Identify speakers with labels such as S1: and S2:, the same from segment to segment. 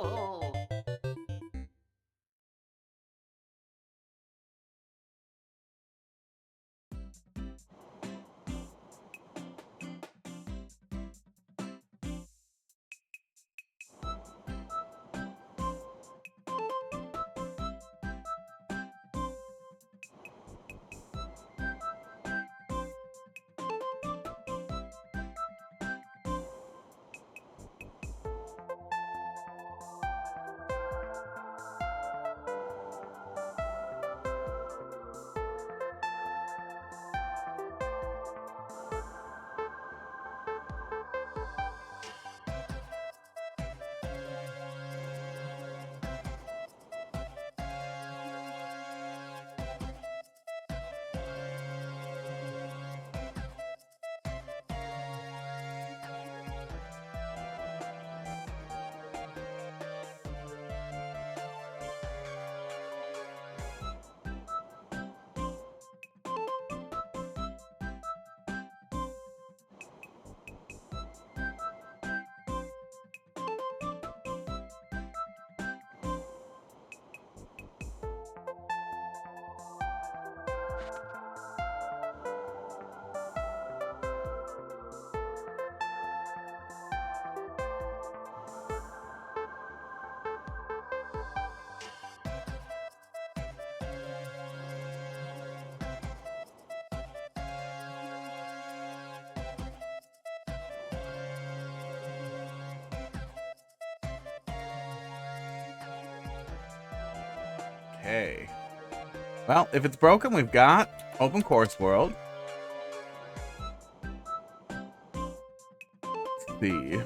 S1: Oh.
S2: Okay. Well, if it's broken, we've got Open Course World. Let's see.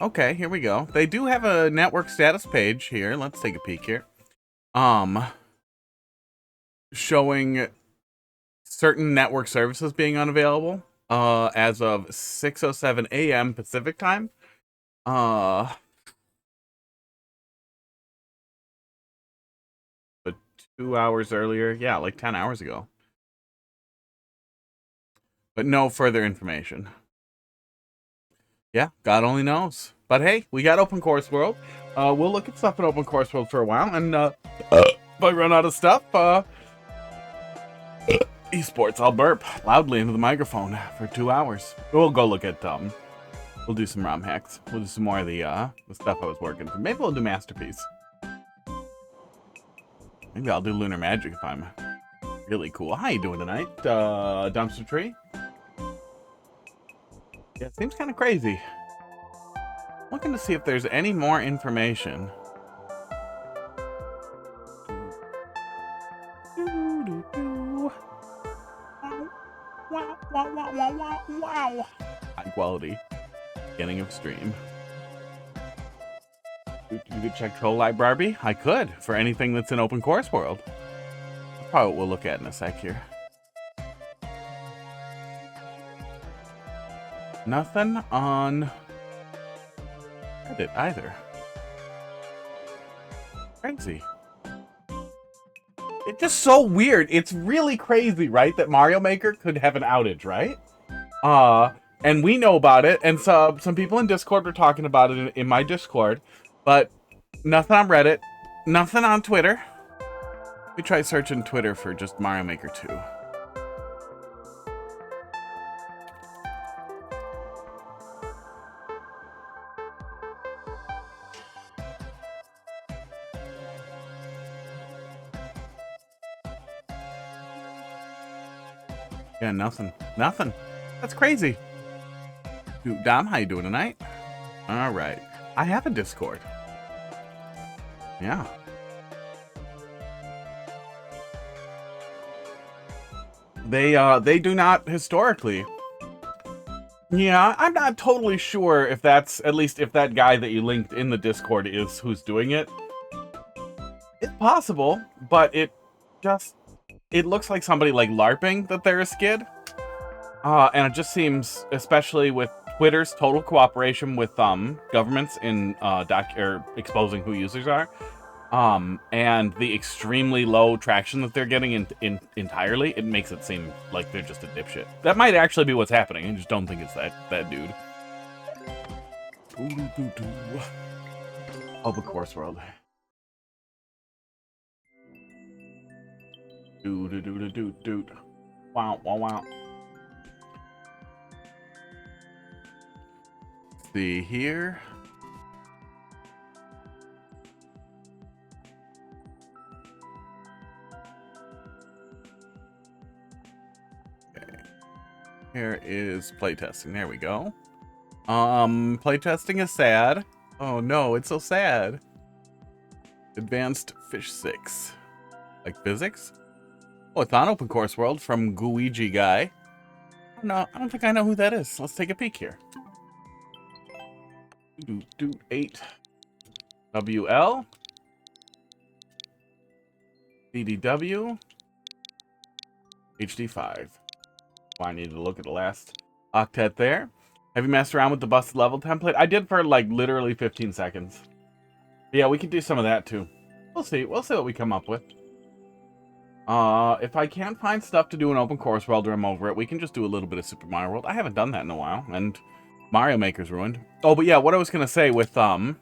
S2: Okay, here we go. They do have a network status page here. Let's take a peek here. Showing certain network services being unavailable as of 6:07 a.m. Pacific time. But 2 hours earlier, yeah, like 10 hours ago. But no further information. Yeah, God only knows. But hey, we got Open Course World. We'll look at stuff in Open Course World for a while, and if I run out of stuff, esports, I'll burp loudly into the microphone for 2 hours. We'll go look at we'll do some ROM hacks. We'll do some more of the stuff I was working for. Maybe we'll do Masterpiece. Maybe I'll do Lunar Magic if I'm really cool. How you doing tonight, Dumpster Tree? Yeah, it seems kind of crazy. Looking to see if there's any more information. Wow. High quality. Beginning of stream. You could check Troll Library? I could, for anything that's in Open Course World. That's probably what we'll look at in a sec here. Nothing on Reddit either. Crazy. It's just so weird. It's really crazy, right? That Mario Maker could have an outage, right? And we know about it, and so some people in Discord were talking about it in my Discord, but nothing on Reddit, nothing on Twitter. Let me try searching Twitter for just Mario Maker 2. Yeah, nothing. Nothing. That's crazy. Dude, Dom, how you doing tonight? All right. I have a Discord. Yeah. They do not historically. Yeah, I'm not totally sure if that's, at least if that guy that you linked in the Discord is who's doing it. It's possible, but it looks like somebody like LARPing that they're a skid. And it just seems, especially with Twitter's total cooperation with governments in exposing who users are, and the extremely low traction that they're getting entirely, it makes it seem like they're just a dipshit. That might actually be what's happening. I just don't think it's that dude. Open Course World. Dude. Wow. See here. Okay. Here is playtesting. There we go. Playtesting is sad. Oh no, it's so sad. Advanced Fish-sics. Like physics? Oh, it's on Open Course World from GuigiGuy. I don't think I know who that is. Let's take a peek here. 8 WL BDW HD5. I need to look at the last octet there. Have you messed around with the busted level template? I did for like literally 15 seconds. But yeah, we could do some of that too. We'll see what we come up with. If I can't find stuff to do in Open Course World or I'm over it, we can just do a little bit of Super Mario World. I haven't done that in a while, and Mario Maker's ruined. Oh, but yeah, what I was gonna say with there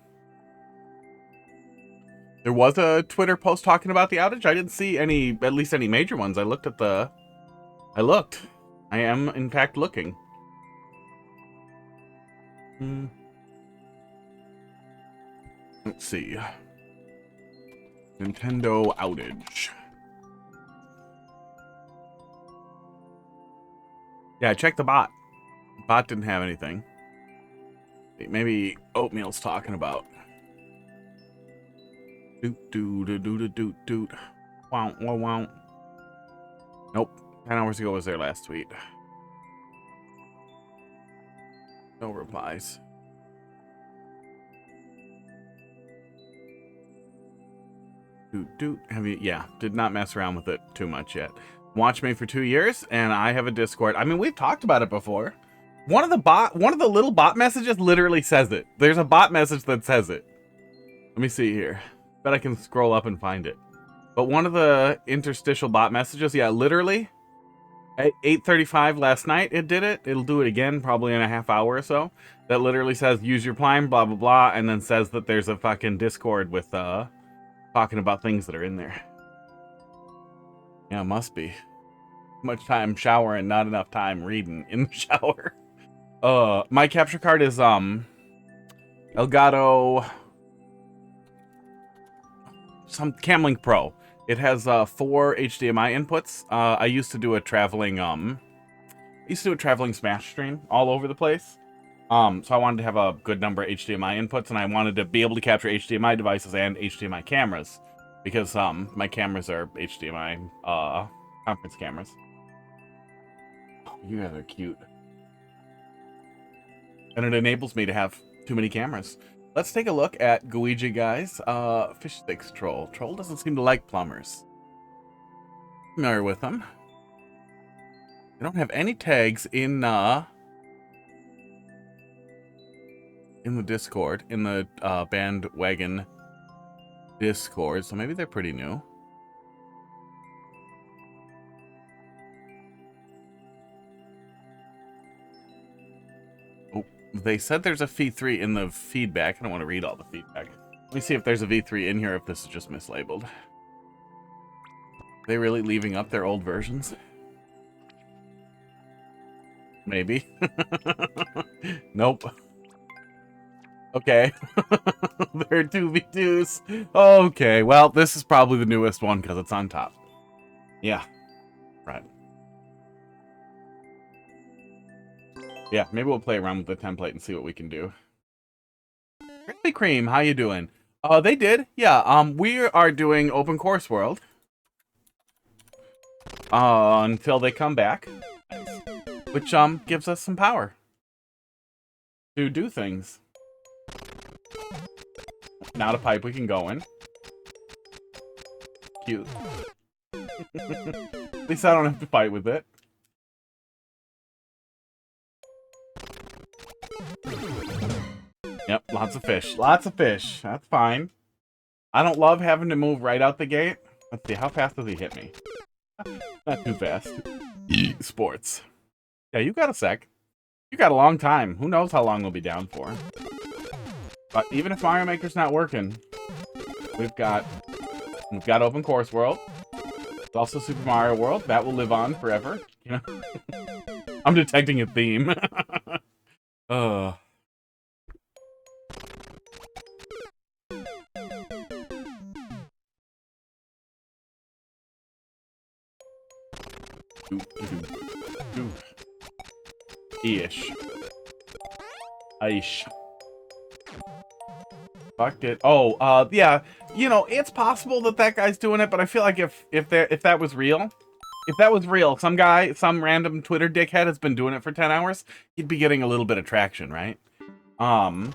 S2: was a Twitter post talking about the outage. I didn't see at least any major ones. I looked. I am in fact looking. Let's see. Nintendo outage. Yeah, I checked the bot. The bot didn't have anything. Maybe Oatmeal's talking about. Doot. Wow. Nope. 10 hours ago was their last tweet. No replies. Doot. Yeah, did not mess around with it too much yet. Watched me for 2 years, and I have a Discord. I mean, we've talked about it before. One of the little bot messages literally says it. There's a bot message that says it. Let me see here. Bet I can scroll up and find it. But one of the interstitial bot messages, yeah, literally at 8:35 last night, it did it. It'll do it again, probably in a half hour or so. That literally says, use your Prime, blah, blah, blah, and then says that there's a fucking Discord with, talking about things that are in there. Yeah, must be. Much time showering, not enough time reading in the shower. My capture card is, Elgato... some Camlink Pro. It has 4 HDMI inputs. I used to do a traveling Smash stream all over the place. So I wanted to have a good number of HDMI inputs, and I wanted to be able to capture HDMI devices and HDMI cameras, because my cameras are HDMI conference cameras. Oh, you guys are cute. And it enables me to have too many cameras. Let's take a look at GuigiGuy's Fish-sics troll. Troll doesn't seem to like plumbers. Familiar with them. They don't have any tags in the Discord, in the bandwagon Discord, so maybe they're pretty new. Oh, they said there's a V3 in the feedback. I don't want to read all the feedback. Let me see if there's a V3 in here, if this is just mislabeled. Are they really leaving up their old versions? Maybe. Nope. Okay. There are 2 V2s. Okay, well, this is probably the newest one because it's on top. Yeah. Right. Yeah, maybe we'll play around with the template and see what we can do. Krispy Kreme, how you doing? They did. Yeah, we are doing Open Course World. Until they come back. Which, gives us some power. To do things. Not a pipe we can go in. Cute. At least I don't have to fight with it. Yep, lots of fish. Lots of fish. That's fine. I don't love having to move right out the gate. Let's see, how fast does he hit me? Not too fast. Sports. Yeah, you got a sec. You got a long time. Who knows how long we'll be down for. But even if Mario Maker's not working, we've got Open Course World. There's also Super Mario World. That will live on forever. You know? I'm detecting a theme. Ish. Aish. Fucked it. Oh, yeah. You know, it's possible that that guy's doing it, but I feel like if that was real, some random Twitter dickhead has been doing it for 10 hours, he'd be getting a little bit of traction, right? I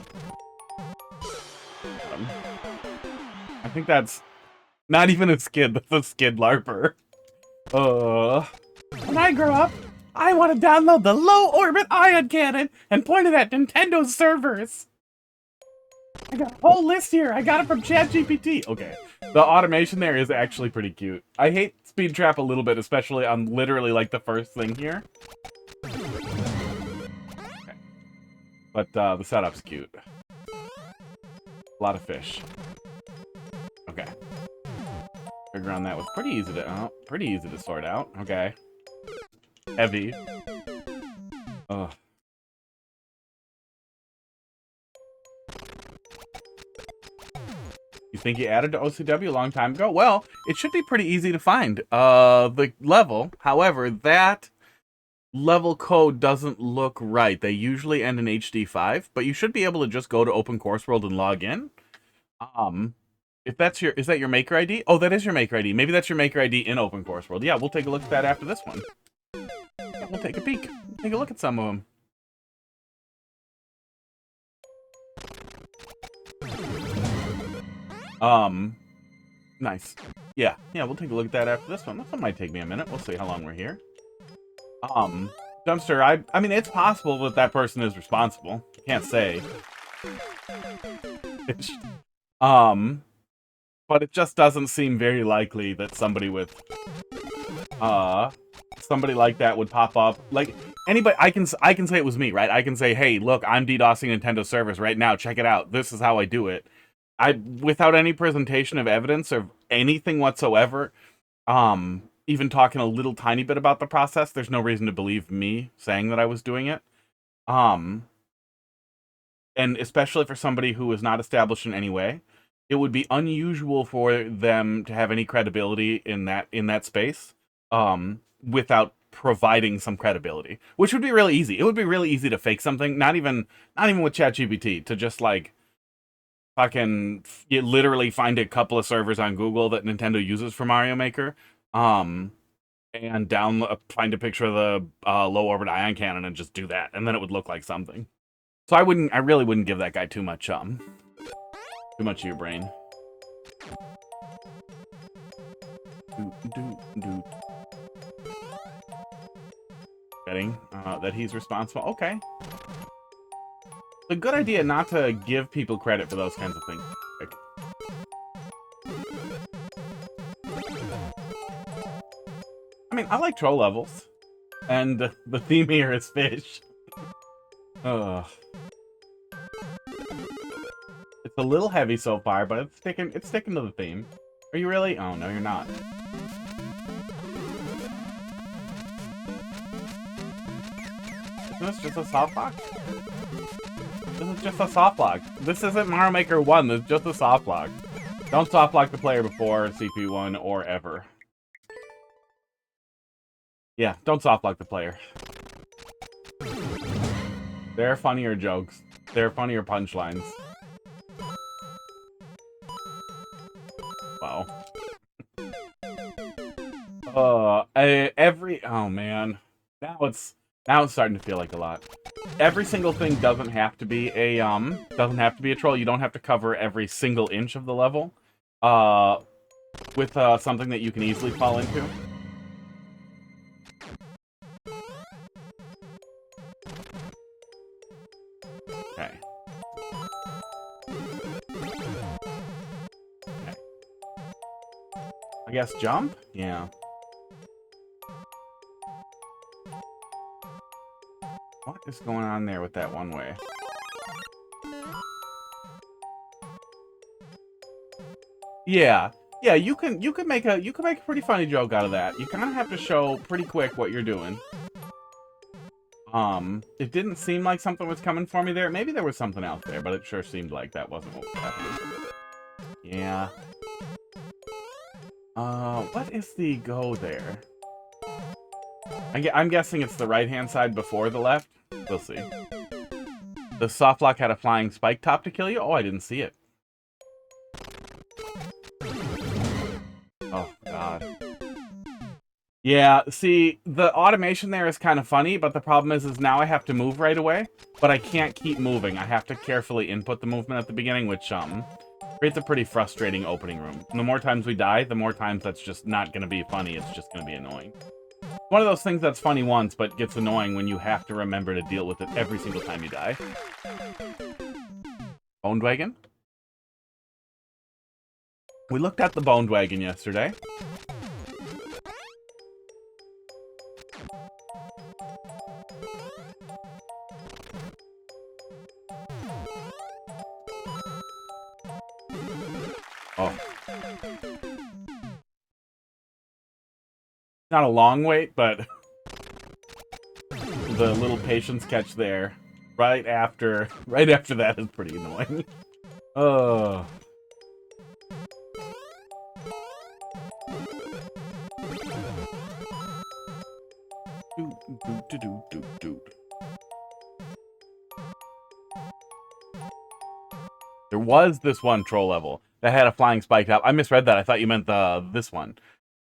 S2: think that's not even a skid, that's a skid larper. When I grow up, I want to download the low-orbit ion cannon and point it at Nintendo's servers. I got a whole list here. I got it from ChatGPT. Okay, the automation there is actually pretty cute. I hate Speed Trap a little bit, especially on literally like the first thing here. Okay. But the setup's cute. A lot of fish. Okay. Figure on that was pretty easy to sort out. Okay. Heavy. Ugh. You think you added to OCW a long time ago? Well, it should be pretty easy to find the level. However, that level code doesn't look right. They usually end in HD5, but you should be able to just go to Open Course World and log in. If that's is that your Maker ID? Oh, that is your Maker ID. Maybe that's your Maker ID in Open Course World. Yeah, we'll take a look at that after this one. Yeah, we'll take a peek. Take a look at some of them. Nice. Yeah, we'll take a look at that after this one. This one might take me a minute. We'll see how long we're here. Dumpster, I mean, it's possible that that person is responsible. Can't say. But it just doesn't seem very likely that somebody with, somebody like that would pop up. Like, anybody, I can say it was me, right? I can say, hey, look, I'm DDoSing Nintendo servers right now. Check it out. This is how I do it. Without any presentation of evidence or anything whatsoever, even talking a little tiny bit about the process, there's no reason to believe me saying that I was doing it. And especially for somebody who is not established in any way, it would be unusual for them to have any credibility in that space, without providing some credibility, which would be really easy. It would be really easy to fake something, not even with ChatGPT, to just like fucking literally find a couple of servers on Google that Nintendo uses for Mario Maker, and find a picture of the low orbit ion cannon and just do that, and then it would look like something. So I really wouldn't give that guy too much Too much of your brain. Betting that he's responsible. Okay. It's a good idea not to give people credit for those kinds of things. I mean, I like troll levels. And the theme here is fish. Ugh. It's a little heavy so far, but it's sticking to the theme. Are you really? Oh, no, you're not. Isn't this just a soft lock? This is just a soft lock. This isn't Mario Maker 1, this is just a soft lock. Don't soft lock the player before CP1 or ever. Yeah, don't soft lock the player. They're funnier jokes. They're funnier punchlines. Wow. Oh man. Now it's starting to feel like a lot. Every single thing doesn't have to be a troll. You don't have to cover every single inch of the level. With something that you can easily fall into. Okay. Okay. I guess jump? Yeah. What is going on there with that one way? Yeah. Yeah, you can make a pretty funny joke out of that. You kind of have to show pretty quick what you're doing. It didn't seem like something was coming for me there. Maybe there was something else there, but it sure seemed like that wasn't what was happening. Yeah. What is the go there? I'm guessing it's the right-hand side before the left. We'll see. The soft lock had a flying spike top to kill you? Oh, I didn't see it. Oh, God. Yeah, see, the automation there is kind of funny, but the problem is now I have to move right away, but I can't keep moving. I have to carefully input the movement at the beginning, which, creates a pretty frustrating opening room. And the more times we die, the more times that's just not going to be funny, it's just going to be annoying. One of those things that's funny once, but gets annoying when you have to remember to deal with it every single time you die. Boned wagon? We looked at the boned wagon yesterday. Oh. Not a long wait, but the little patience catch there right after that is pretty annoying. Oh. There was this one troll level that had a flying spike top. I misread that. I thought you meant this one.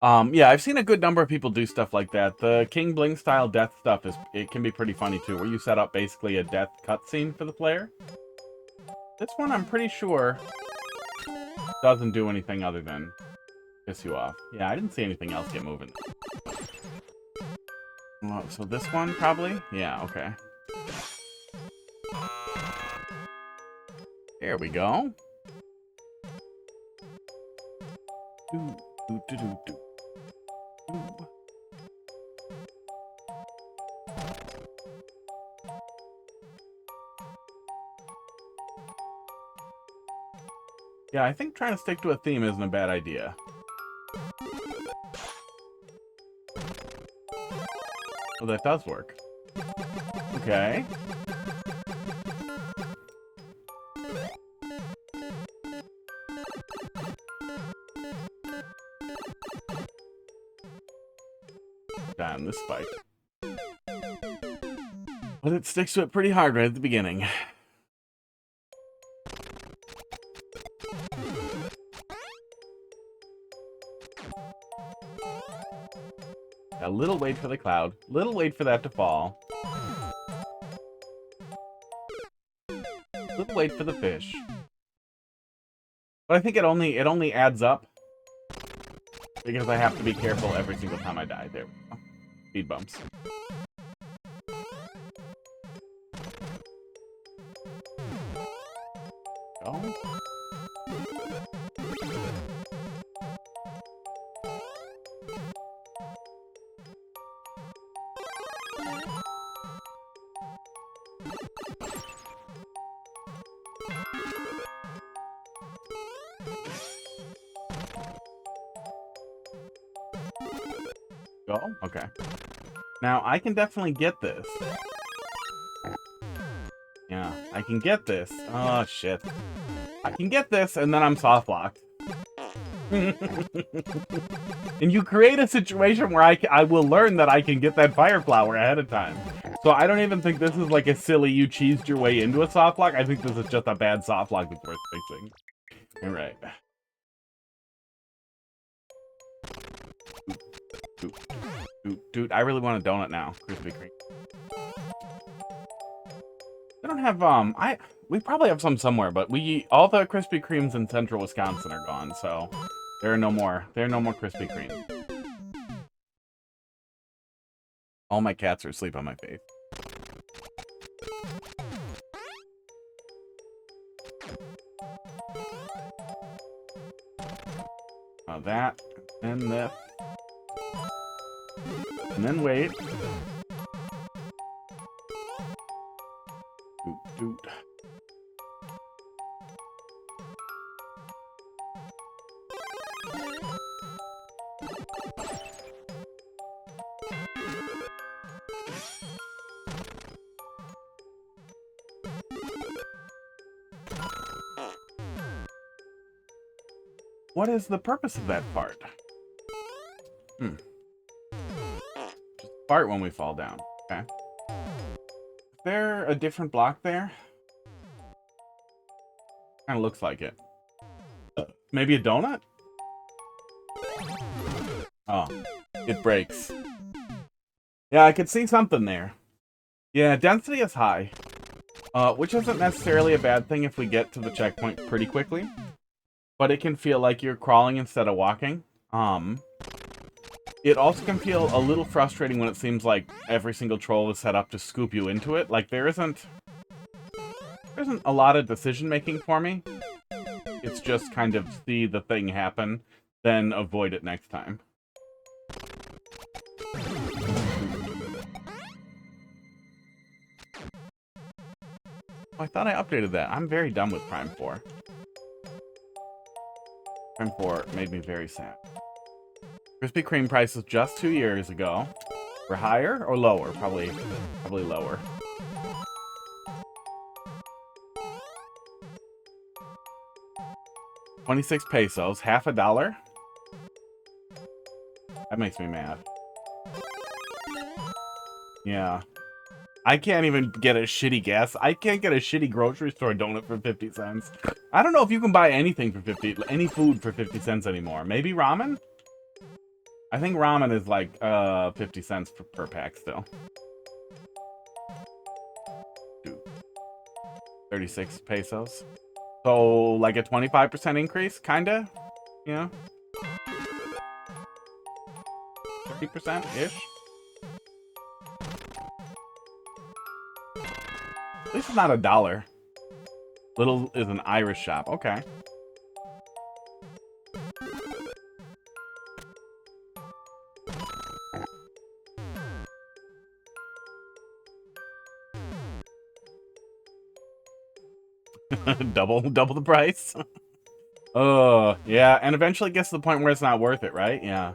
S2: Yeah, I've seen a good number of people do stuff like that. The King Bling style death stuff it can be pretty funny too, where you set up basically a death cutscene for the player. This one I'm pretty sure doesn't do anything other than piss you off. Yeah, I didn't see anything else get moving. Oh, so this one probably? Yeah, okay. There we go. Yeah, I think trying to stick to a theme isn't a bad idea. Oh, that does work. Okay. Damn, this spike. But it sticks to it pretty hard right at the beginning. A little wait for the cloud. Little wait for that to fall. Little wait for the fish. But I think it only adds up because I have to be careful every single time I die. There we go. Speed bumps. Go. Go? Okay. Now, I can definitely get this. Yeah, I can get this. Oh, shit. I can get this, and then I'm soft locked. And you create a situation where I will learn that I can get that fire flower ahead of time. So I don't even think this is like a silly you cheesed your way into a soft lock. I think this is just a bad soft lock that's worth fixing. Alright. Dude, I really want a donut now. Krispy Kreme. I don't have, we probably have some somewhere, but all the Krispy Kremes in central Wisconsin are gone, so there are no more Krispy Kremes. All my cats are asleep on my face. That, and this. And then wait. Doot. What is the purpose of that part? Just fart when we fall down. Okay. Is there a different block there? Kind of looks like it. Maybe a donut? Oh, it breaks. Yeah, I could see something there. Yeah, density is high. Which isn't necessarily a bad thing if we get to the checkpoint pretty quickly. But it can feel like you're crawling instead of walking. It also can feel a little frustrating when it seems like every single troll is set up to scoop you into it. Like, there isn't a lot of decision-making for me. It's just kind of see the thing happen, then avoid it next time. Oh, I thought I updated that. I'm very done with Prime 4. Prime 4 made me very sad. Krispy Kreme prices just 2 years ago were higher or lower? Probably lower. $26 pesos, half a dollar? That makes me mad. Yeah. I can't even get a shitty gas. I can't get a shitty grocery store donut for 50 cents. I don't know if you can buy anything for any food for 50 cents anymore. Maybe ramen? I think ramen is like 50 cents per pack still. Dude. 36 pesos. So like a 25% increase, kinda? You know? 30%-ish? At least it's not a dollar. Little is an Irish shop. Okay. double the price. Oh, yeah, and eventually it gets to the point where it's not worth it, right? Yeah.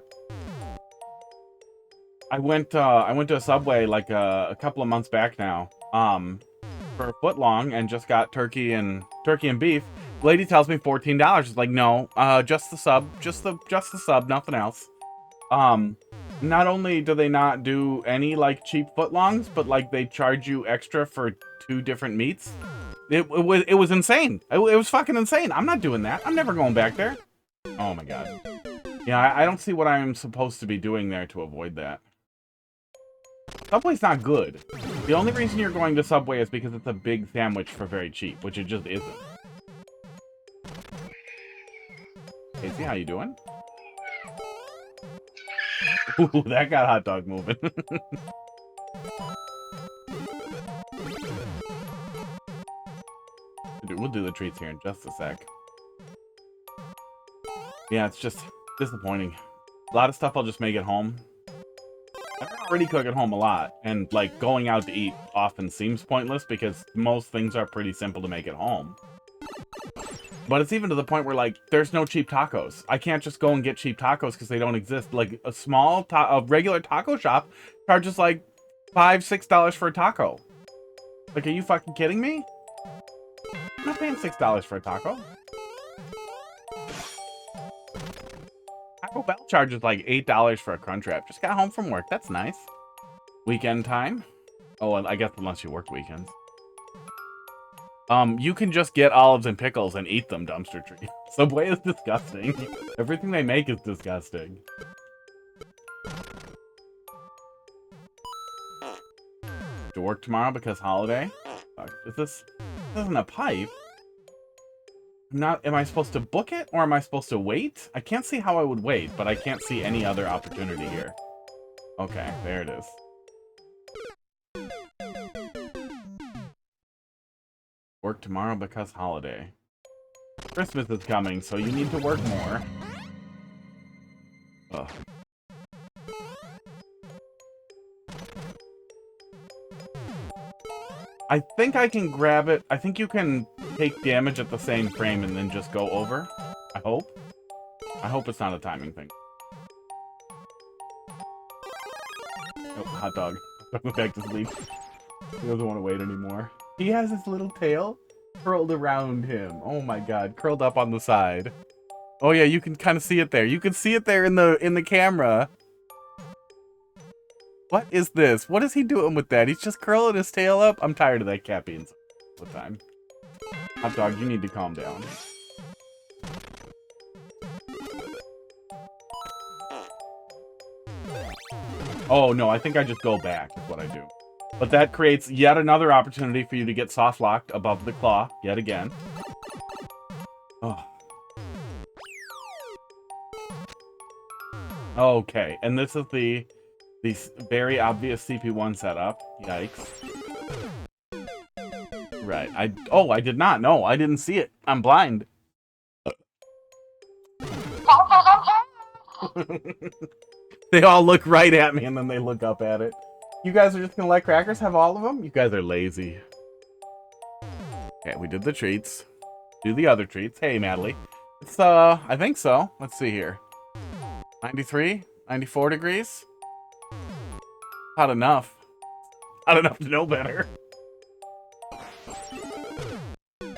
S2: I went to a Subway like a couple of months back now. For a foot long and just got turkey and beef. Lady tells me $14. It's like, no, just the sub, just the sub, nothing else. Not only do they not do any like cheap footlongs, but like they charge you extra for 2 different meats. It was insane. It was fucking insane. I'm not doing that. I'm never going back there. Oh my god. Yeah, I don't see what I'm supposed to be doing there to avoid that. Subway's not good. The only reason you're going to Subway is because it's a big sandwich for very cheap, which it just isn't. Tracy. How you doing? Ooh, that got hot dog moving. We'll do the treats here in just a sec. Yeah, it's just disappointing. A lot of stuff I'll just make at home. I already cook at home a lot, and like going out to eat often seems pointless because most things are pretty simple to make at home. But it's even to the point where like there's no cheap tacos. I can't just go and get cheap tacos because they don't exist. Like a regular taco shop charges like $5-6 for a taco. Like, are you fucking kidding me? I'm not paying $6 for a taco. Taco Bell charges like $8 for a Crunchwrap. Just got home from work. That's nice. Weekend time. Oh, I guess unless you work weekends. You can just get olives and pickles and eat them, Dumpster Tree. Subway is disgusting. Everything they make is disgusting. To work tomorrow because holiday? This isn't a pipe. Am I supposed to book it or am I supposed to wait? I can't see how I would wait, but I can't see any other opportunity here. Okay, there it is. Work tomorrow because holiday. Christmas is coming, so you need to work more. Ugh. I think I can grab it. I think you can take damage at the same frame and then just go over. I hope. I hope it's not a timing thing. Oh, hot dog. Go back to sleep. He doesn't want to wait anymore. He has his little tail curled around him. Oh my god, curled up on the side. Oh yeah, you can kind of see it there. You can see it there in the camera. What is this? What is he doing with that? He's just curling his tail up. I'm tired of that cat being all the time. Hot dog, you need to calm down. Oh no, I think I just go back is what I do. But that creates yet another opportunity for you to get soft locked above the claw yet again. Oh. Okay, and this is the very obvious CP1 setup. Yikes. Right. I did not know. I didn't see it. I'm blind. They all look right at me and then they look up at it. You guys are just gonna let Crackers have all of them? You guys are lazy. Okay, we did the treats. Do the other treats. Hey, Madeline. It's, I think so. Let's see here. 93? 94 degrees? Not enough. Not enough to know better.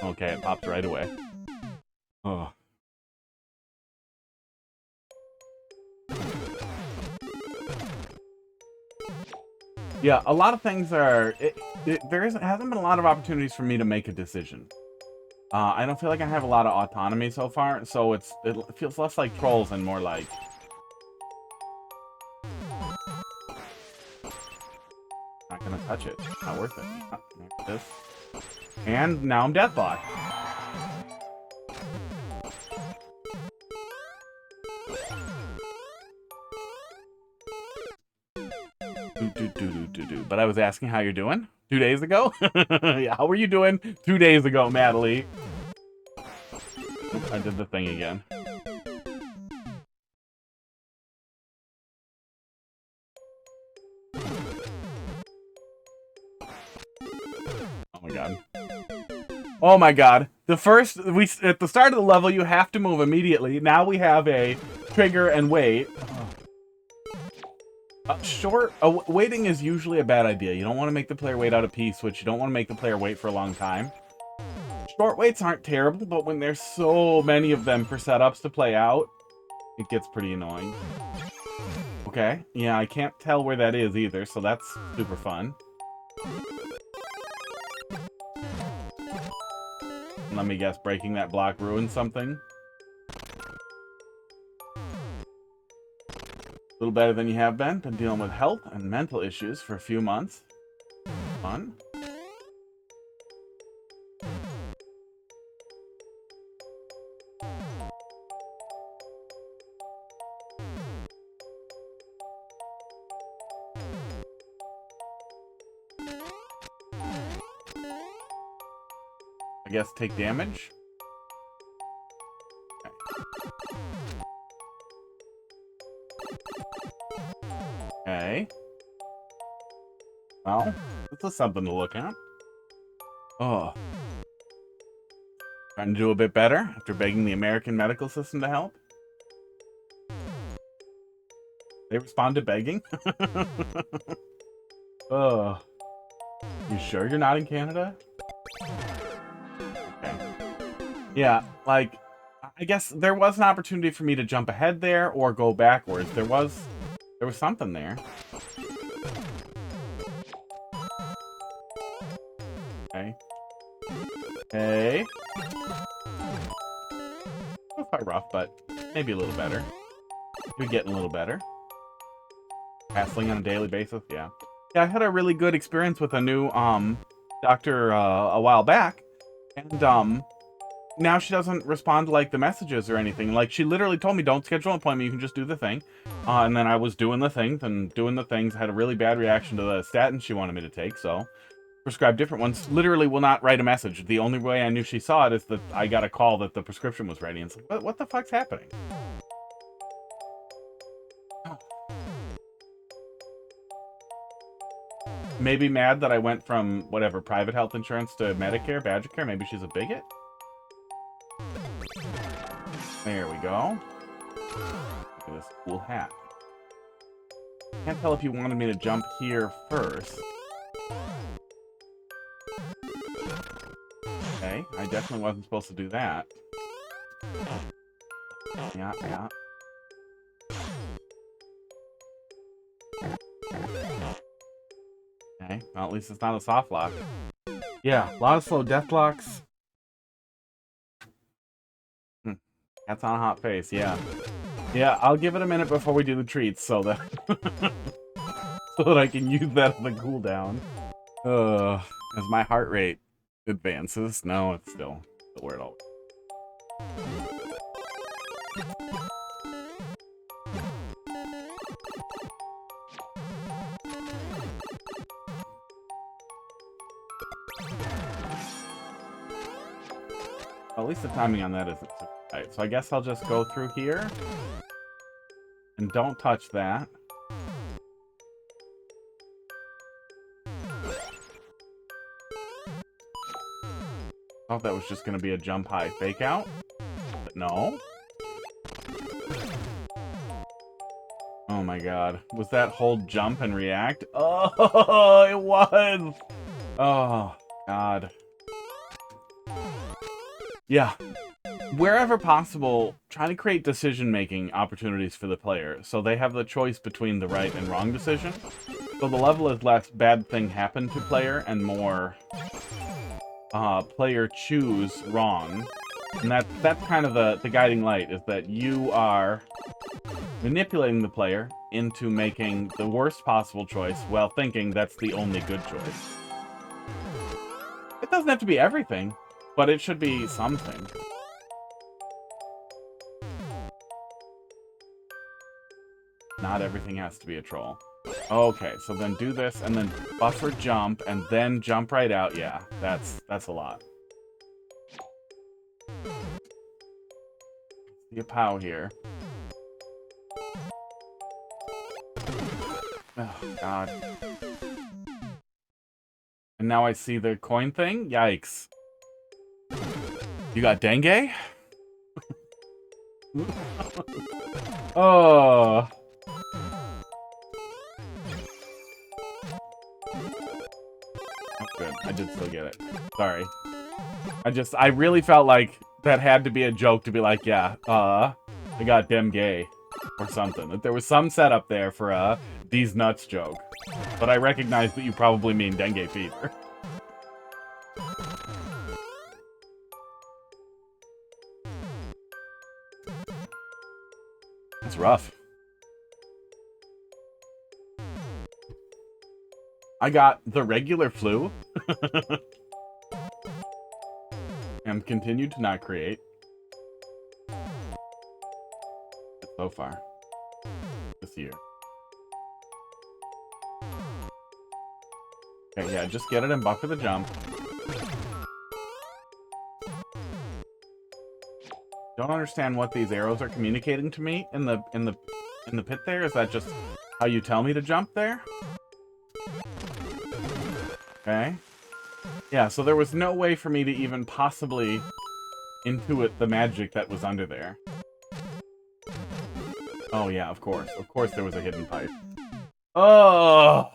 S2: Okay, it pops right away. Oh. Yeah, a lot of things are... hasn't been a lot of opportunities for me to make a decision. I don't feel like I have a lot of autonomy so far, so it feels less like Trolls and more like... Not gonna touch it. Not worth it. Not this. And now I'm Deathbot. But I was asking how you're doing 2 days ago. Yeah, how were you doing 2 days ago, Madeline? I did the thing again. Oh my god. Oh my god. At the start of the level, you have to move immediately. Now we have a trigger and wait. Waiting is usually a bad idea. You don't want to make the player wait out of P-switch. You don't want to make the player wait for a long time. Short waits aren't terrible, but when there's so many of them for setups to play out, it gets pretty annoying. Okay, yeah, I can't tell where that is either, so that's super fun. Let me guess, breaking that block ruined something? A little better than you have been. Been dealing with health and mental issues for a few months. Fun. I guess, take damage. Okay. Well, this is something to look at. Oh. Trying to do a bit better after begging the American medical system to help. They respond to begging? Oh. You sure you're not in Canada? Okay. Yeah, like, I guess there was an opportunity for me to jump ahead there or go backwards. There was something there. Okay. Hey. Not quite rough, but maybe a little better. You're getting a little better. Wrestling on a daily basis, yeah. Yeah, I had a really good experience with a new doctor a while back, and now she doesn't respond to like the messages or anything. Like she literally told me, "Don't schedule an appointment. You can just do the thing." And then I was doing the things and doing the things. I had a really bad reaction to the statin she wanted me to take, so prescribed different ones. Literally will not write a message. The only way I knew she saw it is that I got a call that the prescription was ready. And it's like, what the fuck's happening? Maybe mad that I went from whatever private health insurance to Medicare, Badgecare. Maybe she's a bigot. There we go. Look at this cool hat. Can't tell if you wanted me to jump here first. Okay, I definitely wasn't supposed to do that. Yeah, yeah. Okay, well, at least it's not a soft lock. Yeah, a lot of slow death locks. That's on a hot face, yeah. Yeah, I'll give it a minute before we do the treats so that so that I can use that as a cooldown. As my heart rate advances. No, it's still where it all. At least the timing on that isn't so tight. So I guess I'll just go through here. And don't touch that. Thought that was just going to be a jump high fake out. But no. Oh my god. Was that hold jump and react? Oh, it was! Oh, god. Yeah. Wherever possible, try to create decision-making opportunities for the player, so they have the choice between the right and wrong decision. So the level is less bad thing happen to player and more player choose wrong. And that's kind of the guiding light, is that you are manipulating the player into making the worst possible choice while thinking that's the only good choice. It doesn't have to be everything, but it should be something. Not everything has to be a troll. Okay, so then do this, and then buffer jump, and then jump right out. Yeah, that's a lot. See a pow here. Oh, God. And now I see the coin thing? Yikes. You got dengue? Oh. Oh, good. I did still get it. Sorry. I really felt like that had to be a joke to be like, yeah, I got dem gay. Or something. That there was some setup there for a these nuts joke. But I recognize that you probably mean dengue fever. That's rough. I got the regular flu. And continued to not create. So far. This year. Okay, yeah, just get it and buffer the jump. Don't understand what these arrows are communicating to me in the pit there. Is that just how you tell me to jump there? Okay. Yeah, so there was no way for me to even possibly intuit the magic that was under there. Oh yeah, of course. Of course there was a hidden pipe. Oh!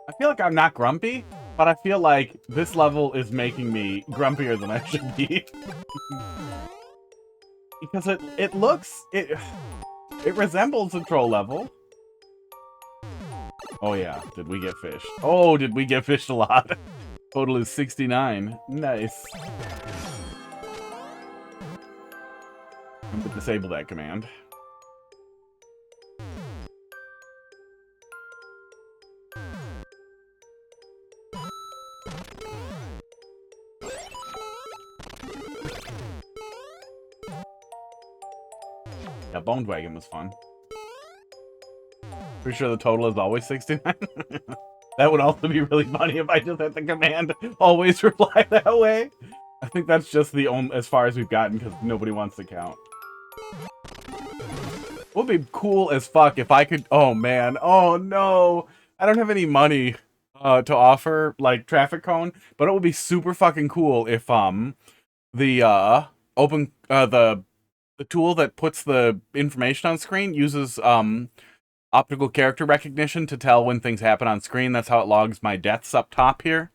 S2: I feel like I'm not grumpy, but I feel like this level is making me grumpier than I should be. Because it resembles a troll level. Oh yeah, did we get fished? Oh, did we get fished a lot? Total is 69. Nice. I'm gonna disable that command. Yeah, Boned Wagon was fun. Pretty sure the total is always 69. That would also be really funny if I just had the command always reply that way. I think that's just the only as far as we've gotten because nobody wants to count. It would be cool as fuck if I could. Oh man. Oh no. I don't have any money to offer like traffic cone, but it would be super fucking cool if the the tool that puts the information on screen uses optical character recognition to tell when things happen on screen. That's how it logs my deaths up top here.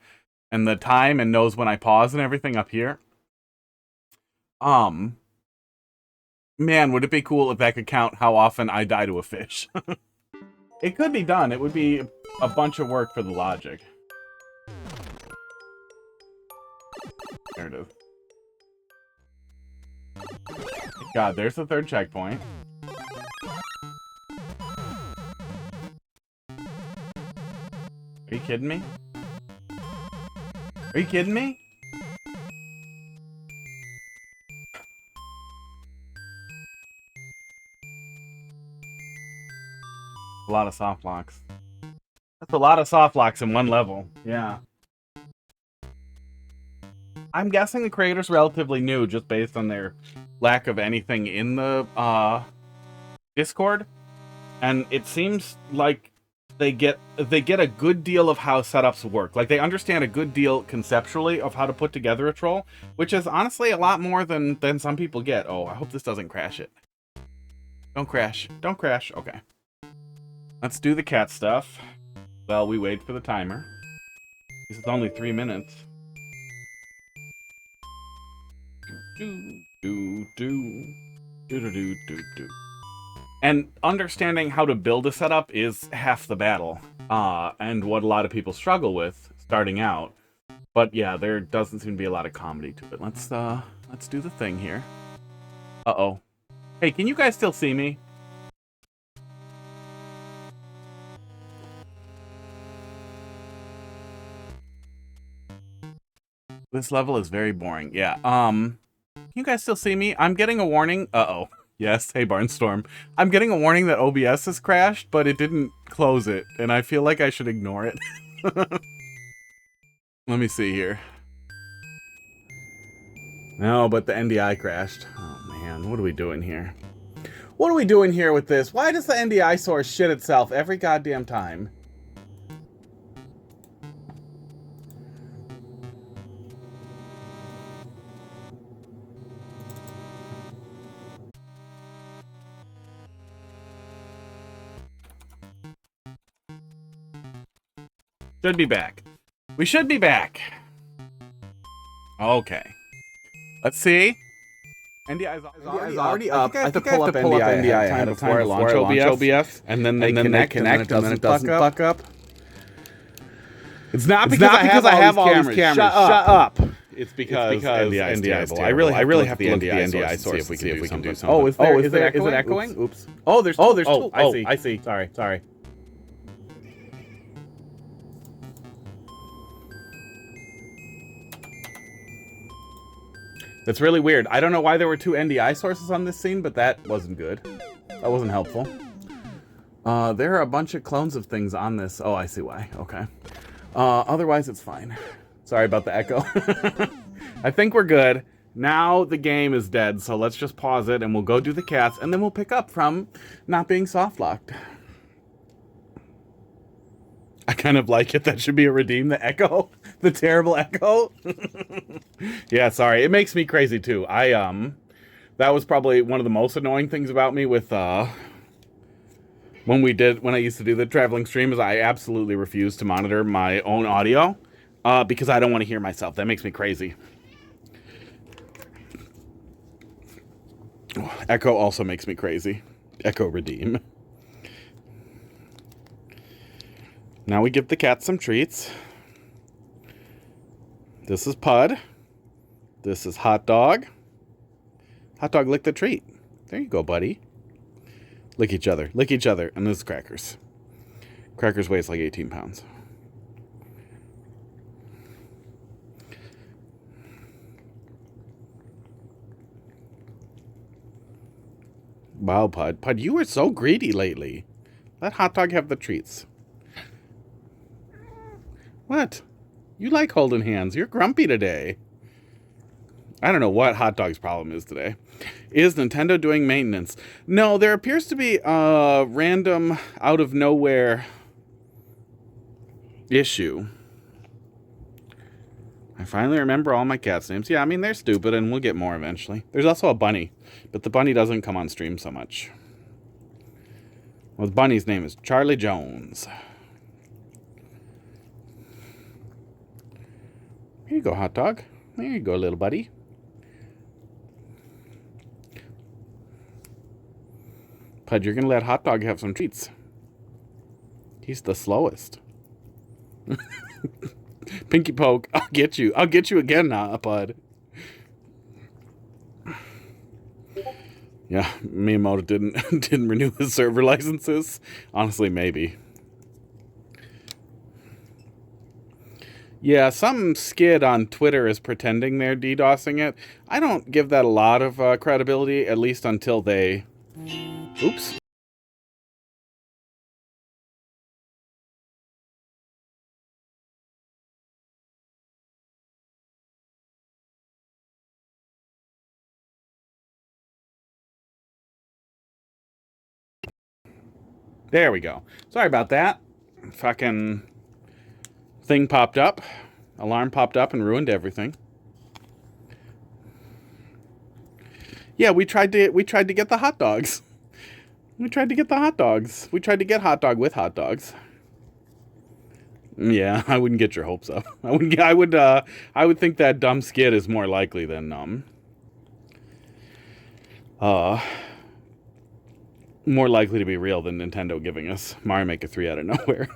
S2: And the time and knows when I pause and everything up here. Man, would it be cool if that could count how often I die to a fish? It could be done. It would be a bunch of work for the logic. There it is. God, there's the third checkpoint. Are you kidding me? Are you kidding me? A lot of soft locks. That's a lot of soft locks in one level. Yeah. I'm guessing the creator's relatively new just based on their lack of anything in the Discord. And it seems like they get a good deal of how setups work. Like they understand a good deal conceptually of how to put together a troll, which is honestly a lot more than some people get. Oh, I hope this doesn't crash it. Don't crash. Don't crash. Okay. Let's do the cat stuff while we wait for the timer. This is only 3 minutes. And understanding how to build a setup is half the battle, and what a lot of people struggle with starting out. But yeah, there doesn't seem to be a lot of comedy to it. Let's do the thing here. Uh-oh. Hey, can you guys still see me? This level is very boring. Yeah. Can you guys still see me? I'm getting a warning. Uh-oh. Yes, hey Barnstorm. I'm getting a warning that OBS has crashed, but it didn't close it, and I feel like I should ignore it. Let me see here. No, but the NDI crashed. Oh man, what are we doing here? What are we doing here with this? Why does the NDI source shit itself every goddamn time? Should be back. We should be back. Okay. Let's see. NDI is already up. I have to pull up NDI ahead of time before I launch OBS. And then they connect and then it doesn't fuck up. It's not because I have all these cameras. Shut up. It's because NDI is terrible. I really have to look at the NDI source and see if we can do something. Oh, is it echoing? Oops. Oh, there's two. I see. Sorry. That's really weird. I don't know why there were two NDI sources on this scene, but that wasn't good. That wasn't helpful. There are a bunch of clones of things on this. Oh, I see why. Okay. Otherwise, it's fine. Sorry about the echo. I think we're good. Now the game is dead, so let's just pause it and we'll go do the cats, and then we'll pick up from not being soft locked. I kind of like it. That should be a redeem. The echo, the terrible echo. Yeah, sorry. It makes me crazy too. That was probably one of the most annoying things about me with when I used to do the traveling stream, is I absolutely refused to monitor my own audio because I don't want to hear myself. That makes me crazy. Echo also makes me crazy. Echo redeem. Now we give the cat some treats. This is Pud. This is Hot Dog. Hot Dog, lick the treat. There you go, buddy. Lick each other. Lick each other. And this is Crackers. Crackers weighs like 18 pounds. Wow, Pud. Pud, you were so greedy lately. Let Hot Dog have the treats. What? You like holding hands. You're grumpy today. I don't know what Hot Dog's problem is today. Is Nintendo doing maintenance? No, there appears to be a random, out of nowhere issue. I finally remember all my cats' names. Yeah, I mean, they're stupid, and we'll get more eventually. There's also a bunny, but the bunny doesn't come on stream so much. Well, the bunny's name is Charlie Jones. Here you go, Hot Dog. There you go, little buddy. Pud, you're going to let Hot Dog have some treats. He's the slowest. Pinky poke. I'll get you. I'll get you again now, Pud. Yeah, Miyamoto didn't renew his server licenses. Honestly, maybe. Yeah, some skid on Twitter is pretending they're DDoSing it. I don't give that a lot of credibility, at least until they... Oops. There we go. Sorry about that. Fucking thing popped up. Alarm popped up and ruined everything. Yeah, we tried to get the hot dogs. We tried to get the hot dogs. We tried to get Hot Dog with hot dogs. Yeah, I wouldn't get your hopes up. I would think that dumb skid is more likely than more likely to be real than Nintendo giving us Mario Maker 3 out of nowhere.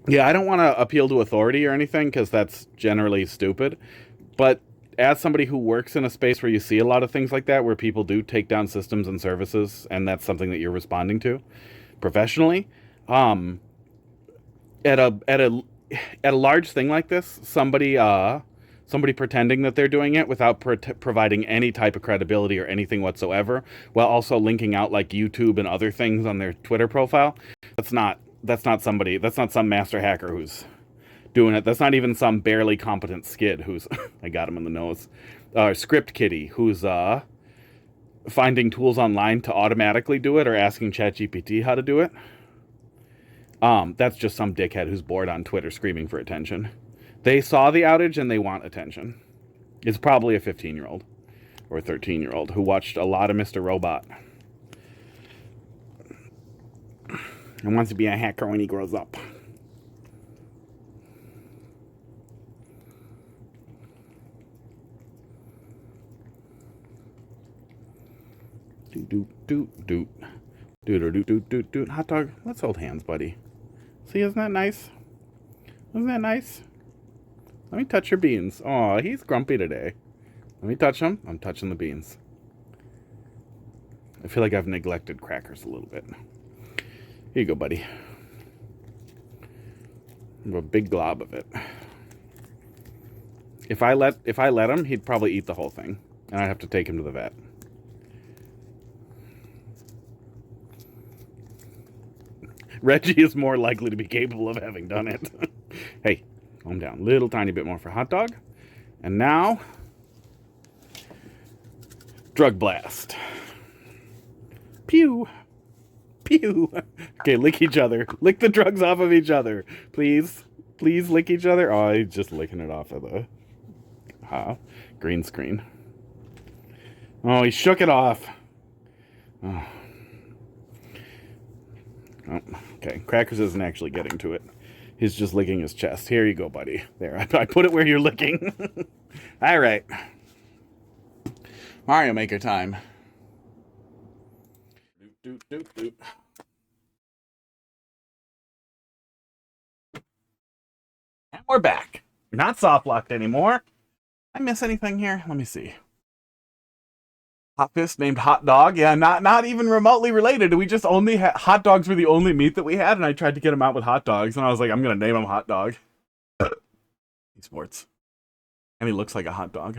S2: Yeah, I don't want to appeal to authority or anything, because that's generally stupid. But as somebody who works in a space where you see a lot of things like that, where people do take down systems and services, and that's something that you're responding to professionally, at a large thing like this, somebody pretending that they're doing it without providing any type of credibility or anything whatsoever, while also linking out like YouTube and other things on their Twitter profile, that's not some master hacker who's doing it. That's not even some barely competent skid who's I got him in the nose. Script Kitty who's finding tools online to automatically do it or asking ChatGPT how to do it. That's just some dickhead who's bored on Twitter screaming for attention. They saw the outage and they want attention. It's probably a 15-year-old or a 13-year-old who watched a lot of Mr. Robot and wants to be a hacker when he grows up. Doot. Hot Dog, let's hold hands, buddy. See, isn't that nice? Isn't that nice? Let me touch your beans. Aw, he's grumpy today. Let me touch him. I'm touching the beans. I feel like I've neglected Crackers a little bit. Here you go, buddy. I have a big glob of it. If I let him, he'd probably eat the whole thing, and I'd have to take him to the vet. Reggie is more likely to be capable of having done it. Hey, calm down. Little tiny bit more for hot dog. And now, drug blast. Pew. Pew. Okay, lick each other. Lick the drugs off of each other. Please. Please lick each other. Oh, he's just licking it off of the green screen. Oh, he shook it off. Oh. Oh, okay, Crackers isn't actually getting to it. He's just licking his chest. Here you go, buddy. There, I put it where you're licking. All right. Mario Maker time. Doot, doot, doot, doot. And we're back. We're not soft locked anymore. I miss anything here? Let me see. Hot Fist named Hot Dog. Yeah, not even remotely related. We just only had hot dogs were the only meat that we had, and I tried to get him out with hot dogs, and I was like, I'm gonna name him Hot Dog. Sports. And he looks like a hot dog.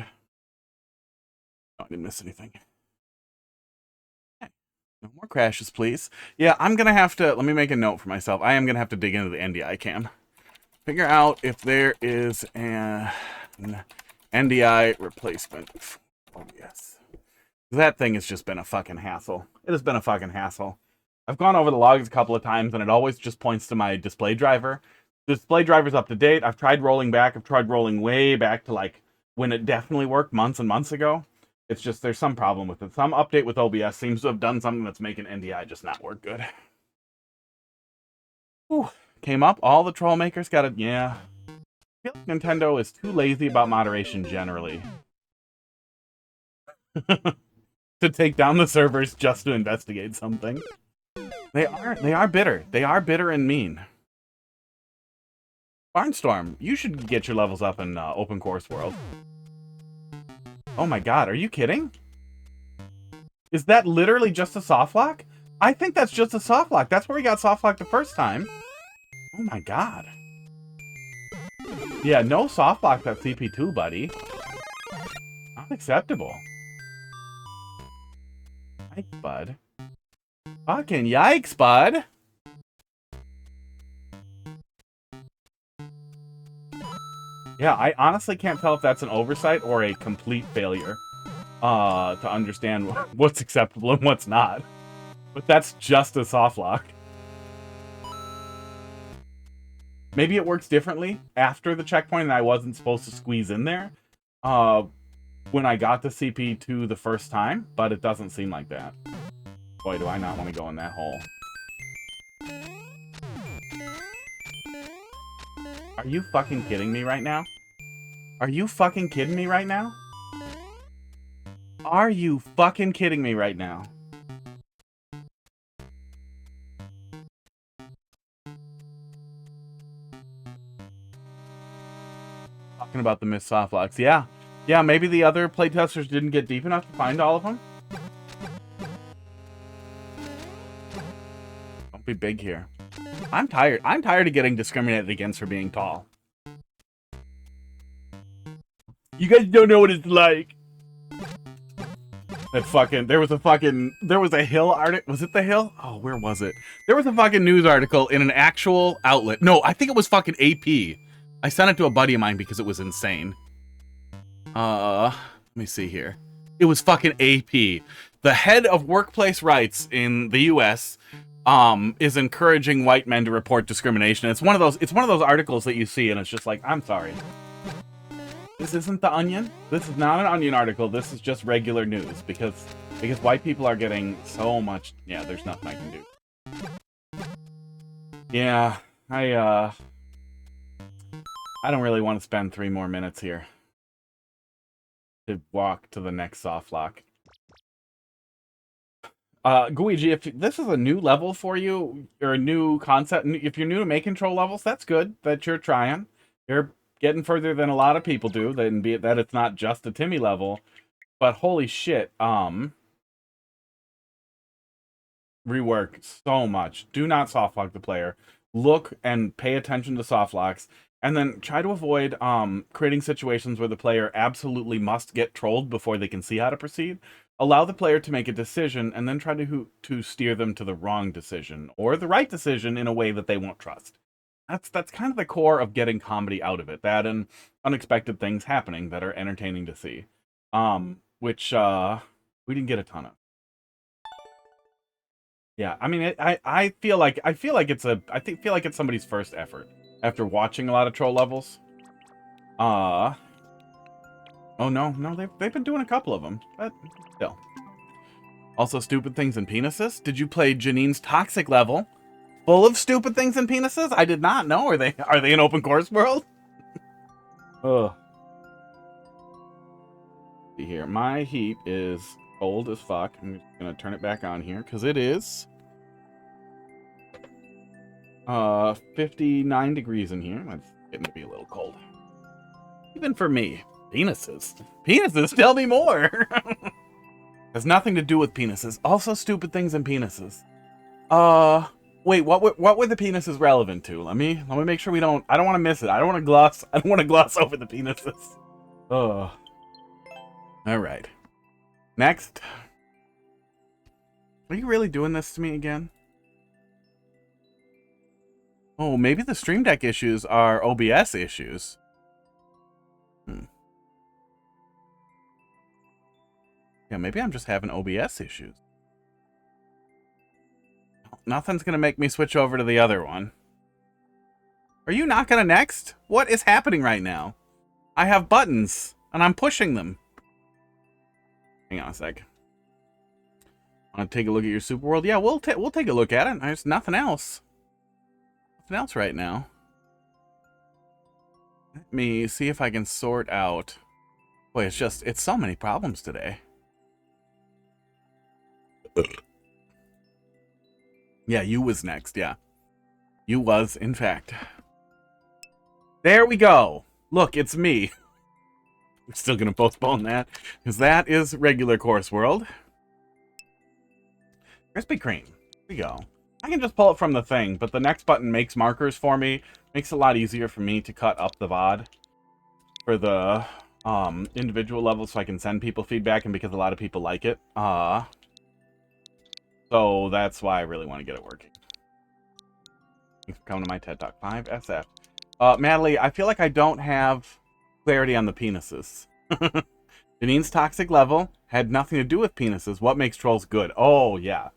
S2: Oh, I didn't miss anything. Okay. No more crashes, please. Yeah, I'm gonna have to let me make a note for myself. I am gonna have to dig into the NDI cam. Figure out if there is an NDI replacement. Oh yes. That thing has just been a fucking hassle. It has been a fucking hassle. I've gone over the logs a couple of times, and it always just points to my display driver. The display driver's up to date. I've tried rolling back. I've tried rolling way back to, like, when it definitely worked months and months ago. It's just there's some problem with it. Some update with OBS seems to have done something that's making NDI just not work good. Whew. Came up. All the troll makers got it. Yeah. I feel like Nintendo is too lazy about moderation generally. To take down the servers just to investigate something. They are bitter. They are bitter and mean. Barnstorm, you should get your levels up in Open Course World. Oh my god, are you kidding? Is that literally just a soft lock? I think that's just a soft lock. That's where we got soft lock the first time. Oh my god. Yeah, no soft lock at CP2, buddy. Unacceptable. Yikes, bud. Fucking yikes, bud. Yeah, I honestly can't tell if that's an oversight or a complete failure to understand what's acceptable and what's not. But that's just a soft lock. Maybe it works differently after the checkpoint and I wasn't supposed to squeeze in there when I got the CP2 the first time, but it doesn't seem like that. Boy, do I not want to go in that hole. Are you fucking kidding me right now? Are you fucking kidding me right now? Are you fucking kidding me right now? Talking about the missed soft locks. Yeah. Yeah, maybe the other playtesters didn't get deep enough to find all of them. Don't be big here. I'm tired. I'm tired of getting discriminated against for being tall. You guys don't know what it's like. That fucking, there was a Hill article. Was it the Hill? Oh, where was it? There was a fucking news article in an actual outlet. No, I think it was fucking AP. I sent it to a buddy of mine because it was insane. Let me see here. It was fucking AP. The head of workplace rights in the US is encouraging white men to report discrimination. It's one of those articles that you see and it's just like, I'm sorry. This isn't the Onion. This is not an Onion article. This is just regular news because white people are getting so much. Yeah, there's nothing I can do. Yeah, I don't really want to spend 3 more minutes here to walk to the next soft lock. Guigi, if this is a new level for you or a new concept, if you're new to make control levels, that's good that you're trying. You're getting further than a lot of people do, then be it that it's not just a Timmy level. But holy shit, rework so much. Do not softlock the player. Look and pay attention to softlocks, and then try to avoid creating situations where the player absolutely must get trolled before they can see how to proceed. Allow the player to make a decision and then try to steer them to the wrong decision or the right decision in a way that they won't trust. That's kind of the core of getting comedy out of it. That and unexpected things happening that are entertaining to see. Which we didn't get a ton of. Yeah, I mean, I feel like it's somebody's first effort after watching a lot of troll levels. Oh no, they've been doing a couple of them, but still. Also, stupid things and penises. Did you play Janine's toxic level? Full of stupid things and penises? I did not know. Are they an open course world? Ugh. See here, my heat is cold as fuck. I'm just gonna turn it back on here because it is 59 degrees in here. That's getting to be a little cold. Even for me. Penises. Penises, tell me more. Has nothing to do with penises. Also stupid things and penises. Wait, what were the penises relevant to? Let me make sure I don't want to miss it. I don't want to gloss over the penises. All right. Next. Are you really doing this to me again? Oh, maybe the Stream Deck issues are OBS issues. Yeah, maybe I'm just having OBS issues. Nothing's gonna make me switch over to the other one. Are you not gonna next? What is happening right now? I have buttons, and I'm pushing them. Hang on a sec. Want to take a look at your Super World? Yeah, we'll take a look at it. There's nothing else. Nothing else right now. Let me see if I can sort out. Boy, it's so many problems today. Yeah, you was next, yeah. You was, in fact. There we go. Look, it's me. We're still going to postpone that, because that is regular course world. Krispy Kreme. Here we go. I can just pull it from the thing, but the next button makes markers for me. Makes it a lot easier for me to cut up the VOD for the individual levels so I can send people feedback, and because a lot of people like it. So that's why I really want to get it working. Thanks for coming to my TED Talk. 5SF. Natalie, I feel like I don't have clarity on the penises. Janine's toxic level had nothing to do with penises. What makes trolls good? Oh, yeah.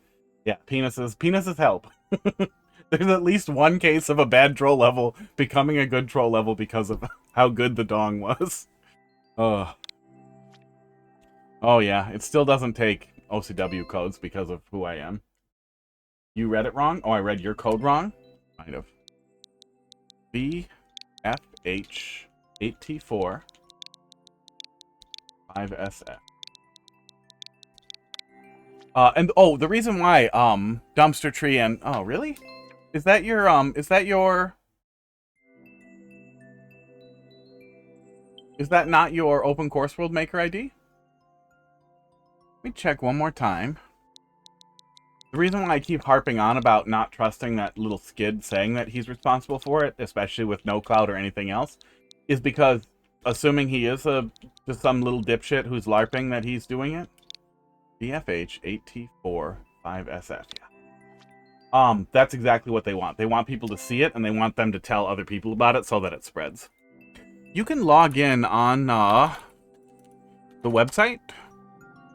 S2: Yeah, penises. Penises help. There's at least one case of a bad troll level becoming a good troll level because of how good the dong was. Oh, yeah. It still doesn't take OCW codes because of who I am. You read it wrong? Oh, I read your code wrong? Kind of. BFH8T4 5SF. And oh, the reason why dumpster tree and oh, really? Is that your is that not your Open Course World Maker ID? Let me check one more time. The reason why I keep harping on about not trusting that little skid saying that he's responsible for it, especially with no cloud or anything else, is because assuming he is just some little dipshit who's LARPing that he's doing it. BFH8T4 5SF. Yeah. That's exactly what they want. They want people to see it, and they want them to tell other people about it so that it spreads. You can log in on the website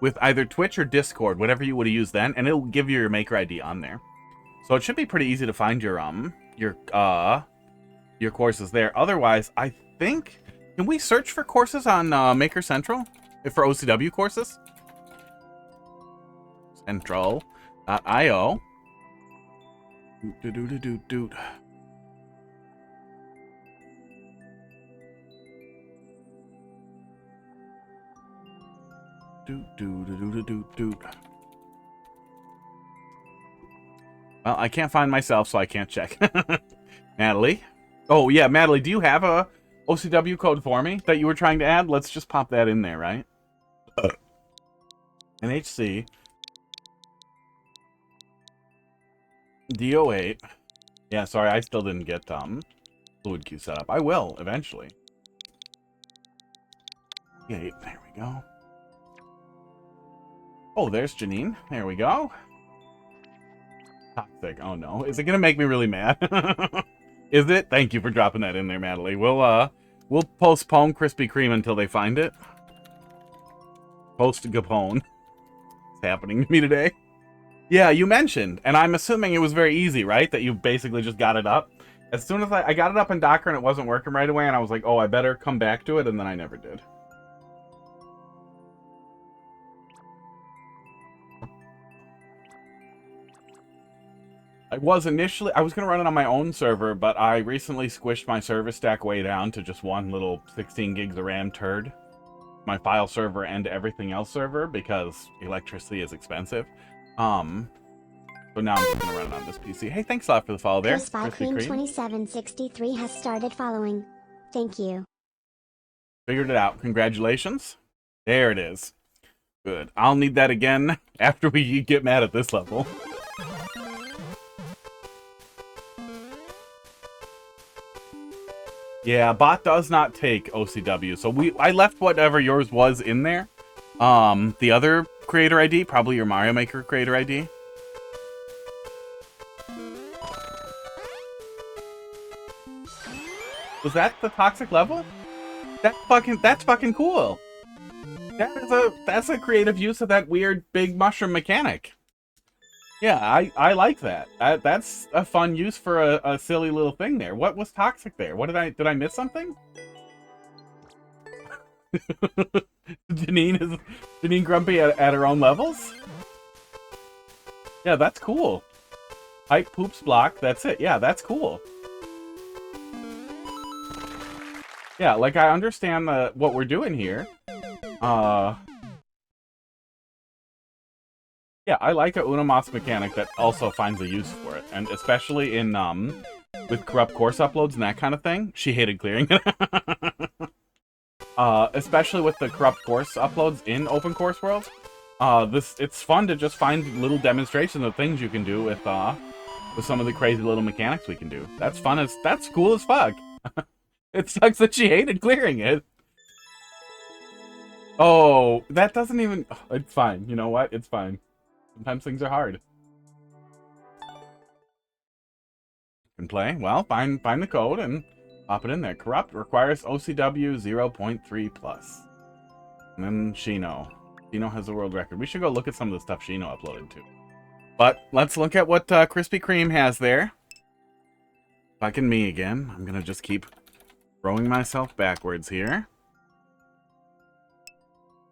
S2: with either Twitch or Discord, whatever you would have used then, and it'll give you your Maker ID on there. So it should be pretty easy to find your courses there. Otherwise, I think, can we search for courses on Maker Central for OCW courses? Central.io. Doot. Well, I can't find myself, so I can't check. Natalie? Oh, yeah, Natalie, do you have a OCW code for me that you were trying to add? Let's just pop that in there, right? NHC. DO8. Yeah, sorry, I still didn't get Fluid Q set up. I will, eventually. 8, there we go. Oh, there's Janine. There we go. Toxic. Oh no. Is it gonna make me really mad? Is it? Thank you for dropping that in there, Natalie. We'll postpone Krispy Kreme until they find it. Post-Gapone. It's happening to me today. Yeah, you mentioned, and I'm assuming it was very easy, right? That you basically just got it up. As soon as I got it up in Docker and it wasn't working right away, and I was like, oh, I better come back to it, and then I never did. I was going to run it on my own server, but I recently squished my server stack way down to just one little 16 gigs of RAM turd. My file server and everything else server, because electricity is expensive. So now I'm just going to run it on this PC. Hey, thanks a lot for the follow there.
S3: Queen2763 has started following. Thank you.
S2: Figured it out. Congratulations. There it is. Good. I'll need that again after we get mad at this level. Yeah, bot does not take OCW. So I left whatever yours was in there. The other creator ID, probably your Mario Maker creator ID. Was that the toxic level? That's fucking cool. That's a creative use of that weird big mushroom mechanic. Yeah, I like that. That's a fun use for a silly little thing there. What was toxic there? What did I miss something? Janine grumpy at her own levels? Yeah, that's cool. Hype poops block, that's it. Yeah, that's cool. Yeah, like I understand what we're doing here. Yeah, I like a Unomoss mechanic that also finds a use for it, and especially in with corrupt course uploads and that kind of thing. She hated clearing it. Especially with the corrupt course uploads in open course world. It's fun to just find little demonstrations of things you can do with some of the crazy little mechanics we can do. That's cool as fuck. It sucks that she hated clearing it. Oh, that doesn't even... It's fine. You know what? It's fine. Sometimes things are hard. You can play. Well, find the code and pop it in there. Corrupt requires OCW 0.3 plus. And then Shino. Shino has the world record. We should go look at some of the stuff Shino uploaded too. But let's look at what Krispy Kreme has there. Fucking me again. I'm gonna just keep throwing myself backwards here.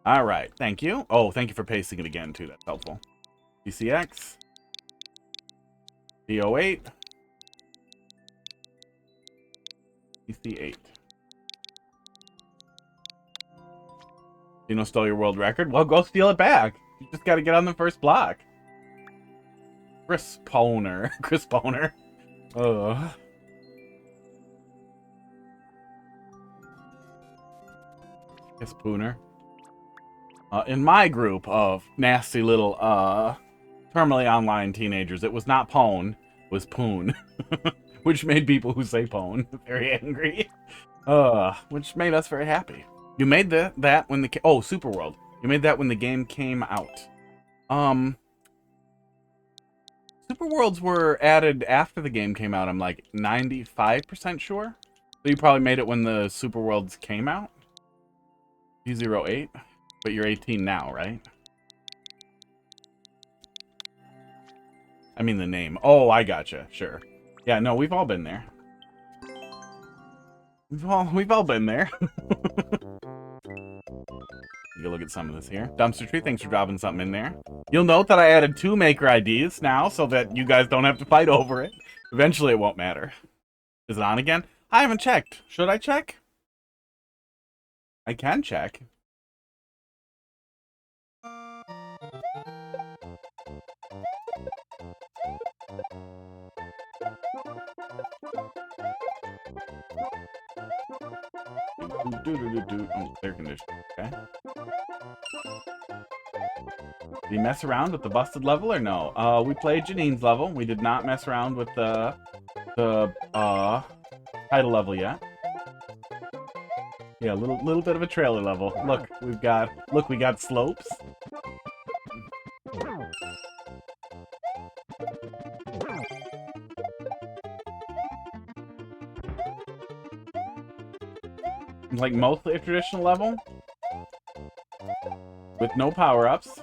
S2: Alright, thank you. Oh, thank you for pasting it again too. That's helpful. PCX. D08. PC8. Shino stole your world record? Well, go steal it back. You just gotta get on the first block. Chrisp owner. Chrisp owner. Ugh. Spooner. In my group of nasty little terminally online teenagers, it was not Pwn, it was Poon. Which made people who say Pwn very angry. Which made us very happy. You made that when the... Oh, Super World. You made that when the game came out. Super Worlds were added after the game came out, I'm like 95% sure. So you probably made it when the Super Worlds came out? D08? But you're 18 now, right? I mean the name. Oh, I gotcha. Sure. Yeah, no, we've all been there. We've all been there. You look at some of this here. Dumpster Tree, thanks for dropping something in there. You'll note that I added 2 maker IDs now so that you guys don't have to fight over it. Eventually it won't matter. Is it on again? I haven't checked. Should I check? I can check. Oh, air conditioning. Okay. Did you mess around with the busted level or no? We played Janine's level. We did not mess around with the title level yet. Yeah, a little bit of a trailer level. Look, we got slopes. like mostly a traditional level with no power-ups.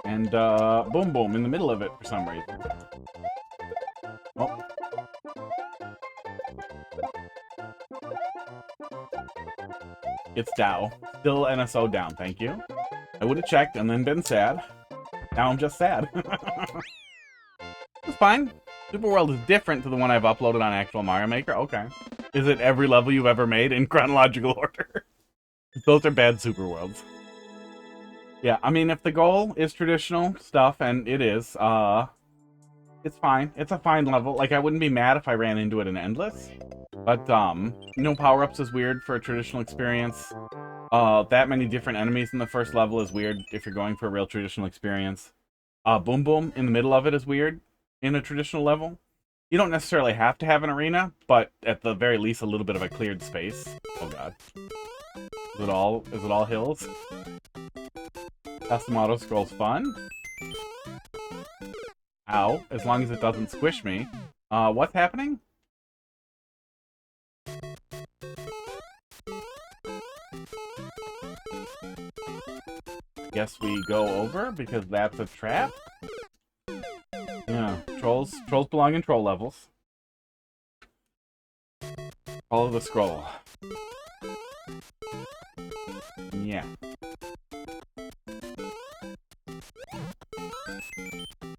S2: And boom boom in the middle of it for some reason. Oh. It's Dow. Still NSO down, thank you. I would have checked and then been sad. Now I'm just sad. It's fine. Super World is different to the one I've uploaded on actual Mario Maker. Okay. Is it every level you've ever made in chronological order? Those are bad Super Worlds. Yeah, I mean, if the goal is traditional stuff, and it is, it's fine. It's a fine level. Like, I wouldn't be mad if I ran into it in Endless. But, no power-ups is weird for a traditional experience. That many different enemies in the first level is weird if you're going for a real traditional experience. Boom Boom in the middle of it is weird in a traditional level. You don't necessarily have to have an arena, but at the very least, a little bit of a cleared space. Oh god. Is it all hills? Custom auto scroll's fun. Ow. As long as it doesn't squish me. What's happening? Guess we go over because that's a trap. Yeah, trolls belong in troll levels. Follow the scroll. Yeah.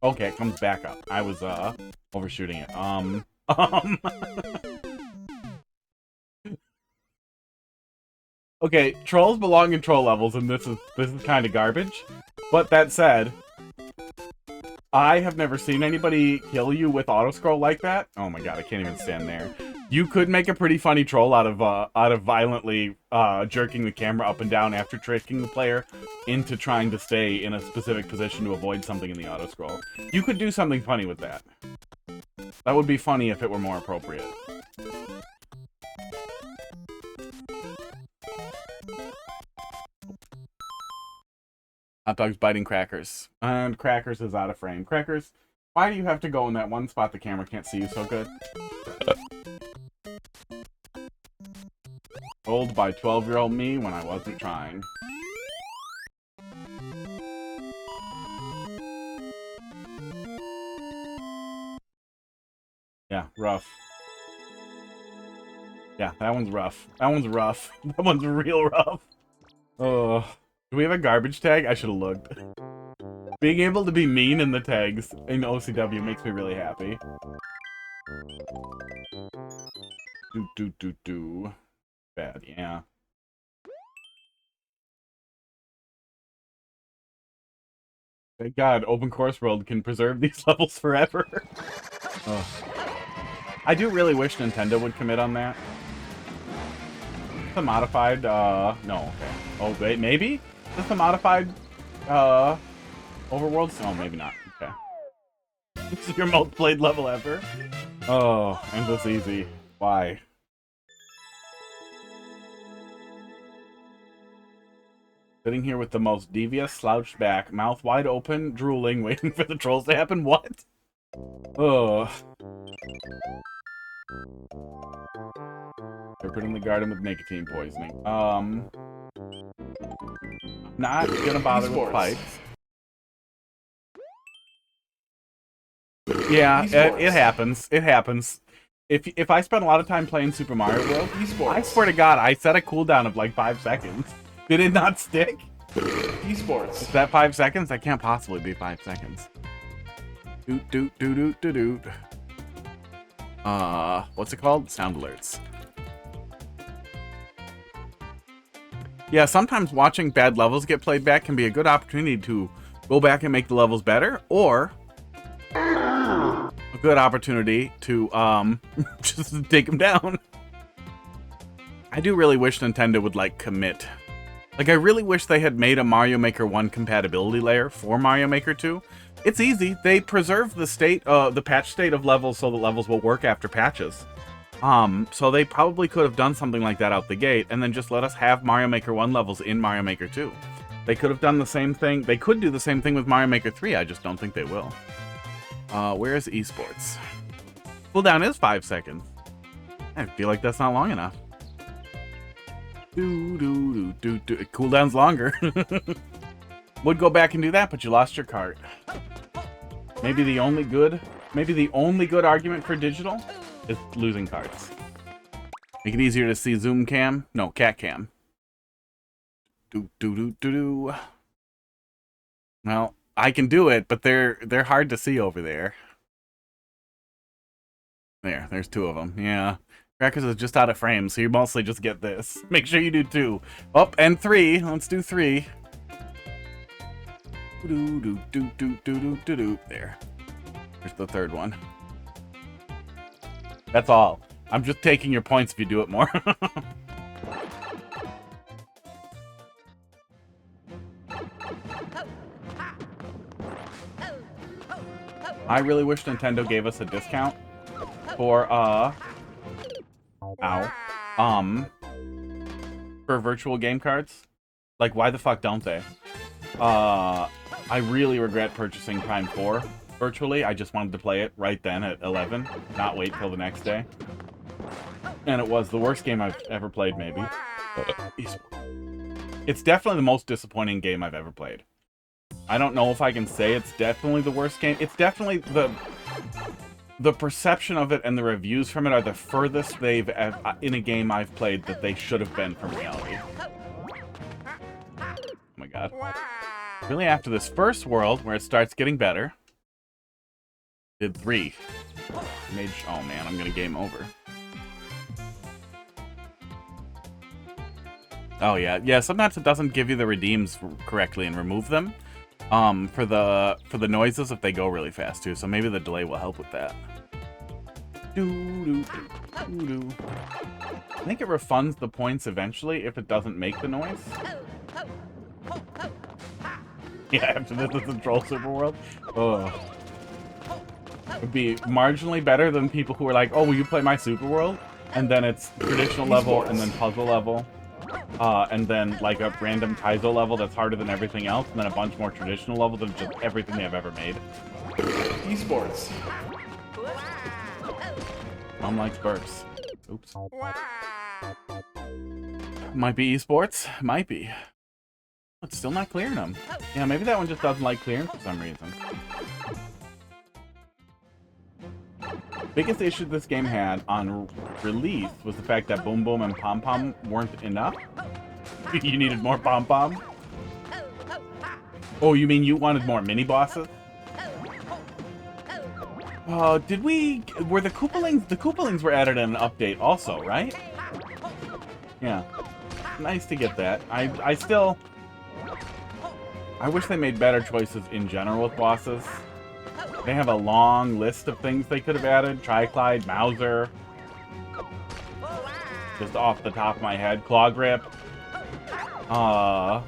S2: Okay, it comes back up. I was overshooting it. Okay, trolls belong in troll levels, and this is kind of garbage. But that said, I have never seen anybody kill you with auto-scroll like that. Oh my god, I can't even stand there. You could make a pretty funny troll out of violently jerking the camera up and down after tricking the player into trying to stay in a specific position to avoid something in the auto-scroll. You could do something funny with that. That would be funny if it were more appropriate. Hot dogs biting Crackers. And Crackers is out of frame. Crackers, why do you have to go in that one spot the camera can't see you so good? Told by 12-year-old me when I wasn't trying. Yeah, rough. Yeah, that one's rough. That one's rough. That one's real rough. Oh. Do we have a garbage tag? I should have looked. Being able to be mean in the tags in OCW makes me really happy. Do. Bad, yeah. Thank God, Open Course World can preserve these levels forever. Ugh. I do really wish Nintendo would commit on that. The modified, no, okay. Oh, wait, maybe? Is this a modified, Overworld? Oh, maybe not. Okay. This is your most played level ever? Oh, Endless Easy. Why? Sitting here with the most devious, slouched back, mouth wide open, drooling, waiting for the trolls to happen? What? Oh. They're putting the garden with nicotine poisoning. Not gonna bother with pipes. Yeah, it happens. It happens. If I spend a lot of time playing Super Mario World, I swear to God, I set a cooldown of like 5 seconds. Did it not stick?
S4: Esports.
S2: Is that 5 seconds? That can't possibly be 5 seconds. Doot. What's it called? Sound alerts. Yeah, sometimes watching bad levels get played back can be a good opportunity to go back and make the levels better, or a good opportunity to, just take them down. I do really wish Nintendo would, like, commit. Like, I really wish they had made a Mario Maker 1 compatibility layer for Mario Maker 2. It's easy. They preserve the state, the patch state of levels so the levels will work after patches. So they probably could have done something like that out the gate, and then just let us have Mario Maker 1 levels in Mario Maker 2. They could have done the same thing. They could do the same thing with Mario Maker 3, I just don't think they will. Where is esports? Cooldown is 5 seconds. I feel like that's not long enough. Cooldown's longer. Would go back and do that, but you lost your cart. Maybe the only good argument for digital is losing carts. Make it easier to see zoom cam. No, cat cam. Well, I can do it, but they're hard to see over there. There's two of them. Yeah. Crackers is just out of frame, so you mostly just get this. Make sure you do 2. Oh, and 3. Let's do 3. There. Here's the third one. That's all. I'm just taking your points if you do it more. I really wish Nintendo gave us a discount for, for virtual game cards. Like, why the fuck don't they? I really regret purchasing Prime 4 virtually. I just wanted to play it right then at 11, not wait till the next day. And it was the worst game I've ever played, maybe. It's definitely the most disappointing game I've ever played. I don't know if I can say it's definitely the worst game. It's definitely the perception of it and the reviews from it are the furthest they've in a game I've played that they should have been from reality. Oh my god. Really, after this first world, where it starts getting better, did 3. Oh man, I'm gonna game over. Oh yeah, sometimes it doesn't give you the redeems correctly and remove them. For the noises if they go really fast too, so maybe the delay will help with that. I think it refunds the points eventually if it doesn't make the noise. Yeah, after this is the Troll Super World. Oh. It'd be marginally better than people who are like, oh, will you play my Super World? And then it's traditional level and then puzzle level. And then like a random Kaizo level that's harder than everything else, and then a bunch more traditional levels than just everything they have ever made. Esports. Mom likes burps. Oops. Might be esports. Might be. It's still not clearing them. Yeah, maybe that one just doesn't like clearing for some reason. Biggest issue this game had on release was the fact that Boom Boom and Pom Pom weren't enough. You needed more Pom Pom? Oh, you mean you wanted more mini bosses? Were the Koopalings? The Koopalings were added in an update also, right? Yeah. Nice to get that. I wish they made better choices in general with bosses. They have a long list of things they could have added. Triclide, Mauser. Just off the top of my head. Claw Grip. Hot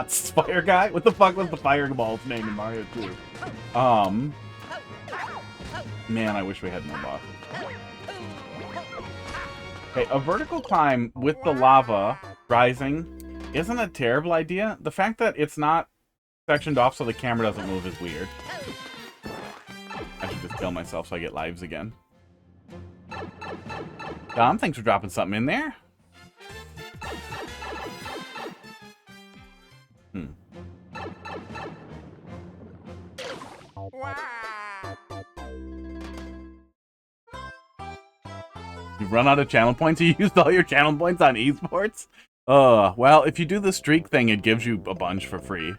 S2: Fire Guy? What the fuck was the Fireball's name in Mario 2? Man, I wish we had more bosses. Okay, a vertical climb with the lava rising isn't a terrible idea. The fact that it's not sectioned off so the camera doesn't move is weird. I should just kill myself so I get lives again. Dom, thanks for dropping something in there. You've run out of channel points? You used all your channel points on esports? Well, if you do the streak thing, it gives you a bunch for free.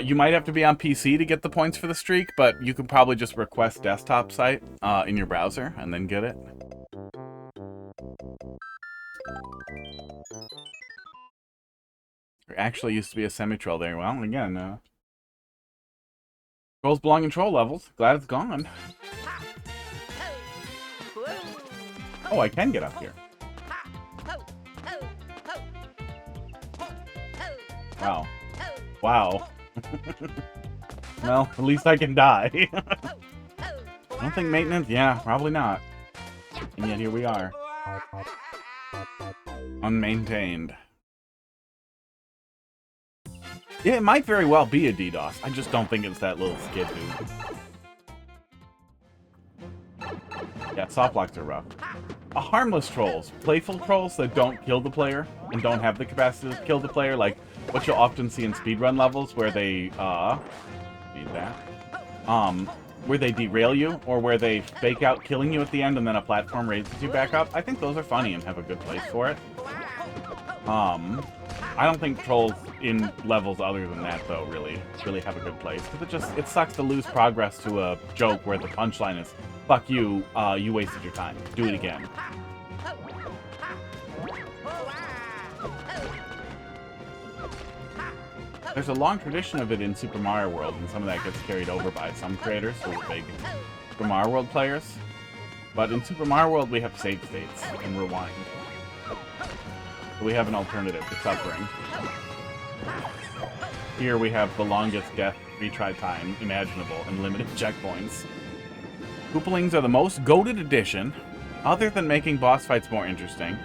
S2: You might have to be on PC to get the points for the streak, but you can probably just request desktop site in your browser and then get it. There actually used to be a semi-troll there. Well, again, trolls belong in troll levels. Glad it's gone. Oh, I can get up here. Wow. Wow. Well, at least I can die. I don't think maintenance? Yeah, probably not. And yet here we are. Unmaintained. Yeah, it might very well be a DDoS. I just don't think it's that little skid dude. Yeah, soft blocks are rough. Harmless trolls. Playful trolls that don't kill the player and don't have the capacity to kill the player, like what you'll often see in speedrun levels where they, need that. Where they derail you, or where they fake out killing you at the end and then a platform raises you back up. I think those are funny and have a good place for it. I don't think trolls in levels other than that, though, really have a good place. Because it sucks to lose progress to a joke where the punchline is, fuck you, you wasted your time. Do it again. There's a long tradition of it in Super Mario World, and some of that gets carried over by some creators who are big Super Mario World players. But in Super Mario World, we have save states and rewind. So we have an alternative to suffering. Here we have the longest death retry time imaginable and limited checkpoints. Koopalings are the most goated addition, other than making boss fights more interesting.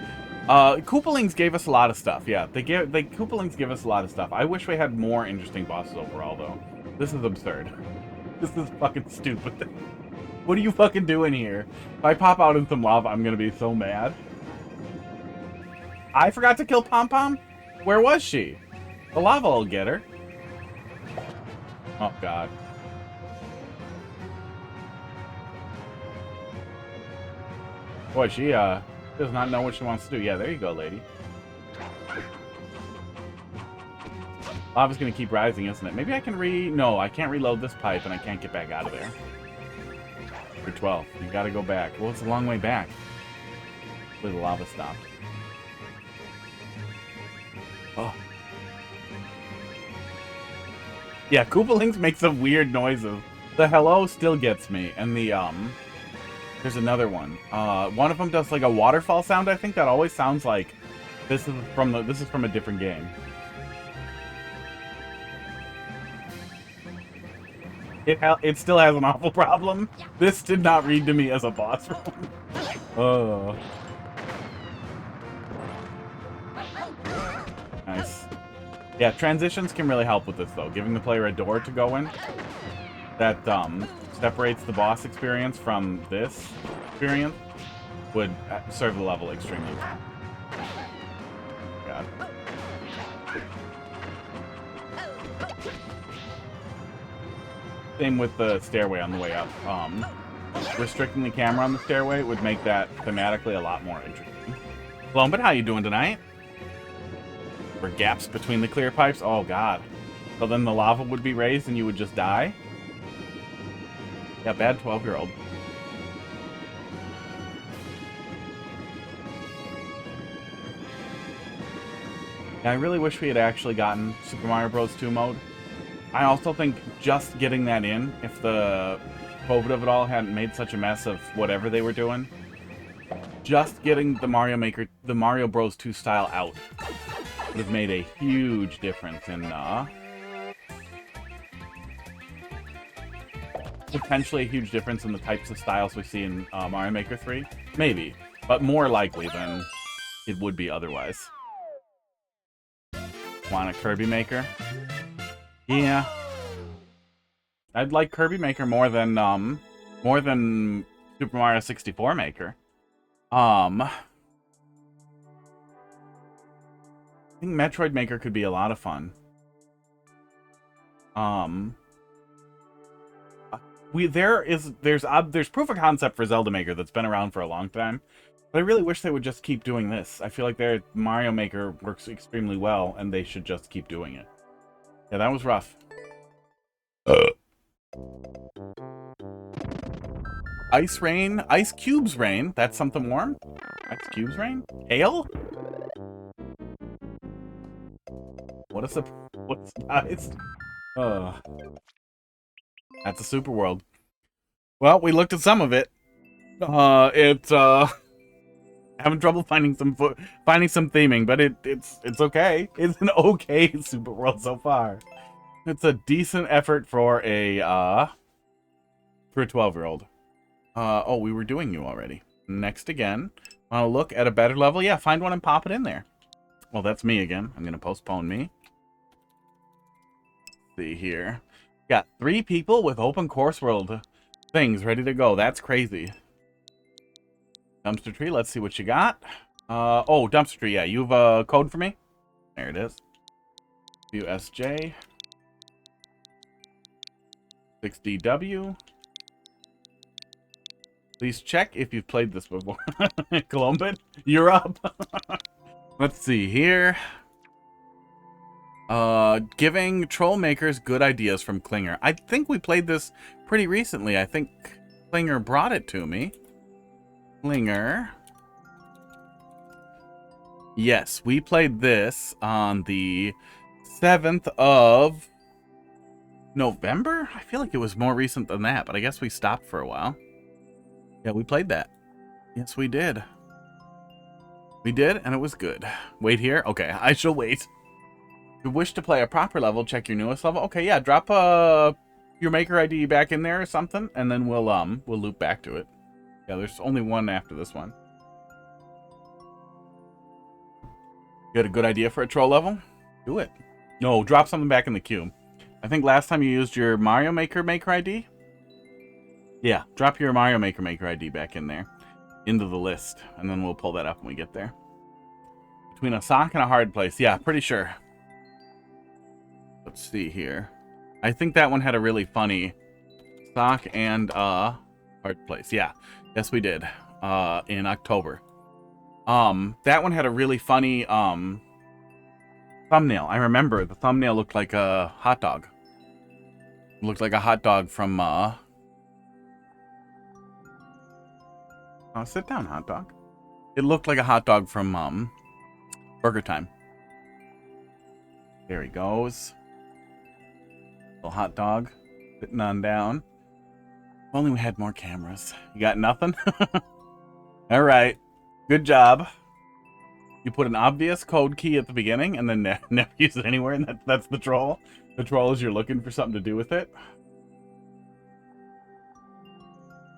S2: Koopalings gave us a lot of stuff, yeah. Koopalings give us a lot of stuff. I wish we had more interesting bosses overall, though. This is absurd. This is fucking stupid. What are you fucking doing here? If I pop out in some lava, I'm gonna be so mad. I forgot to kill Pom Pom? Where was she? The lava will get her. Oh, God. Boy, she, does not know what she wants to do. Yeah, there you go, lady. Lava's gonna keep rising, isn't it? Maybe I can No, I can't reload this pipe, and I can't get back out of there. For 12. You gotta go back. Well, it's a long way back. Hopefully the lava stopped. Oh. Yeah, Koopalings make some weird noises. The hello still gets me, and the, there's another one. One of them does like a waterfall sound, I think, that always sounds like this is from a different game. It still has an awful problem. This did not read to me as a boss room. Oh. Nice. Yeah, transitions can really help with this, though. Giving the player a door to go in that separates the boss experience from this experience would serve the level extremely well. God. Same with the stairway on the way up. Restricting the camera on the stairway would make that thematically a lot more interesting. But how you doing tonight? Or gaps between the clear pipes? Oh, God. So then the lava would be raised and you would just die? Yeah, bad 12-year-old. Yeah, I really wish we had actually gotten Super Mario Bros. 2 mode. I also think just getting that in, if the COVID of it all hadn't made such a mess of whatever they were doing, just getting the Mario Bros. 2 style out would have made a huge difference in, potentially a huge difference in the types of styles we see in Mario Maker 3. Maybe, but more likely than it would be otherwise. Want a Kirby Maker? Yeah. I'd like Kirby Maker more than Super Mario 64 Maker. I think Metroid Maker could be a lot of fun. There's proof of concept for Zelda Maker that's been around for a long time. But I really wish they would just keep doing this. I feel like their Mario Maker works extremely well, and they should just keep doing it. Yeah, that was rough. Ice rain? Ice cubes rain? That's something warm? Ice cubes rain? Hail? What a surprise. That's a super world. Well, we looked at some of it. Having trouble finding some theming, but it's okay. It's an okay super world so far. It's a decent effort for a 12-year-old. Oh, we were doing you already. Next again. Want to look at a better level? Yeah, find one and pop it in there. Well, that's me again. I'm gonna postpone me. Let's see here. Got 3 people with open course world things ready to go. That's crazy. Dumpster tree, let's see what you got. Oh, dumpster tree, yeah. You have a code for me? There it is. USJ. 6DW. Please check if you've played this before. Columbus, you're up. Let's see here. Giving troll makers good ideas from Klinger. I think we played this pretty recently. I think Klinger brought it to me. Klinger. Yes, we played this on the 7th of November? I feel like it was more recent than that, but I guess we stopped for a while. Yeah, we played that. Yes, we did. We did, and it was good. Wait here? Okay, I shall wait. If you wish to play a proper level, check your newest level. Okay, yeah, drop your maker ID back in there or something, and then we'll loop back to it. Yeah, there's only one after this one. You had a good idea for a troll level? Do it. No, drop something back in the queue. I think last time you used your Mario Maker ID? Yeah, drop your Mario Maker ID back in there. Into the list. And then we'll pull that up when we get there. Between a sock and a hard place. Yeah, pretty sure. Let's see here. I think that one had a really funny sock and hard place. Yeah. Yes, we did. In October. That one had a really funny thumbnail. I remember the thumbnail looked like a hot dog. It looked like a hot dog from oh, sit down, hot dog. It looked like a hot dog from Burger Time. There he goes. Little hot dog sitting on down. If only we had more cameras. You got nothing? All right. Good job. You put an obvious code key at the beginning and then never use it anywhere, and that's the troll. The troll is you're looking for something to do with it.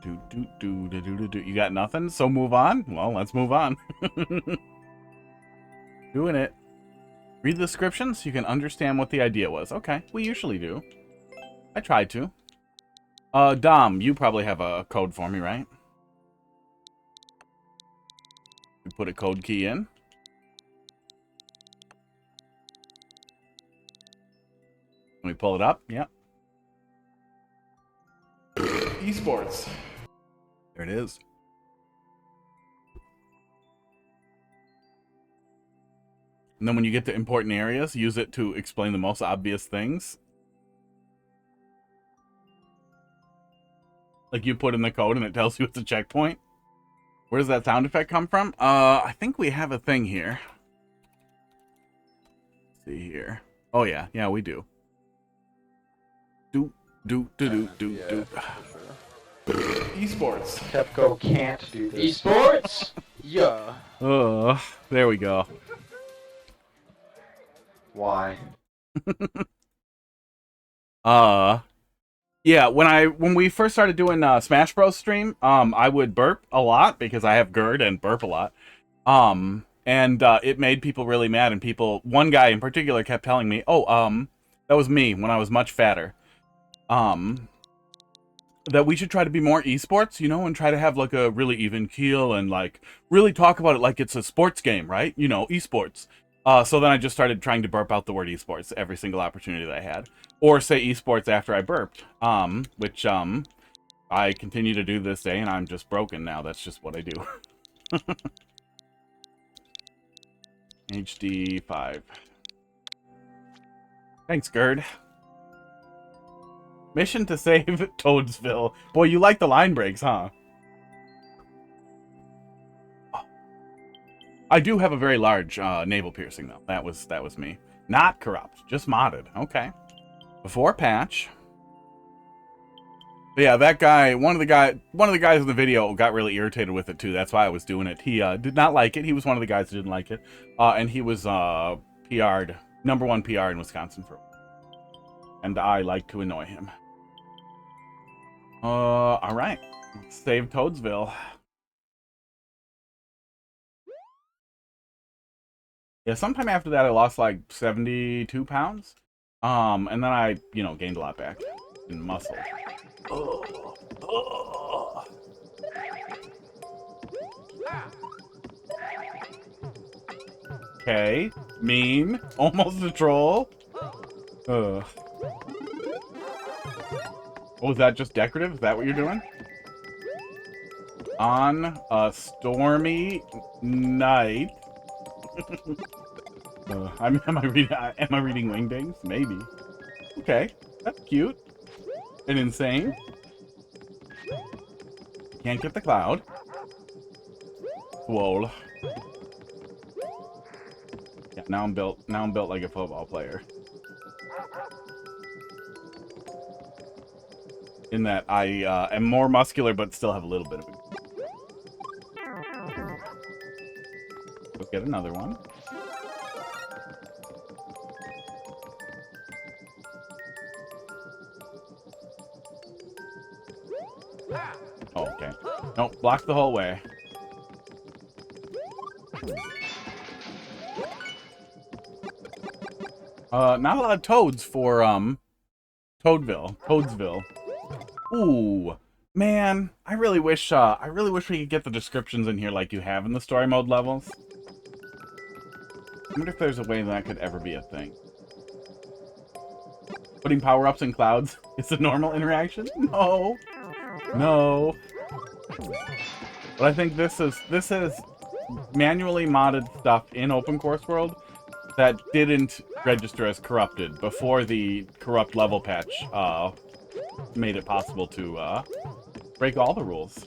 S2: You got nothing? So move on? Well, let's move on. Doing it. Read the description so you can understand what the idea was. Okay, we usually do. I tried to. Dom, you probably have a code for me, right? We put a code key in. Can we pull it up? Yep. Esports. There it is. And then when you get to important areas, use it to explain the most obvious things. Like you put in the code and it tells you it's a checkpoint. Where does that sound effect come from? I think we have a thing here. Let's see here. Oh yeah, yeah, we do. Do. Esports.
S4: TEPCO can't do this. Esports? Yeah.
S2: There we go.
S4: Why?
S2: Yeah, when we first started doing Smash Bros stream, I would burp a lot because I have GERD and burp a lot. And it made people really mad, and one guy in particular kept telling me, "Oh, that was me when I was much fatter." That we should try to be more esports, you know, and try to have like a really even keel and like really talk about it like it's a sports game, right? You know, esports. So then I just started trying to burp out the word esports every single opportunity that I had, or say esports after I burped, which I continue to do this day, and I'm just broken now. That's just what I do. HD5. Thanks, Gerd. Mission to save Toadsville. Boy, you like the line breaks, huh? I do have a very large navel piercing, though. That was me. Not corrupt, just modded. Okay. Before patch. But yeah, that guy, one of the guys in the video got really irritated with it too. That's why I was doing it. He did not like it. He was one of the guys who didn't like it. And he was PR'd, #1 PR in Wisconsin for a while. And I like to annoy him. All right. Let's save Toadsville. Yeah, sometime after that, I lost like 72 pounds. And then I, gained a lot back in muscle. Okay. Mean. Almost a troll. Ugh. Oh, is that just decorative? Is that what you're doing? On a stormy night. Am I reading Wingdings? Maybe. Okay, that's cute and insane. Can't get the cloud. Whoa. Yeah, now I'm built like a football player. In that I am more muscular, but still have a little bit of it. Let's get another one. Oh, okay. Nope, block the whole way. Not a lot of toads for, Toadsville. Ooh, man, I really wish we could get the descriptions in here like you have in the story mode levels. I wonder if there's a way that could ever be a thing. Putting power-ups in clouds is a normal interaction? No. No. But I think this is manually modded stuff in Open Course World that didn't register as corrupted before the corrupt level patch made it possible to break all the rules.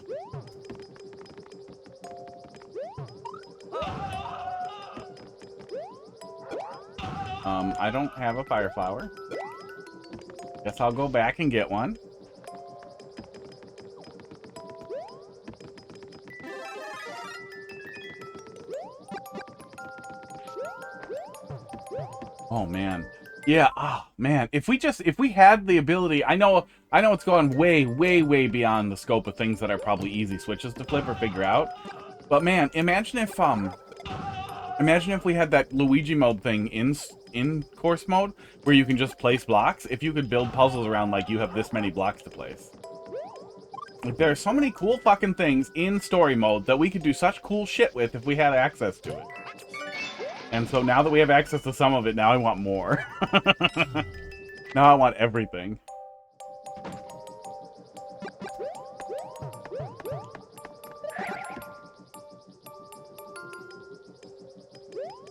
S2: I don't have a fire flower. Guess I'll go back and get one. Oh man. Yeah, oh man. If we had the ability, I know it's going way, way, way beyond the scope of things that are probably easy switches to flip or figure out. But man, imagine if we had that Luigi mode thing in course mode where you can just place blocks. If you could build puzzles around like you have this many blocks to place. Like there are so many cool fucking things in story mode that we could do such cool shit with if we had access to it. And so now that we have access to some of it, now I want more. Now I want everything.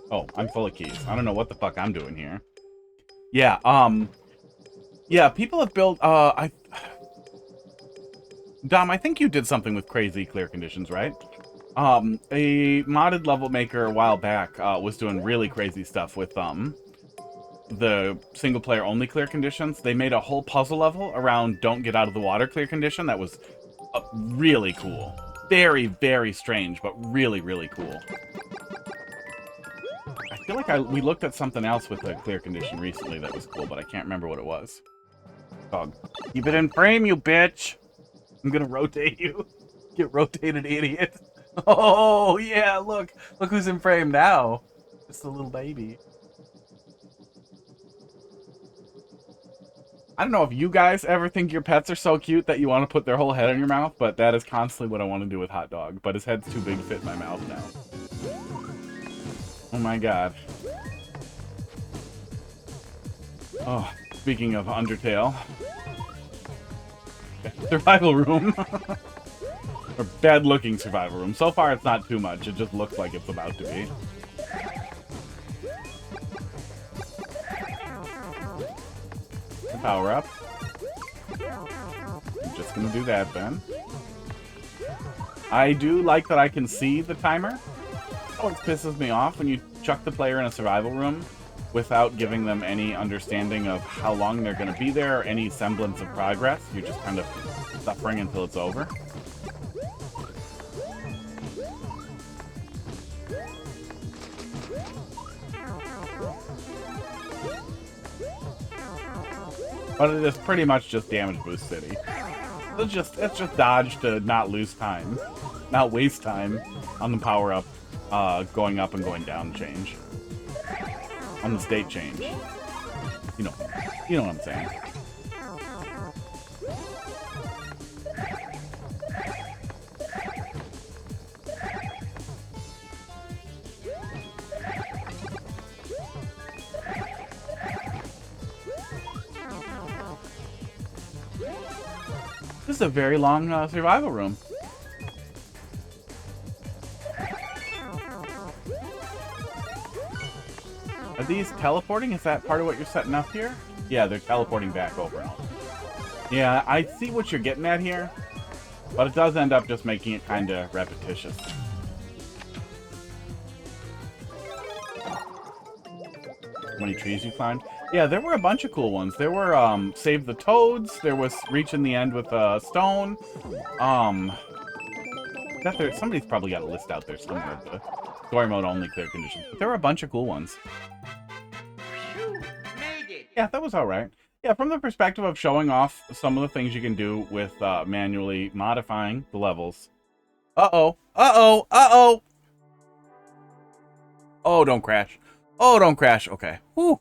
S2: Oh, I'm full of keys. I don't know what the fuck I'm doing here. Yeah, yeah, people have built, Dom, I think you did something with crazy clear conditions, right? A modded level maker a while back, was doing really crazy stuff with, the single-player only clear conditions. They made a whole puzzle level around don't get out of the water clear condition that was really cool. Very, very strange, but really, really cool. I feel like we looked at something else with a clear condition recently that was cool, but I can't remember what it was. Dog. Keep it in frame, you bitch! I'm gonna rotate you. Get rotated, idiot. Oh, yeah, look. Look who's in frame now. Just a little baby. I don't know if you guys ever think your pets are so cute that you want to put their whole head in your mouth, but that is constantly what I want to do with Hot Dog. But his head's too big to fit in my mouth now. Oh my god. Oh, speaking of Undertale. Survival room. Or bad-looking survival room. So far, it's not too much. It just looks like it's about to be. Power up. I'm just gonna do that then. I do like that I can see the timer. Oh, it pisses me off when you chuck the player in a survival room without giving them any understanding of how long they're gonna be there or any semblance of progress. You're just kind of suffering until it's over. But it is pretty much just damage boost city. It's just dodge to not lose time, not waste time on the power up, going up and going down change, on the state change. You know what I'm saying. This is a very long survival room. Are these teleporting? Is that part of what you're setting up here? Yeah, they're teleporting back over. Yeah, I see what you're getting at here, but it does end up just making it kind of repetitious. How many trees you climbed? Yeah, there were a bunch of cool ones. There were Save the Toads. There was Reaching the End with a Stone. Somebody's probably got a list out there somewhere. The story mode only clear conditions. But there were a bunch of cool ones.
S1: Phew, made it.
S2: Yeah, that was all right. Yeah, from the perspective of showing off some of the things you can do with manually modifying the levels. Uh-oh. Uh-oh. Uh-oh. Oh, don't crash. Oh, don't crash. Okay. Whew.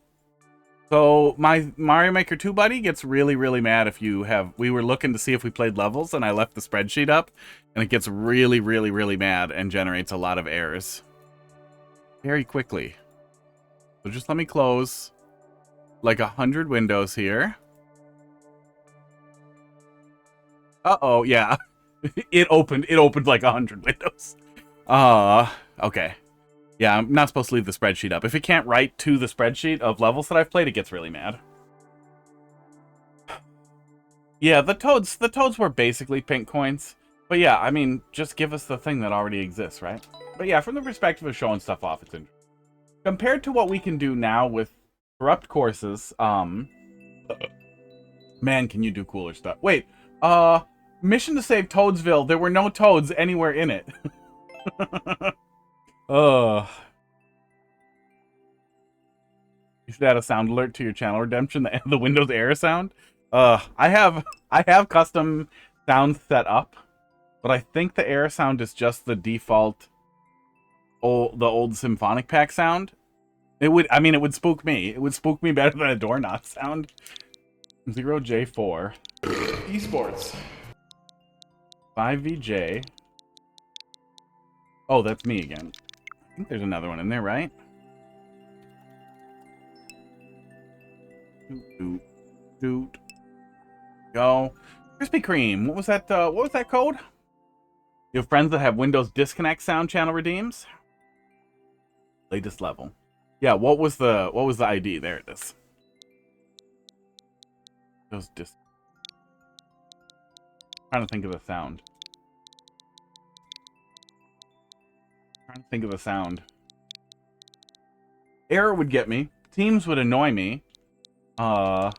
S2: So my Mario Maker 2 buddy gets really, really mad if you have... We were looking to see if we played levels, and I left the spreadsheet up, and it gets really, really, really mad and generates a lot of errors. Very quickly. So just let me close like 100 windows here. Uh-oh, yeah. It opened like 100 windows. Okay. Yeah, I'm not supposed to leave the spreadsheet up. If it can't write to the spreadsheet of levels that I've played, it gets really mad. Yeah, the toads were basically pink coins. But yeah, I mean, just give us the thing that already exists, right? But yeah, from the perspective of showing stuff off, it's interesting. Compared to what we can do now with corrupt courses, man, can you do cooler stuff. Wait, mission to save Toadsville. There were no toads anywhere in it. You should add a sound alert to your channel redemption, the Windows error sound. I have custom sounds set up, but I think the error sound is just the default the old symphonic pack sound. It would spook me. It would spook me better than a door knock sound. 0J4 Esports 5VJ. Oh, that's me again. I think there's another one in there, right? Doot, doot. Go. Krispy Kreme. What was that? What was that code? You have friends that have Windows disconnect sound channel redeems. Latest level. Yeah. What was the ID? There it is. Those trying to think of the sound. Trying to think of a sound. Error would get me. Teams would annoy me. Yeah.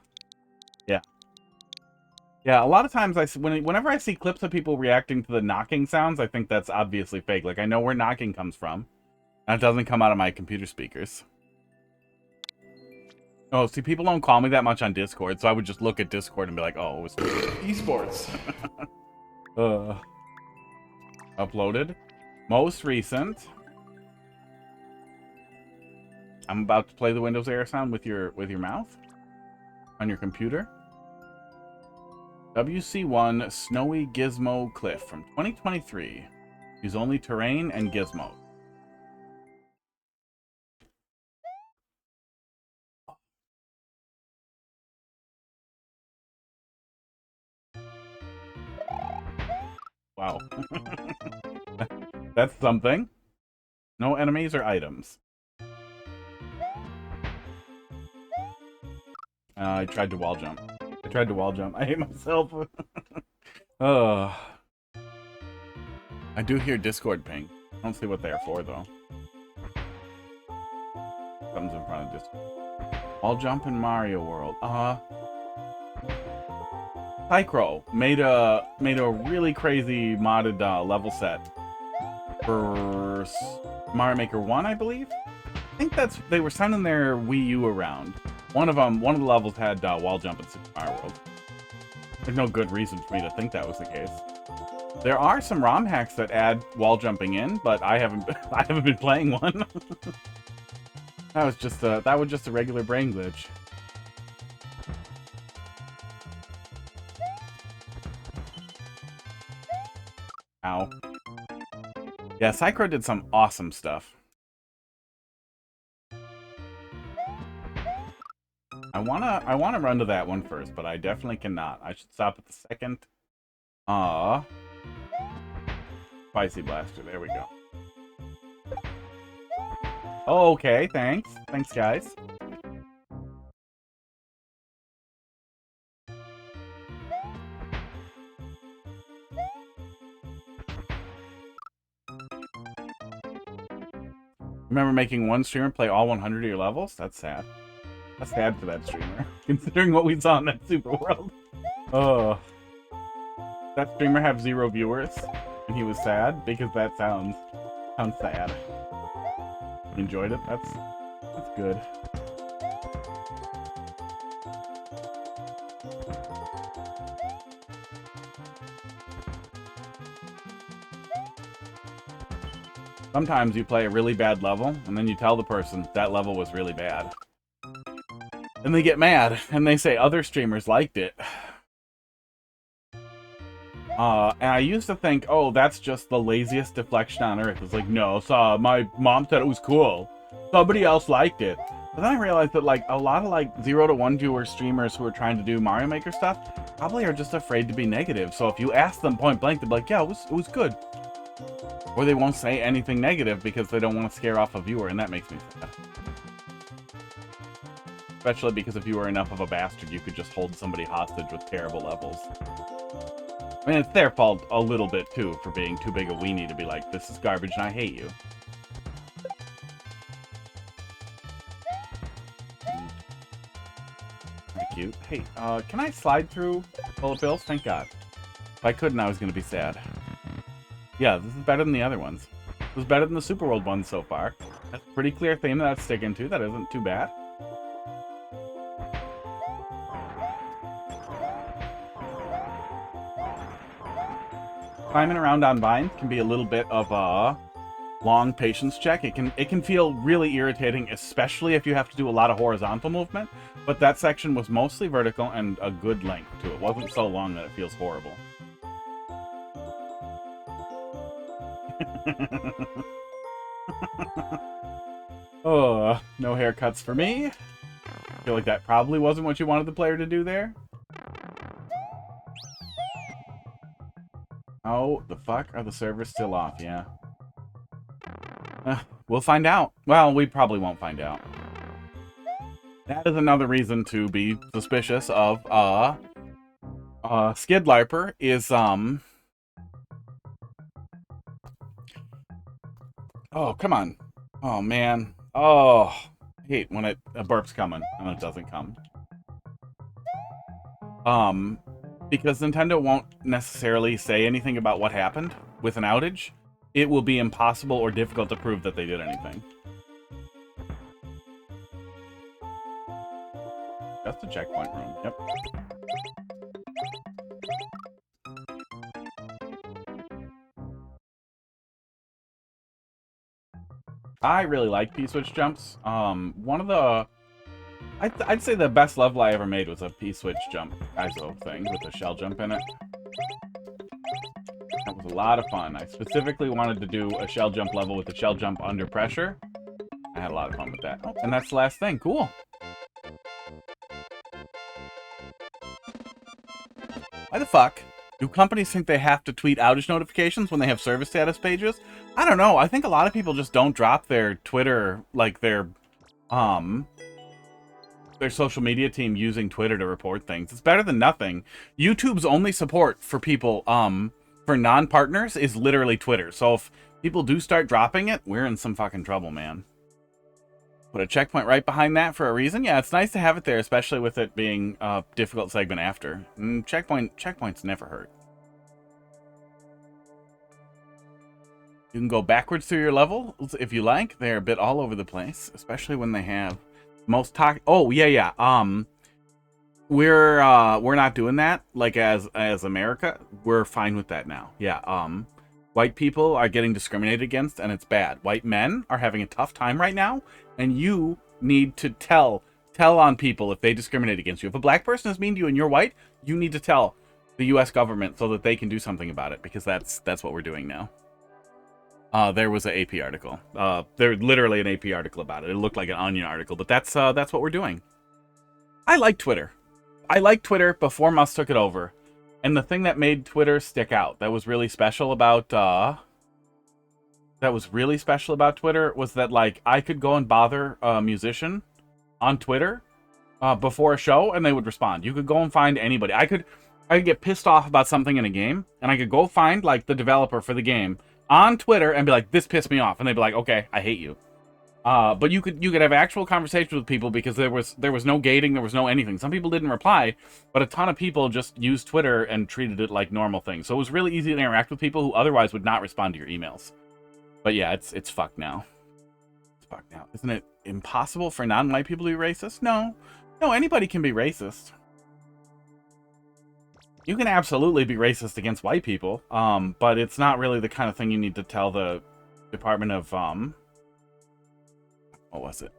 S2: Yeah, a lot of times whenever I see clips of people reacting to the knocking sounds, I think that's obviously fake. Like, I know where knocking comes from. And it doesn't come out of my computer speakers. Oh, see, people don't call me that much on Discord, so I would just look at Discord and be like, oh, it was esports. Uploaded. Most recent. I'm about to play the Windows error sound with your mouth on your computer. WC1 Snowy Gizmo Cliff from 2023. Use only terrain and gizmo. Wow. That's something. No enemies or items. I tried to wall jump. I hate myself. I do hear Discord ping. I don't see what they're for, though. Something's in front of Discord. Wall jump in Mario World. Psychro made a really crazy modded level set for Mario Maker 1, I believe. I think they were sending their Wii U around. One of the levels had wall jump in Super Mario World. There's no good reason for me to think that was the case. There are some ROM hacks that add wall jumping in, but I haven't been playing one. That was just a regular brain glitch. Ow. Yeah, Psychro did some awesome stuff. I wanna run to that one first, but I definitely cannot. I should stop at the second Spicy Blaster. There we go. Okay, thanks. Thanks, guys. Remember making one streamer play all 100 of your levels? That's sad. That's sad for that streamer, considering what we saw in that Super World. Oh. That streamer have 0 viewers, and he was sad because that sounds sad. You enjoyed it? That's good. Sometimes you play a really bad level, and then you tell the person that level was really bad. And they get mad, and they say other streamers liked it. And I used to think, oh, that's just the laziest deflection on earth. It's like, no, my mom said it was cool. Somebody else liked it. But then I realized that, like, a lot of, like, 0 to 1 viewer streamers who are trying to do Mario Maker stuff probably are just afraid to be negative. So if you ask them point blank, they'll be like, yeah, it was good. Or they won't say anything negative because they don't want to scare off a viewer, and that makes me sad. Especially because if you were enough of a bastard, you could just hold somebody hostage with terrible levels. I mean, it's their fault a little bit, too, for being too big a weenie to be like, this is garbage and I hate you. Very cute. Hey, can I slide through bullet bills? Thank God. If I couldn't, I was going to be sad. Yeah, this is better than the other ones. This is better than the Super World ones so far. That's a pretty clear theme that I'd stick into. That isn't too bad. Climbing around on vines can be a little bit of a long patience check. It can feel really irritating, especially if you have to do a lot of horizontal movement. But that section was mostly vertical and a good length to it. It wasn't so long that it feels horrible. Oh, no haircuts for me. I feel like that probably wasn't what you wanted the player to do there. Oh, the fuck? Are the servers still off? Yeah. We'll find out. Well, we probably won't find out. That is another reason to be suspicious of, Skidlarper is, oh, come on. Oh, man. Oh, I hate when a burp's coming and it doesn't come. Because Nintendo won't necessarily say anything about what happened with an outage, it will be impossible or difficult to prove that they did anything. That's the checkpoint room. Yep. I really like P-switch jumps. One of the... I'd say the best level I ever made was a P-switch jump ISO thing with a shell jump in it. That was a lot of fun. I specifically wanted to do a shell jump level with a shell jump under pressure. I had a lot of fun with that. Oh, and that's the last thing. Cool. Why the fuck do companies think they have to tweet outage notifications when they have service status pages? I don't know. I think a lot of people just don't drop their Twitter, like their social media team using Twitter to report things. It's better than nothing. YouTube's only support for people, for non-partners is literally Twitter. So if people do start dropping it, we're in some fucking trouble, man. Put a checkpoint right behind that for a reason. Yeah, it's nice to have it there, especially with it being a difficult segment after. Checkpoints never hurt. You can go backwards through your levels if you like. They're a bit all over the place, especially when they have most talk. Oh yeah. We're not doing that. Like as America, we're fine with that now. Yeah. White people are getting discriminated against, and it's bad. White men are having a tough time right now, and you need to tell on people if they discriminate against you. If a black person is mean to you and you're white, you need to tell the U.S. government so that they can do something about it, because that's what we're doing now. There was an AP article. There's literally an AP article about it. It looked like an Onion article, but that's what we're doing. I like Twitter. I liked Twitter before Musk took it over. And the thing that made Twitter stick out, that was really special about Twitter, was that, like, I could go and bother a musician on Twitter before a show, and they would respond. You could go and find anybody. I could get pissed off about something in a game, and I could go find, like, the developer for the game on Twitter and be like, this pissed me off. And they'd be like, okay, I hate you. But you could have actual conversations with people because there was no gating, there was no anything. Some people didn't reply, but a ton of people just used Twitter and treated it like normal things. So it was really easy to interact with people who otherwise would not respond to your emails. But yeah, it's fucked now. It's fucked now. Isn't it impossible for non-white people to be racist? No, anybody can be racist. You can absolutely be racist against white people, but it's not really the kind of thing you need to tell the Department of what was it?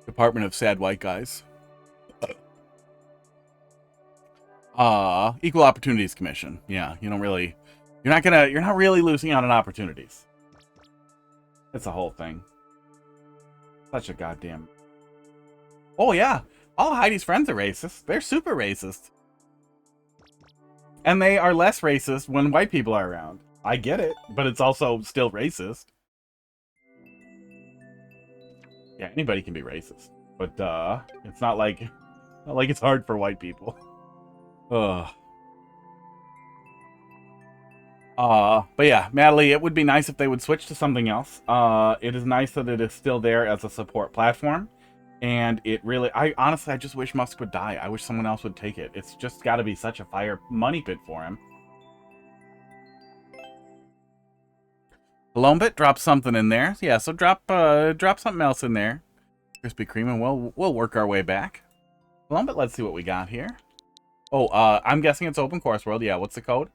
S2: Department of Sad White Guys. Equal Opportunities Commission. Yeah, you're not really losing out on opportunities. It's a whole thing. Such a goddamn... Oh yeah, all Heidi's friends are racist. They're super racist. And they are less racist when white people are around. I get it, but it's also still racist. Yeah, anybody can be racist, but it's not like it's hard for white people. But yeah, Natalie, it would be nice if they would switch to something else. It is nice that it is still there as a support platform, and it really, I just wish Musk would die. I wish someone else would take it. It's just got to be such a fire money pit for him. Lombit, drop something in there. Yeah, so drop something else in there. Krispy Kreme, and we'll work our way back. Lombit, let's see what we got here. Oh, I'm guessing it's Open Course World. Yeah, what's the code?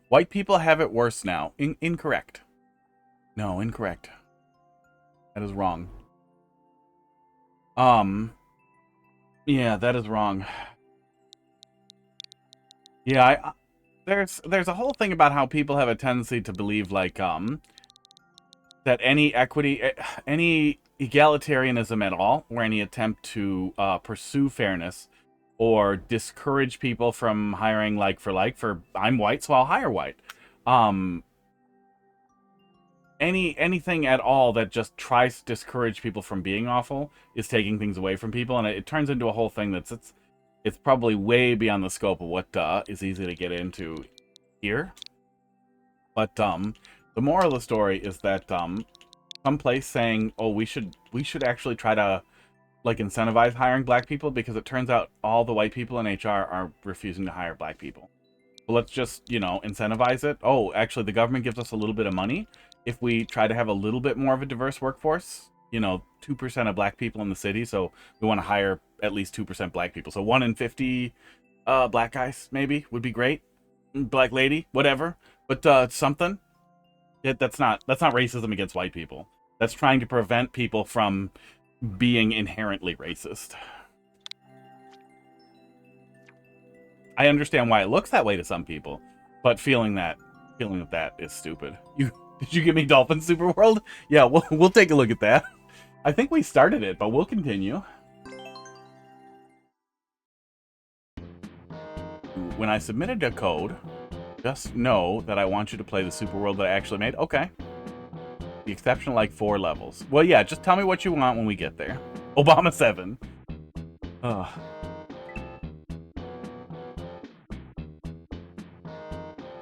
S2: White people have it worse now. Incorrect. No, incorrect. That is wrong. Yeah, that is wrong. Yeah, there's a whole thing about how people have a tendency to believe, like, that any equity, any egalitarianism at all, or any attempt to pursue fairness or discourage people from hiring like for I'm white, so I'll hire white. Anything at all that just tries to discourage people from being awful is taking things away from people, and it turns into a whole thing that's it's probably way beyond the scope of what is easy to get into here. But the moral of the story is that some place saying, oh, we should actually try to, like, incentivize hiring black people, because it turns out all the white people in HR are refusing to hire black people. Well, let's just, incentivize it. Oh, actually, the government gives us a little bit of money if we try to have a little bit more of a diverse workforce. 2% of black people in the city, so we want to hire at least 2% black people. So 1 in 50 black guys, maybe, would be great. Black lady, whatever. But something. That's not racism against white people. That's trying to prevent people from being inherently racist. I understand why it looks that way to some people, but feeling that is stupid. Did you give me Dolphin Superworld? Yeah, we'll take a look at that. I think we started it, but we'll continue. When I submitted a code, just know that I want you to play the Superworld that I actually made. Okay. The exception, like 4 levels. Well, yeah, just tell me what you want when we get there. Obama 7. Ugh.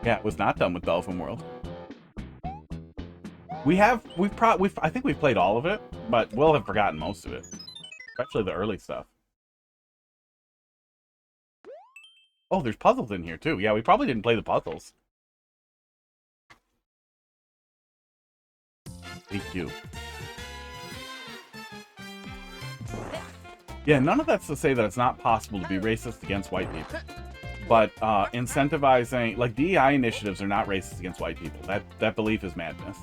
S2: Yeah, it was not done with Dolphin World. I think we've played all of it, but we'll have forgotten most of it. Especially the early stuff. Oh, there's puzzles in here too. Yeah, we probably didn't play the puzzles. Thank you. Yeah, none of that's to say that it's not possible to be racist against white people. But incentivizing, like, DEI initiatives are not racist against white people. That belief is madness.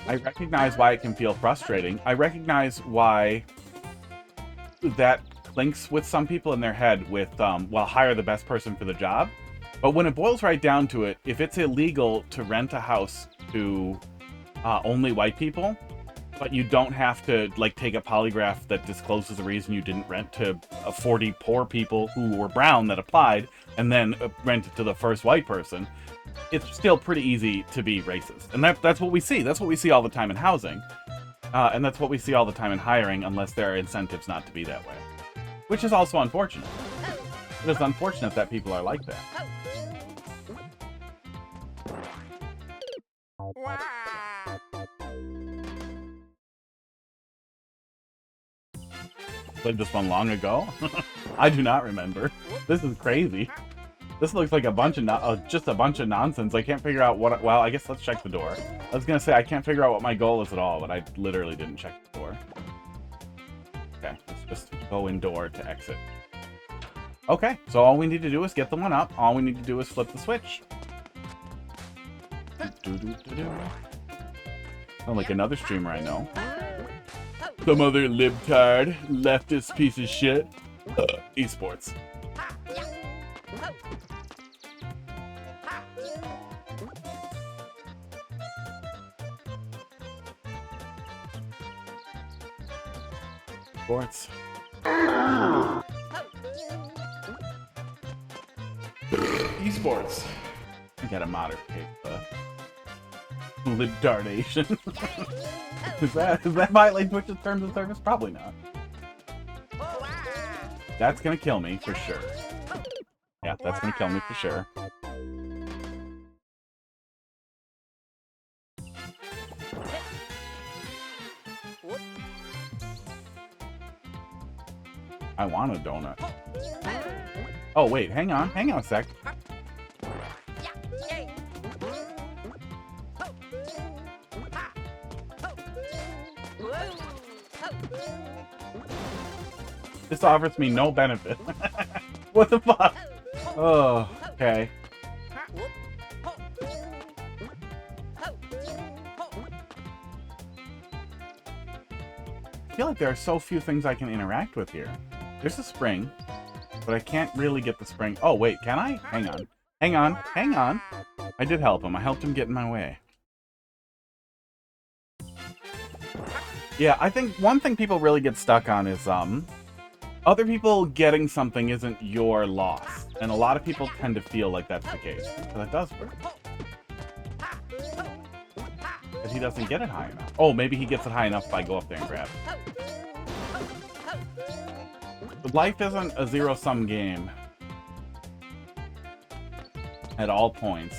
S2: I recognize why it can feel frustrating. I recognize why that links with some people in their head with, well, hire the best person for the job. But when it boils right down to it, if it's illegal to rent a house to only white people, but you don't have to, like, take a polygraph that discloses the reason you didn't rent to 40 poor people who were brown that applied, and then rent it to the first white person. It's still pretty easy to be racist. And that's what we see. That's what we see all the time in housing. And that's what we see all the time in hiring, unless there are incentives not to be that way. Which is also unfortunate. It is unfortunate that people are like that. Played this one long ago? I do not remember. This is crazy. This looks like a bunch of just a bunch of nonsense. I can't figure out what. Well, I guess let's check the door. I was gonna say I can't figure out what my goal is at all, but I literally didn't check the door. Okay, let's just go indoor to exit. Okay, so all we need to do is get the one up. All we need to do is flip the switch. Sound like another streamer I know. Some other libtard, leftist piece of shit. Esports. Sports. Esports. I gotta moderate the libtardation. Does that violate Twitch's terms of service? Probably not. That's gonna kill me for sure. Yeah, that's gonna kill me for sure. I want a donut. Oh wait, hang on a sec. This offers me no benefit. What the fuck? Oh, okay. I feel like there are so few things I can interact with here. There's a spring, but I can't really get the spring. Oh, wait, can I? Hang on. Hang on. Hang on. I did help him. I helped him get in my way. Yeah, I think one thing people really get stuck on is, other people getting something isn't your loss. And a lot of people tend to feel like that's the case. So that does work. Because he doesn't get it high enough. Oh, maybe he gets it high enough if I go up there and grab it. But life isn't a zero-sum game. At all points.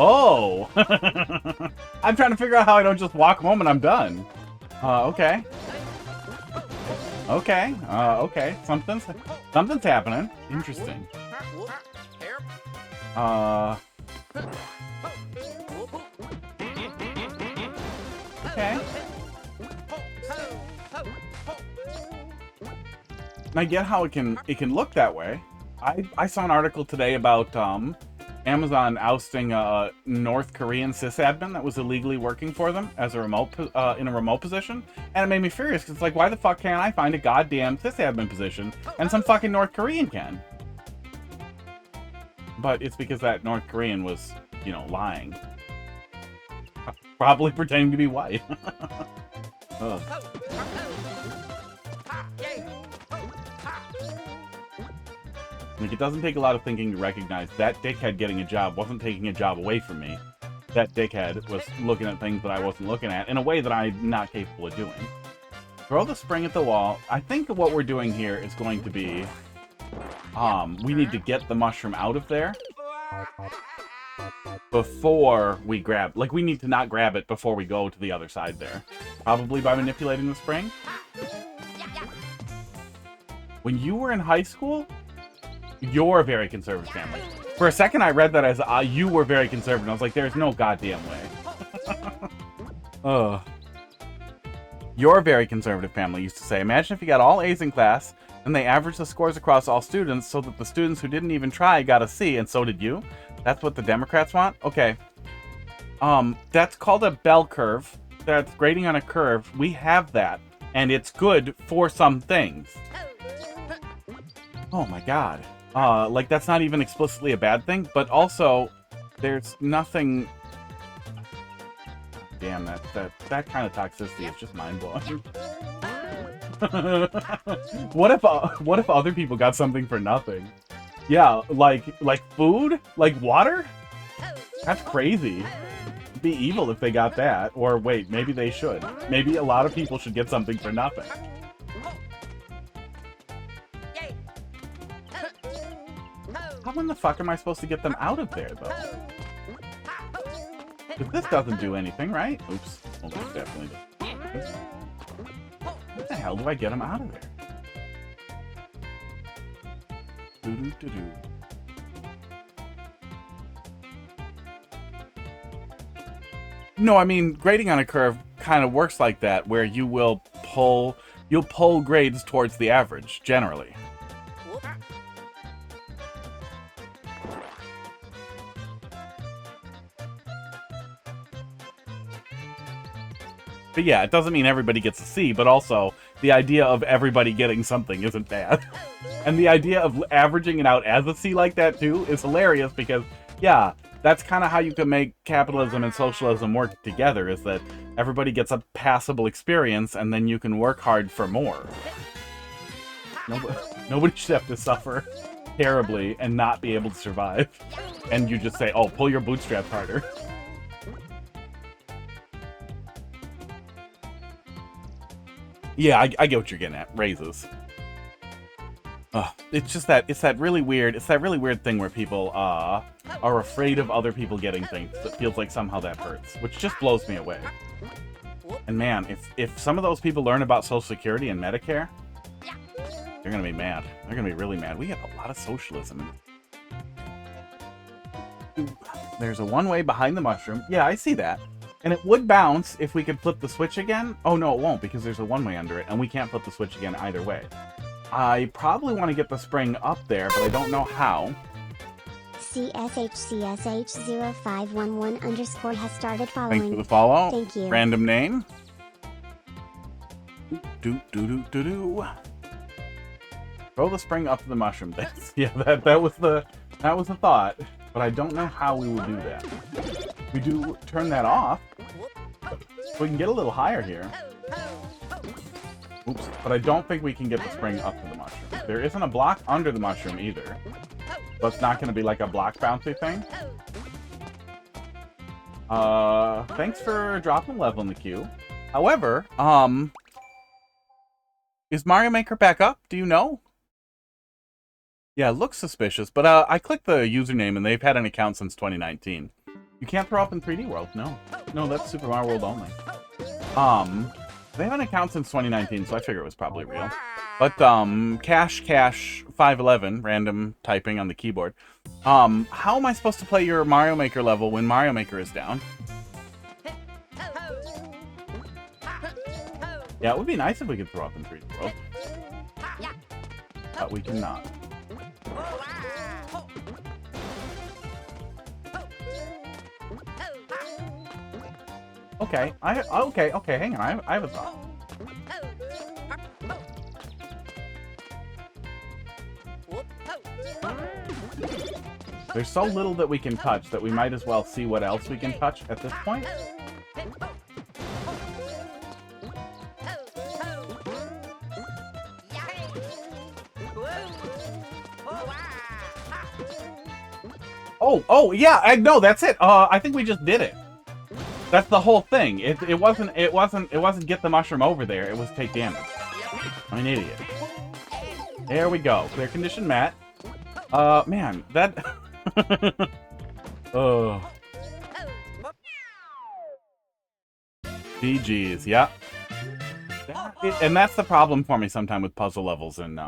S2: Oh! I'm trying to figure out how I don't just walk home and I'm done. Okay. Okay. Okay. Something's happening. Interesting. Okay. I get how it can look that way. I saw an article today about Amazon ousting a North Korean sysadmin that was illegally working for them as a remote in a remote position, and it made me furious because it's like, why the fuck can't I find a goddamn sysadmin position and some fucking North Korean can? But it's because that North Korean was, you know, lying, probably pretending to be white. Ugh. Like, it doesn't take a lot of thinking to recognize that dickhead getting a job wasn't taking a job away from me. That dickhead was looking at things that I wasn't looking at in a way that I'm not capable of doing. Throw the spring at the wall. I think what we're doing here is going to be... we need to get the mushroom out of there before we grab... Like, we need to not grab it before we go to the other side there. Probably by manipulating the spring. When you were in high school... You're a very conservative family. For a second, I read that as you were very conservative. I was like, there's no goddamn way. Ugh. Your very conservative family used to say, imagine if you got all A's in class, and they averaged the scores across all students so that the students who didn't even try got a C, and so did you? That's what the Democrats want? Okay. That's called a bell curve. that's grading on a curve, we have that. And it's good for some things. Oh my god. Like, that's not even explicitly a bad thing, but also, there's nothing... Damn, that kind of toxicity is just mind-blowing. What if other people got something for nothing? Yeah, like food? Like water? That's crazy. It'd be evil if they got that. Or wait, maybe they should. Maybe a lot of people should get something for nothing. How in the fuck am I supposed to get them out of there, though? Because this doesn't do anything, right? Oops. Well, this definitely does. What the hell do I get them out of there? Doo-doo-doo-doo. No, I mean, grading on a curve kind of works like that, where you'll pull grades towards the average, generally. But yeah, it doesn't mean everybody gets a C, but also the idea of everybody getting something isn't bad. And the idea of averaging it out as a C like that, too, is hilarious because, yeah, that's kind of how you can make capitalism and socialism work together, is that everybody gets a passable experience, and then you can work hard for more. Nobody should have to suffer terribly and not be able to survive. And you just say, oh, pull your bootstraps harder. Yeah, I get what you're getting at. Raises. It's just that it's that really weird thing where people are afraid of other people getting things. That feels like somehow that hurts, which just blows me away. And man, if some of those people learn about Social Security and Medicare, they're gonna be mad. They're gonna be really mad. We have a lot of socialism. There's a one-way behind the mushroom. Yeah, I see that. And it would bounce if we could flip the switch again. Oh, no, it won't, because there's a one-way under it, and we can't flip the switch again either way. I probably want to get the spring up there, but I don't know how.
S3: CSHCSH0511_ has started following.
S2: Thanks for the follow.
S3: Thank you.
S2: Random name. Do. Throw the spring up to the mushroom. Yeah, that was the thought, but I don't know how we will do that. We do turn that off. We can get a little higher here. Oops, but I don't think we can get the spring up to the mushroom. There isn't a block under the mushroom either. So it's not going to be like a block bouncy thing. Thanks for dropping a level in the queue. However, is Mario Maker back up? Do you know? Yeah, it looks suspicious, but I clicked the username and they've had an account since 2019. You can't throw up in 3D World, no. No, that's Super Mario World only. They have an account since 2019, so I figure it was probably real. But, Cash511, random typing on the keyboard. How am I supposed to play your Mario Maker level when Mario Maker is down? Yeah, it would be nice if we could throw up in 3D World. But we cannot. Okay, okay, hang on, I have a thought. There's so little that we can touch that we might as well see what else we can touch at this point. Oh, yeah, no, that's it. I think we just did it. That's the whole thing. It wasn't get the mushroom over there. It was take damage. I'm an idiot. There we go. Clear condition met. Man, that... Oh. GG's, yeah. And that's the problem for me sometimes with puzzle levels in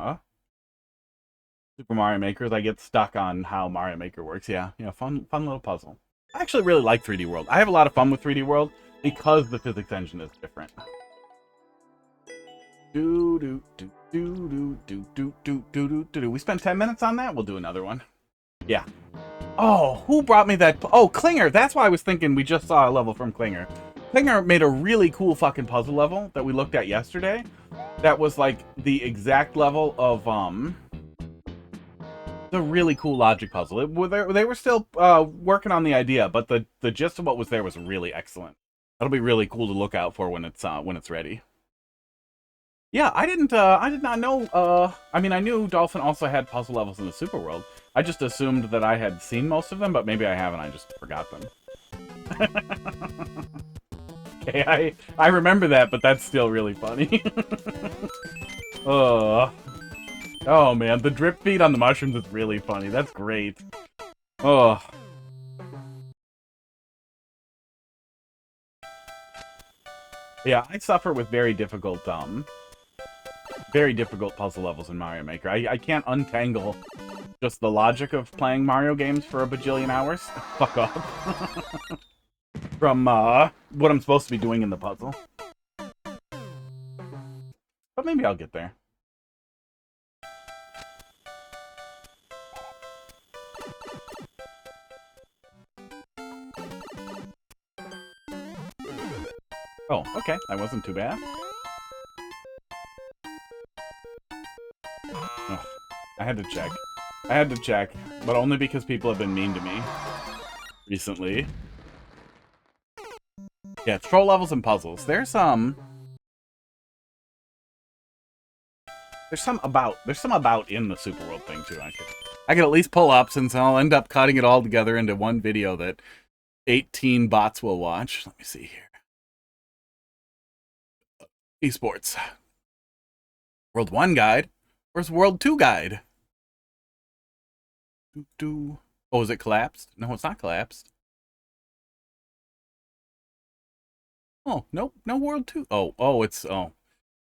S2: Super Mario Maker. I get stuck on how Mario Maker works. Yeah, fun little puzzle. I actually really like 3D World. I have a lot of fun with 3D World because the physics engine is different. We spent 10 minutes on that? We'll do another one. Yeah. Oh, who brought me that? Oh, Klinger. That's why I was thinking we just saw a level from Klinger. Klinger made a really cool fucking puzzle level that we looked at yesterday. That was like the exact level of the really cool logic puzzle. They were still working on the idea, but the gist of what was there was really excellent. That'll be really cool to look out for when it's ready. Yeah, I did not know. I mean, I knew Dolphin also had puzzle levels in the Super World. I just assumed that I had seen most of them, but maybe I haven't. I just forgot them. Okay, I remember that, but that's still really funny. Oh man, the drip feed on the mushrooms is really funny. That's great. Oh. Yeah, I suffer with very difficult puzzle levels in Mario Maker. I can't untangle just the logic of playing Mario games for a bajillion hours. Fuck off. From what I'm supposed to be doing in the puzzle. But maybe I'll get there. Oh, okay. That wasn't too bad. Ugh, I had to check. But only because people have been mean to me recently. Yeah, it's troll levels and puzzles. There's some about in the Super World thing too. I could at least pull up, since I'll end up cutting it all together into one video that 18 bots will watch. Let me see here. Esports. World 1 guide? Where's World 2 guide? Oh, is it collapsed? No, it's not collapsed. Oh, nope, no World 2. Oh.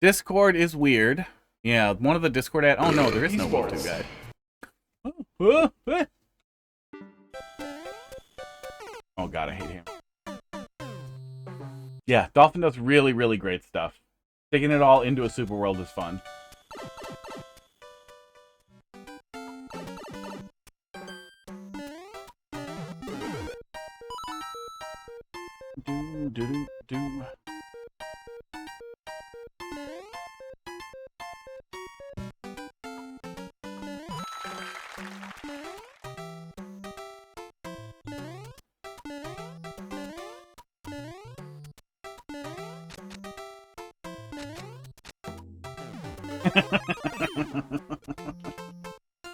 S2: Discord is weird. Yeah, one of the Discord oh no, there is no World 2 guide. Oh god, I hate him. Yeah, Dolphin does really, really great stuff. Taking it all into a Super World is fun. Do.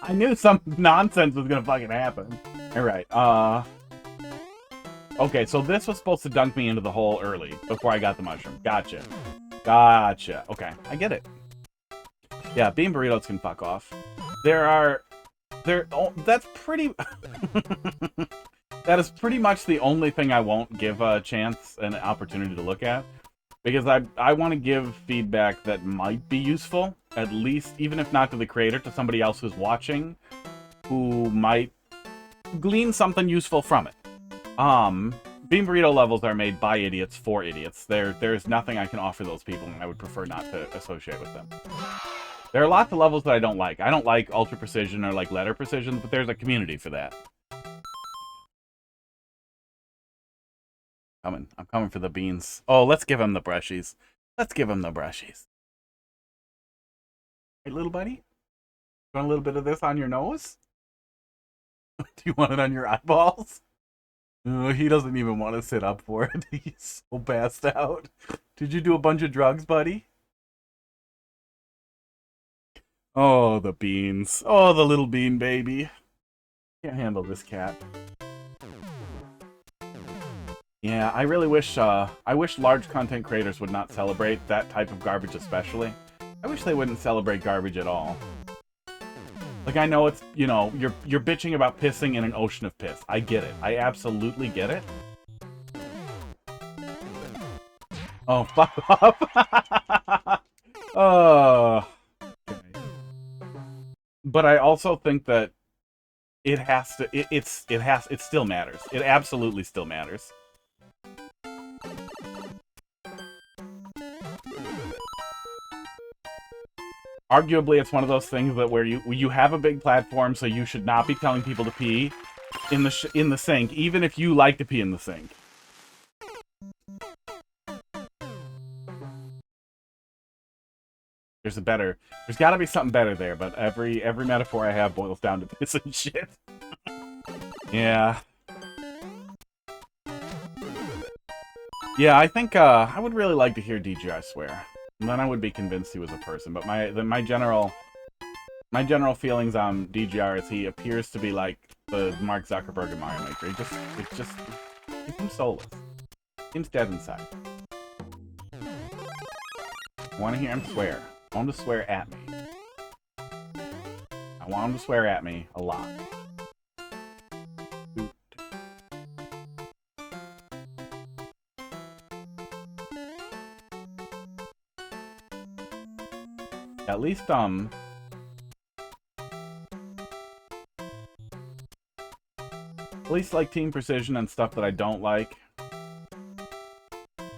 S2: I knew some nonsense was gonna fucking happen. Alright, okay, so this was supposed to dunk me into the hole early, before I got the mushroom. Gotcha. Okay, I get it. Yeah, bean burritos can fuck off. That's pretty... That is pretty much the only thing I won't give a chance and an opportunity to look at. Because I want to give feedback that might be useful, at least, even if not to the creator, to somebody else who's watching, who might glean something useful from it. Bean burrito levels are made by idiots for idiots. There's nothing I can offer those people, and I would prefer not to associate with them. There are lots of levels that I don't like. I don't like ultra precision or like letter precision, but there's a community for that. I'm coming for the beans. Oh, let's give him the brushies. Hey, little buddy? Want a little bit of this on your nose? Do you want it on your eyeballs? Oh, he doesn't even want to sit up for it. He's so passed out. Did you do a bunch of drugs, buddy? Oh, the beans. Oh, the little bean baby. Can't handle this cat. Yeah, I really wish, I wish large content creators would not celebrate that type of garbage especially. I wish they wouldn't celebrate garbage at all. Like, I know it's, you know, you're bitching about pissing in an ocean of piss. I get it. I absolutely get it. Oh, fuck off. Oh. Okay. But I also think that it has to, it still matters. It absolutely still matters. Arguably, it's one of those things that where you have a big platform, so you should not be telling people to pee in the sink, even if you like to pee in the sink. There's got to be something better there, but every metaphor I have boils down to piss and shit. Yeah. Yeah, I think I would really like to hear DGI swear. And then I would be convinced he was a person. But my general feelings on DGR is he appears to be like the Mark Zuckerberg of Mario Maker. He seems soulless. Seems dead inside. I want to hear him swear. I want him to swear at me. I want him to swear at me a lot. At least, like Team Precision and stuff that I don't like.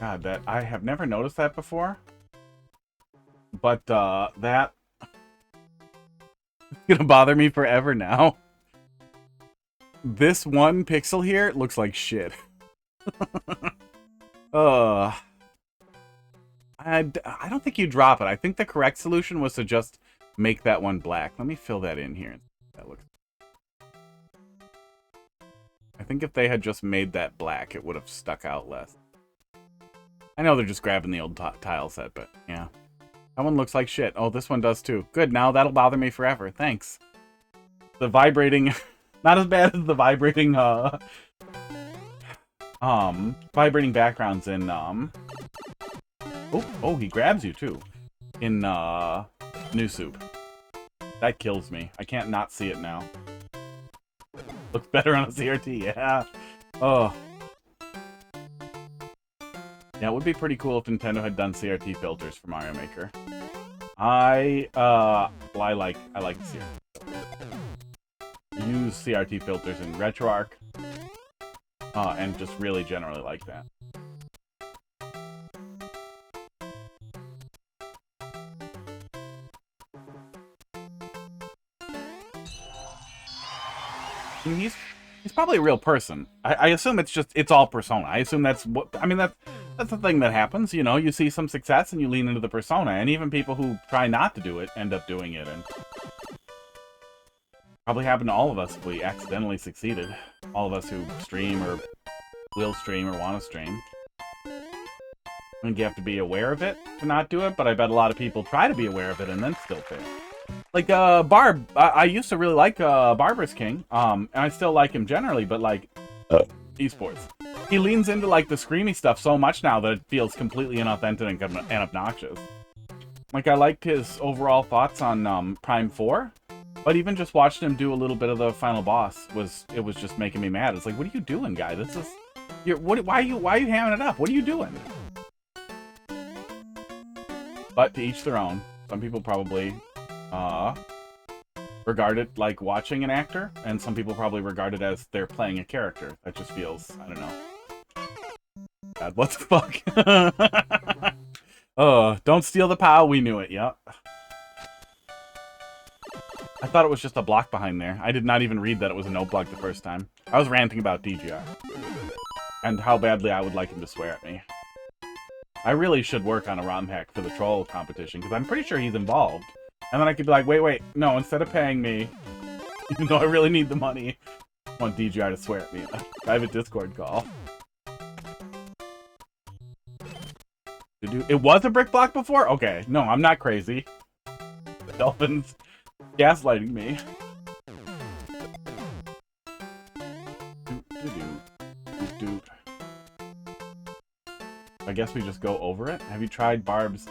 S2: God, that I have never noticed that before. But, that it's gonna bother me forever now. This one pixel here looks like shit. I don't think you drop it. I think the correct solution was to just make that one black. Let me fill that in here. That looks. I think if they had just made that black, it would have stuck out less. I know they're just grabbing the old tile set, but yeah. That one looks like shit. Oh, this one does too. Good, now that'll bother me forever. Thanks. The vibrating... Not as bad as the vibrating, vibrating backgrounds in, Oh, he grabs you, too. In, New Soup. That kills me. I can't not see it now. Looks better on a CRT, yeah. Oh. Yeah, it would be pretty cool if Nintendo had done CRT filters for Mario Maker. I like CRT. Use CRT filters in RetroArch. And just really generally like that. I mean, he's probably a real person. I assume it's all persona. I assume that's what, I mean, that's the thing that happens, you know, you see some success and you lean into the persona, and even people who try not to do it end up doing it, and probably happened to all of us if we accidentally succeeded. All of us who stream or will stream or want to stream. I think you have to be aware of it to not do it, but I bet a lot of people try to be aware of it and then still fail. Like, Barb, I used to really like, Barber's King, and I still like him generally, but, like, esports. He leans into, like, the screamy stuff so much now that it feels completely inauthentic and obnoxious. Like, I liked his overall thoughts on, Prime 4, but even just watching him do a little bit of the final boss was just making me mad. It's like, what are you doing, guy? This is, why are you hamming it up? What are you doing? But to each their own. Some people probably, regard it like watching an actor, and some people probably regard it as they're playing a character. That just feels, I don't know. God, what the fuck? Oh, don't steal the POW, we knew it, yep. I thought it was just a block behind there. I did not even read that it was a no block the first time. I was ranting about DGR. And how badly I would like him to swear at me. I really should work on a ROM hack for the troll competition, because I'm pretty sure he's involved. And then I could be like, wait, no, instead of paying me, even though I really need the money, I want DGR to swear at me in a private Discord call. It was a brick block before? Okay, no, I'm not crazy. The dolphin's gaslighting me. I guess we just go over it. Have you tried Barb's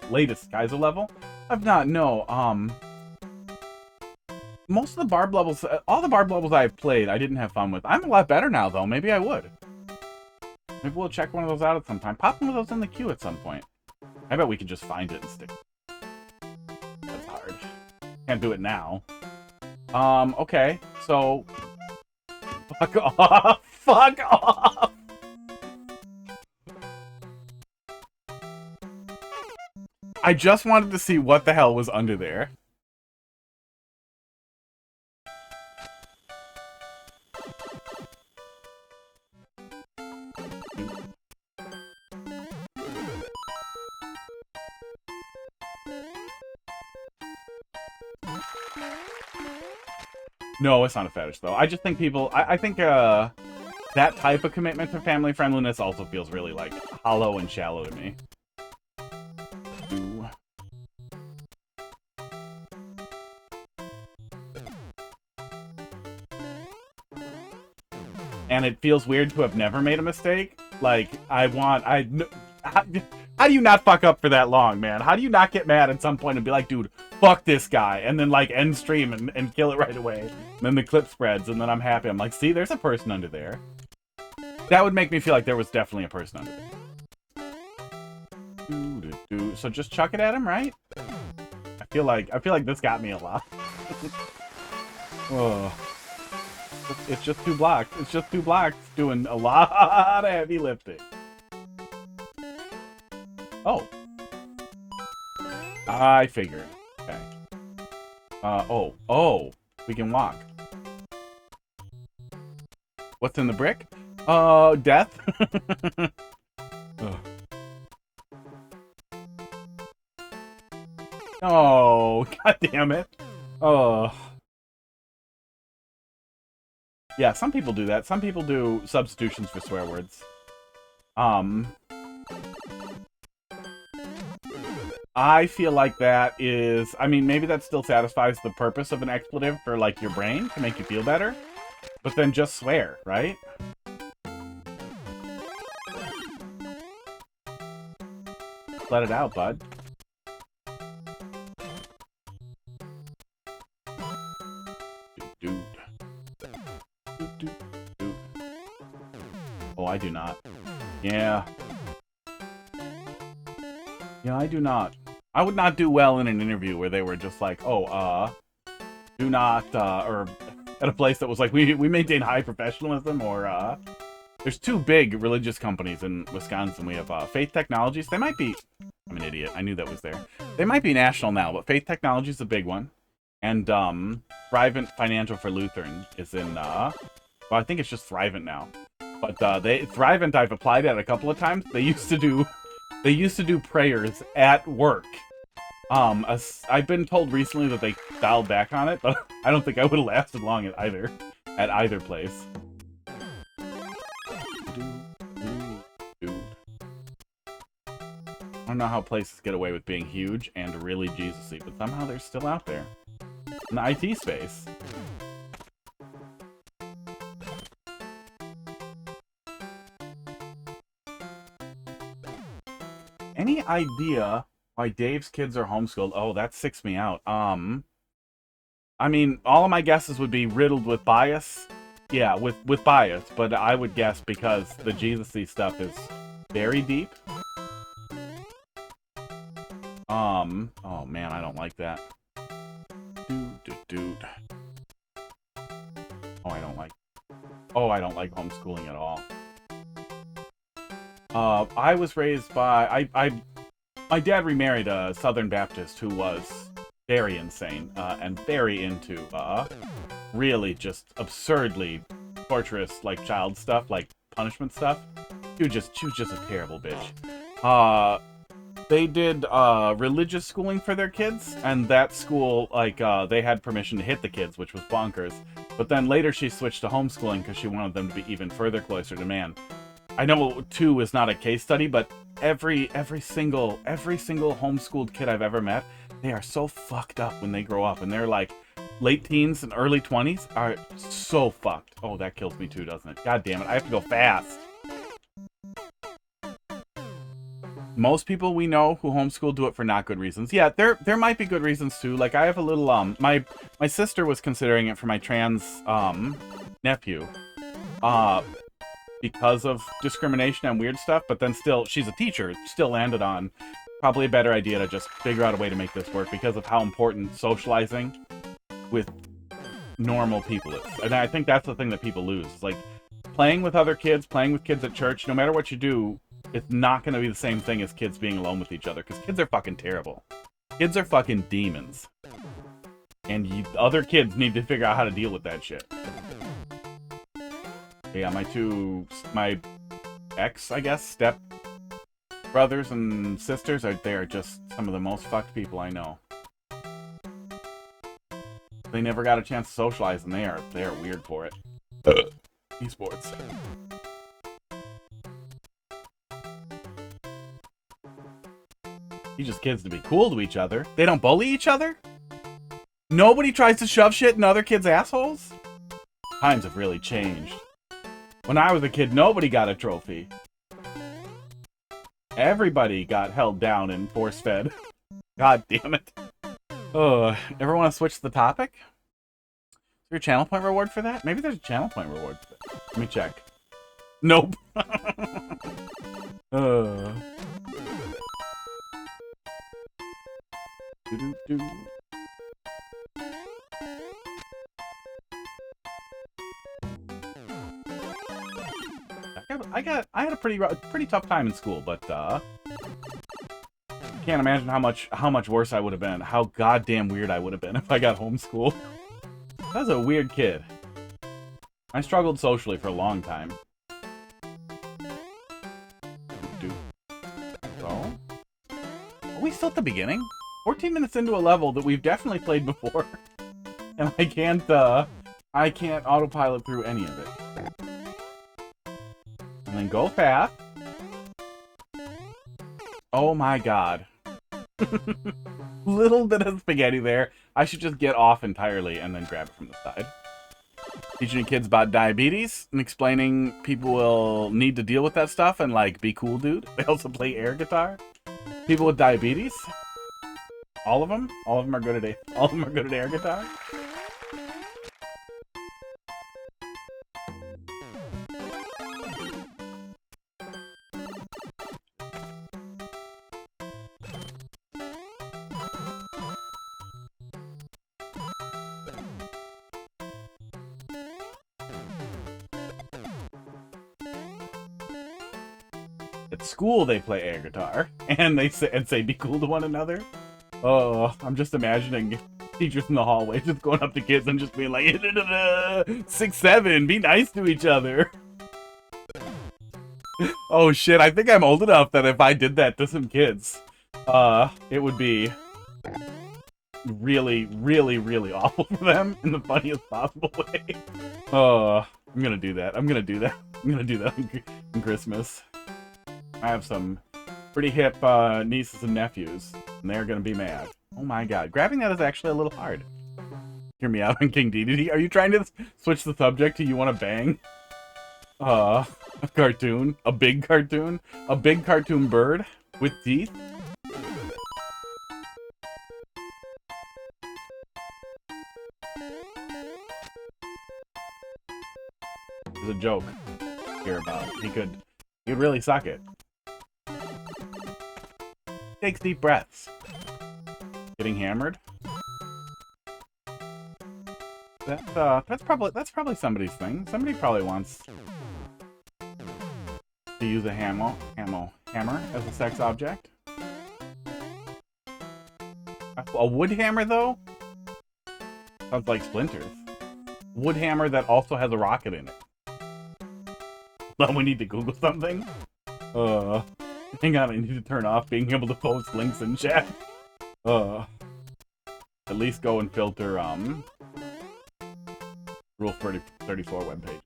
S2: latest Geyser level? I've not, no. Most of the Barb levels, all the Barb levels I've played, I didn't have fun with. I'm a lot better now, though. Maybe I would. Maybe we'll check one of those out at some time. Pop one of those in the queue at some point. I bet we can just find it and stick. That's hard. Can't do it now. Okay. So... Fuck off! Fuck off! I just wanted to see what the hell was under there. No, it's not a fetish, though. I just think people... I think that type of commitment to family friendliness also feels really, like, hollow and shallow to me. Ooh. And it feels weird to have never made a mistake. Like, how do you not fuck up for that long, man? How do you not get mad at some point and be like, dude, fuck this guy, and then, like, end stream and kill it right away? And then the clip spreads, and then I'm happy. I'm like, see, there's a person under there. That would make me feel like there was definitely a person under there. So just chuck it at him, right? I feel like this got me a lot. Oh. It's just 2 blocks. It's just 2 blocks doing a lot of heavy lifting. Oh. I figured. Okay. Oh. We can walk. What's in the brick? Death? Oh, god damn it. Oh. Yeah, some people do that. Some people do substitutions for swear words. I feel like that is... I mean, maybe that still satisfies the purpose of an expletive for, like, your brain, to make you feel better. But then just swear, right? Let it out, bud. Dude. Oh, I do not. Yeah. Yeah, I do not. I would not do well in an interview where they were just like, oh, do not, or at a place that was like, we maintain high professionalism, or, there's 2 big religious companies in Wisconsin. We have, Faith Technologies. They might be, I'm an idiot. I knew that was there. They might be national now, but Faith Technologies is a big one. And, Thrivent Financial for Lutheran is in, well, I think it's just Thrivent now. But, Thrivent, I've applied at a couple of times. They used to do prayers at work. I've been told recently that they dialed back on it, but I don't think I would have lasted long at either place. I don't know how places get away with being huge and really Jesus-y, but somehow they're still out there. In the IT space. Any idea why Dave's kids are homeschooled? Oh, that sicks me out. I mean, all of my guesses would be riddled with bias. Yeah, with bias, but I would guess because the Jesus-y stuff is very deep. Oh man, I don't like that. Dude. Oh, I don't like homeschooling at all. I was raised by... My dad remarried a Southern Baptist who was very insane, and very into, really just absurdly torturous, like, child stuff, like, punishment stuff. She was just a terrible bitch. They did, religious schooling for their kids, and that school, like, they had permission to hit the kids, which was bonkers. But then later she switched to homeschooling because she wanted them to be even further cloistered to man. I know 2 is not a case study, but every single homeschooled kid I've ever met, they are so fucked up when they grow up, and they're like late teens and early 20s are so fucked. Oh, that kills me too, doesn't it? God damn it, I have to go fast. Most people we know who homeschool do it for not good reasons. Yeah, there might be good reasons too. Like, I have a little my sister was considering it for my trans nephew. Because of discrimination and weird stuff, but then still, she's a teacher, still landed on probably a better idea to just figure out a way to make this work because of how important socializing with normal people is. And I think that's the thing that people lose. It's like, playing with other kids, playing with kids at church, no matter what you do, it's not going to be the same thing as kids being alone with each other, because kids are fucking terrible. Kids are fucking demons. And other kids need to figure out how to deal with that shit. Yeah, my ex, I guess, step brothers and sisters, they are just some of the most fucked people I know. They never got a chance to socialize, and they are weird for it. Esports. Teaches kids to be cool to each other. They don't bully each other? Nobody tries to shove shit in other kids' assholes? Times have really changed. When I was a kid, nobody got a trophy. Everybody got held down and force-fed. God damn it. Ever want to switch the topic? Is there a channel point reward for that? Maybe there's a channel point reward for that. Let me check. Nope. I had a pretty tough time in school, but can't imagine how much worse I would have been. How goddamn weird I would have been if I got homeschooled. I was a weird kid. I struggled socially for a long time. So, are we still at the beginning? 14 minutes into a level that we've definitely played before, and I can't autopilot through any of it. And then go fast. Oh my god. Little bit of spaghetti there. I should just get off entirely and then grab it from the side. Teaching kids about diabetes and explaining people will need to deal with that stuff and, like, be cool, dude. They also play air guitar. People with diabetes. All of them? All of them are good at air guitar. At school, they play air guitar, and they say be cool to one another. Oh, I'm just imagining teachers in the hallway just going up to kids and just being like, 6'7", be nice to each other. Oh shit, I think I'm old enough that if I did that to some kids, it would be really, really, really awful for them in the funniest possible way. Oh, I'm gonna do that. I'm gonna do that on Christmas. I have some pretty hip nieces and nephews, and they're gonna be mad. Oh my god, grabbing that is actually a little hard. Hear me out on King DDD. Are you trying to switch the subject to you want to bang? A cartoon, a big cartoon bird with teeth. There's a joke here about he could really suck it. Takes deep breaths. Getting hammered. That's probably somebody's thing. Somebody probably wants to use a hammer as a sex object. A wood hammer though? Sounds like Splinters. Wood hammer that also has a rocket in it. Well, we need to Google something. Hang on, I need to turn off being able to post links in chat. At least go and filter, Rule 34 webpage.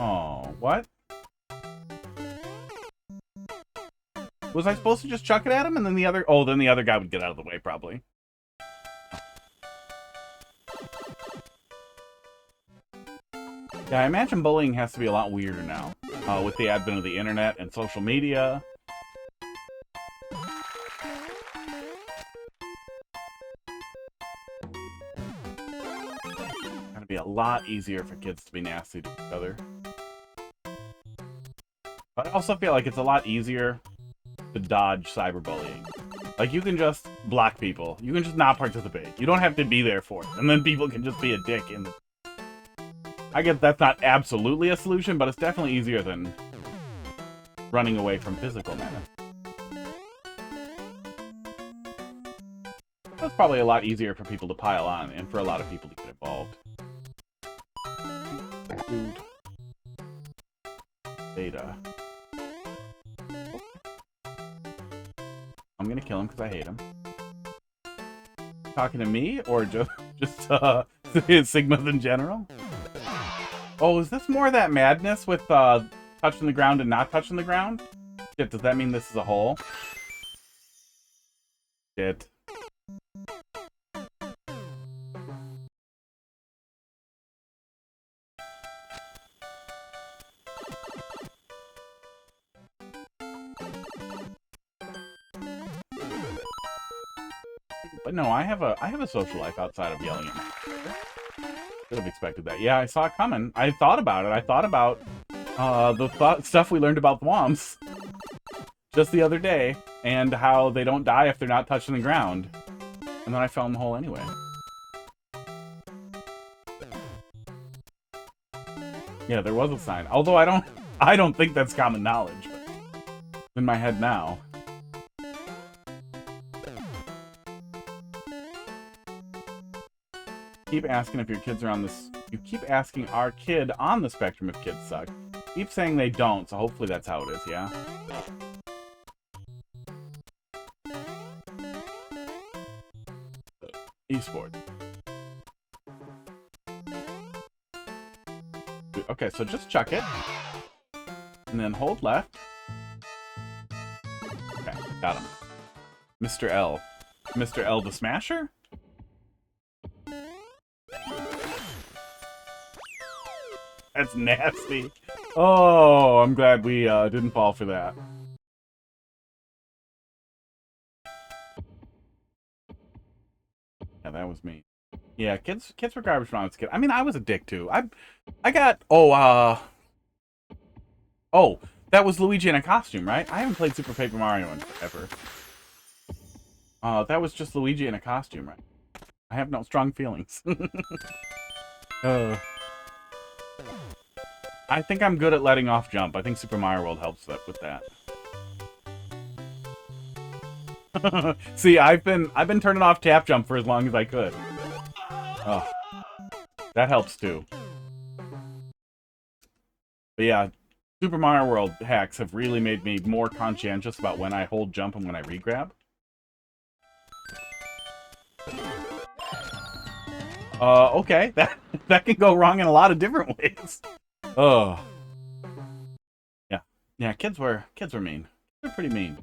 S2: Oh, what? Was I supposed to just chuck it at him and then the other... Oh, then the other guy would get out of the way, probably. Yeah, I imagine bullying has to be a lot weirder now. With the advent of the internet and social media. Gotta be a lot easier for kids to be nasty to each other. But I also feel like it's a lot easier to dodge cyberbullying. Like, you can just block people. You can just not participate. You don't have to be there for it. And then people can just be a dick in the... I guess that's not absolutely a solution, but it's definitely easier than running away from physical menace. That's probably a lot easier for people to pile on and for a lot of people to get involved. Food. Data. I'm gonna kill him because I hate him. Talking to me or just Sigmas in general? Oh, is this more of that madness with touching the ground and not touching the ground? Shit, does that mean this is a hole? Shit. But no, I have a social life outside of yelling at my sister. Should have expected that. Yeah, I saw it coming. I thought about it. I thought about the stuff we learned about thwomps just the other day, and how they don't die if they're not touching the ground. And then I fell in the hole anyway. Yeah, there was a sign. Although I don't think that's common knowledge. But in my head now. Keep asking if your kids are on this. You keep asking our kid on the spectrum if kids suck. Keep saying they don't, so hopefully that's how it is, yeah? Esports. Okay, so just chuck it. And then hold left. Okay, got him. Mr. L. Mr. L the Smasher? That's nasty. Oh, I'm glad we didn't fall for that. Yeah, that was me. Yeah, kids were garbage when I was a kid. I mean, I was a dick too. I got oh, that was Luigi in a costume, right? I haven't played Super Paper Mario in forever. That was just Luigi in a costume, right? I have no strong feelings. I think I'm good at letting off jump. I think Super Mario World helps with that. See, I've been turning off tap jump for as long as I could. Oh, that helps too. But yeah, Super Mario World hacks have really made me more conscientious about when I hold jump and when I regrab. Okay, that can go wrong in a lot of different ways. Oh, yeah. Kids were mean. They're pretty mean.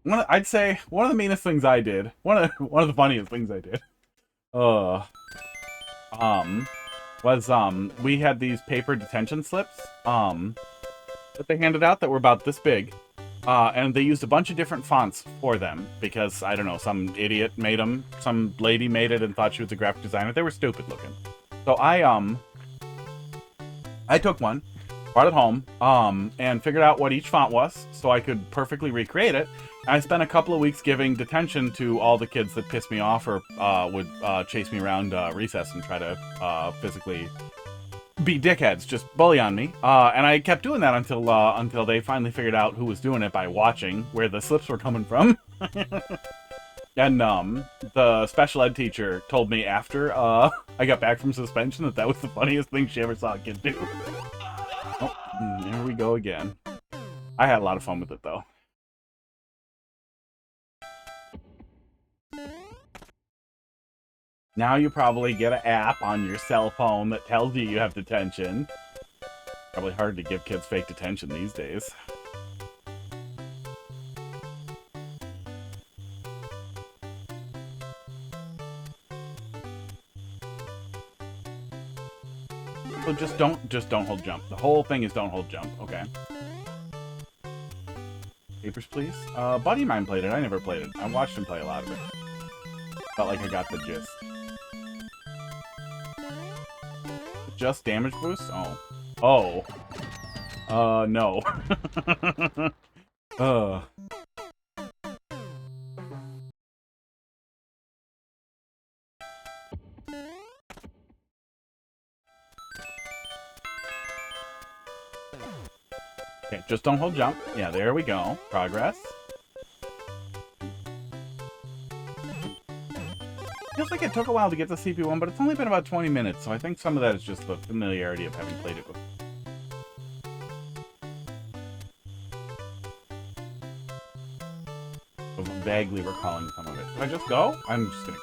S2: I'd say one of the meanest things I did. One of the funniest things I did. Was we had these paper detention slips that they handed out that were about this big. And they used a bunch of different fonts for them because, I don't know, some idiot made them. Some lady made it and thought she was a graphic designer. They were stupid looking. So I took one, brought it home, and figured out what each font was so I could perfectly recreate it. And I spent a couple of weeks giving detention to all the kids that pissed me off or would chase me around recess and try to physically be dickheads, just bully on me. And I kept doing that until they finally figured out who was doing it by watching where the slips were coming from. And the special ed teacher told me after I got back from suspension that was the funniest thing she ever saw a kid do. Oh, there we go again. I had a lot of fun with it though. Now you probably get an app on your cell phone that tells you you have detention. Probably hard to give kids fake detention these days. So just don't hold jump. The whole thing is don't hold jump, okay? Papers, please. Buddy of mine played it. I never played it. I watched him play a lot of it. Felt like I got the gist. Just damage boost? Oh. No. Okay, just don't hold jump. Yeah, there we go. Progress. feels like it took a while to get the CP1, but it's only been about 20 minutes, so I think some of that is just the familiarity of having played it before. Vaguely recalling some of it. Should I just go? I'm just kidding.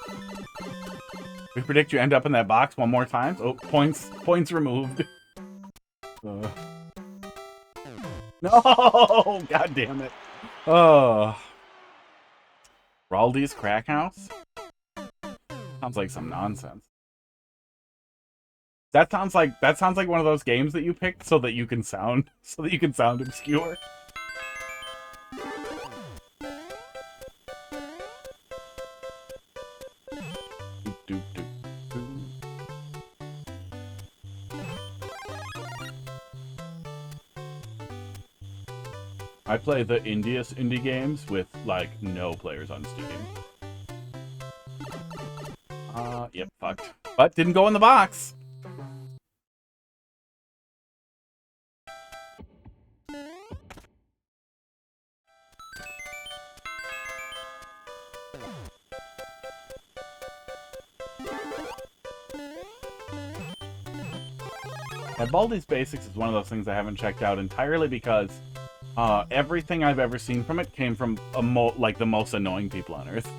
S2: We predict you end up in that box one more time. Oh, points removed. No! God damn it. Oh. Raldi's Crack House? Sounds like some nonsense. That sounds like one of those games that you picked so that you can sound obscure. I play the indiest indie games with, like, no players on Steam. Yep, fucked. But didn't go in the box! And Baldi's Basics is one of those things I haven't checked out entirely because everything I've ever seen from it came from like the most annoying people on Earth.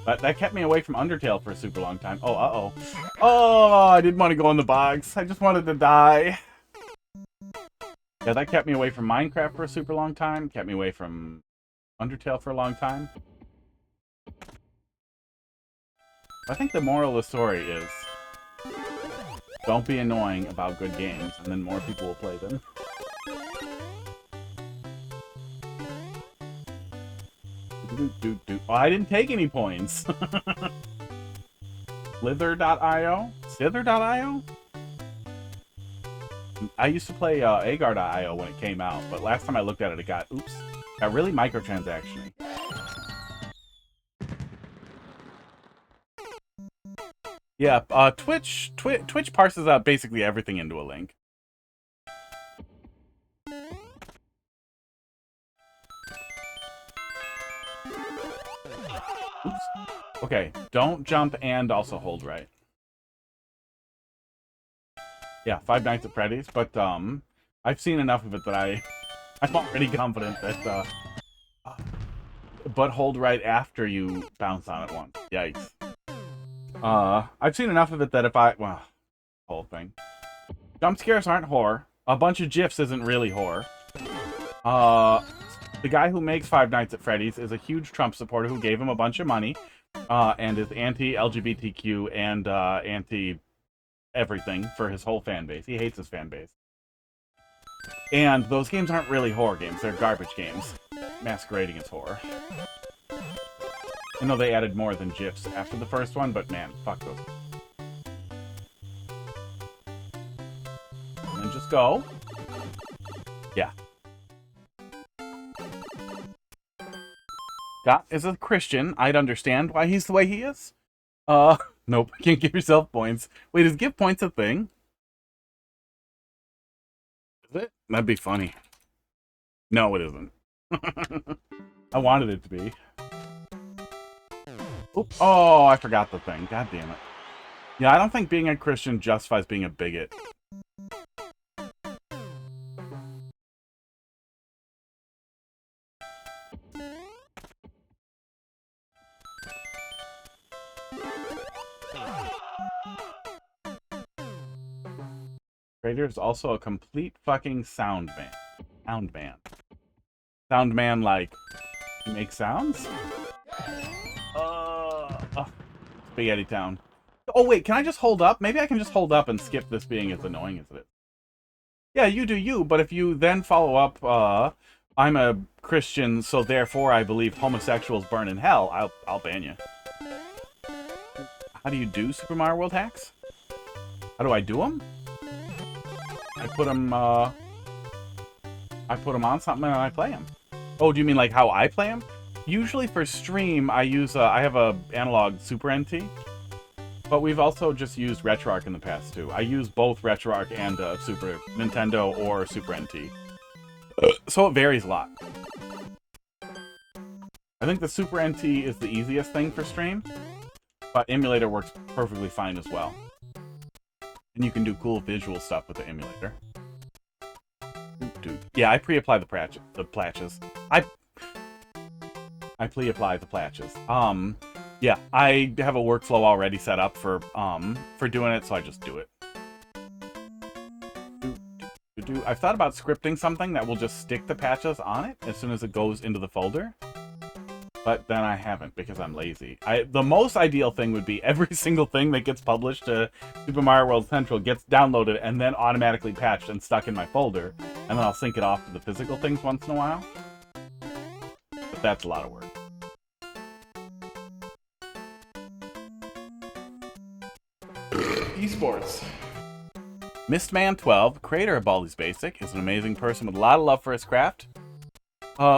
S2: But that kept me away from Undertale for a super long time. Oh, uh-oh. Oh, I didn't want to go in the box. I just wanted to die. Yeah, that kept me away from Minecraft for a super long time. Kept me away from Undertale for a long time. I think the moral of the story is don't be annoying about good games, and then more people will play them. Oh, I didn't take any points. Slither.io? Slither.io? I used to play Agar.io when it came out, but last time I looked at it, it got really microtransaction-y. Yeah, Twitch parses out basically everything into a link. Oops. Okay, don't jump and also hold right. Yeah, Five Nights at Freddy's, but I've seen enough of it that I'm already confident that but hold right after you bounce on it once. Yikes. I've seen enough of it that if whole thing. Jump scares aren't horror. A bunch of GIFs isn't really horror. The guy who makes Five Nights at Freddy's is a huge Trump supporter who gave him a bunch of money, and is anti-LGBTQ and anti-everything for his whole fan base. He hates his fan base. And those games aren't really horror games. They're garbage games, masquerading as horror. I know they added more than GIFs after the first one, but man, fuck those. And then just go. Yeah. Scott is a Christian. I'd understand why he's the way he is. Nope. Can't give yourself points. Wait, is give points a thing? Is it? That'd be funny. No, it isn't. I wanted it to be. Oop. Oh, I forgot the thing. God damn it. Yeah, I don't think being a Christian justifies being a bigot. Trader is also a complete fucking sound man. Sound man, like, he makes sounds? Spaghetti Town. Oh, wait, can I just hold up? Maybe I can just hold up and skip this being as annoying as it is. Yeah, you do you, but if you then follow up, I'm a Christian, so therefore I believe homosexuals burn in hell, I'll ban you. How do you do Super Mario World hacks? How do I do them? I put them on something and I play them. Oh, do you mean like how I play them? Usually for stream, I use I have a analog Super NT, but we've also just used RetroArch in the past too. I use both RetroArch and Super Nintendo or Super NT, so it varies a lot. I think the Super NT is the easiest thing for stream, But emulator works perfectly fine as well. And you can do cool visual stuff with the emulator. Dude. Yeah, I pre-apply the patches. I pre-apply the patches. Yeah, I have a workflow already set up for doing it, so I just do it. I've thought about scripting something that will just stick the patches on it as soon as it goes into the folder. But then I haven't because I'm lazy. The most ideal thing would be every single thing that gets published to Super Mario World Central gets downloaded and then automatically patched and stuck in my folder. And then I'll sync it off to the physical things once in a while. But that's a lot of work. Esports. Mistman12, creator of Baldi's Basic, is an amazing person with a lot of love for his craft.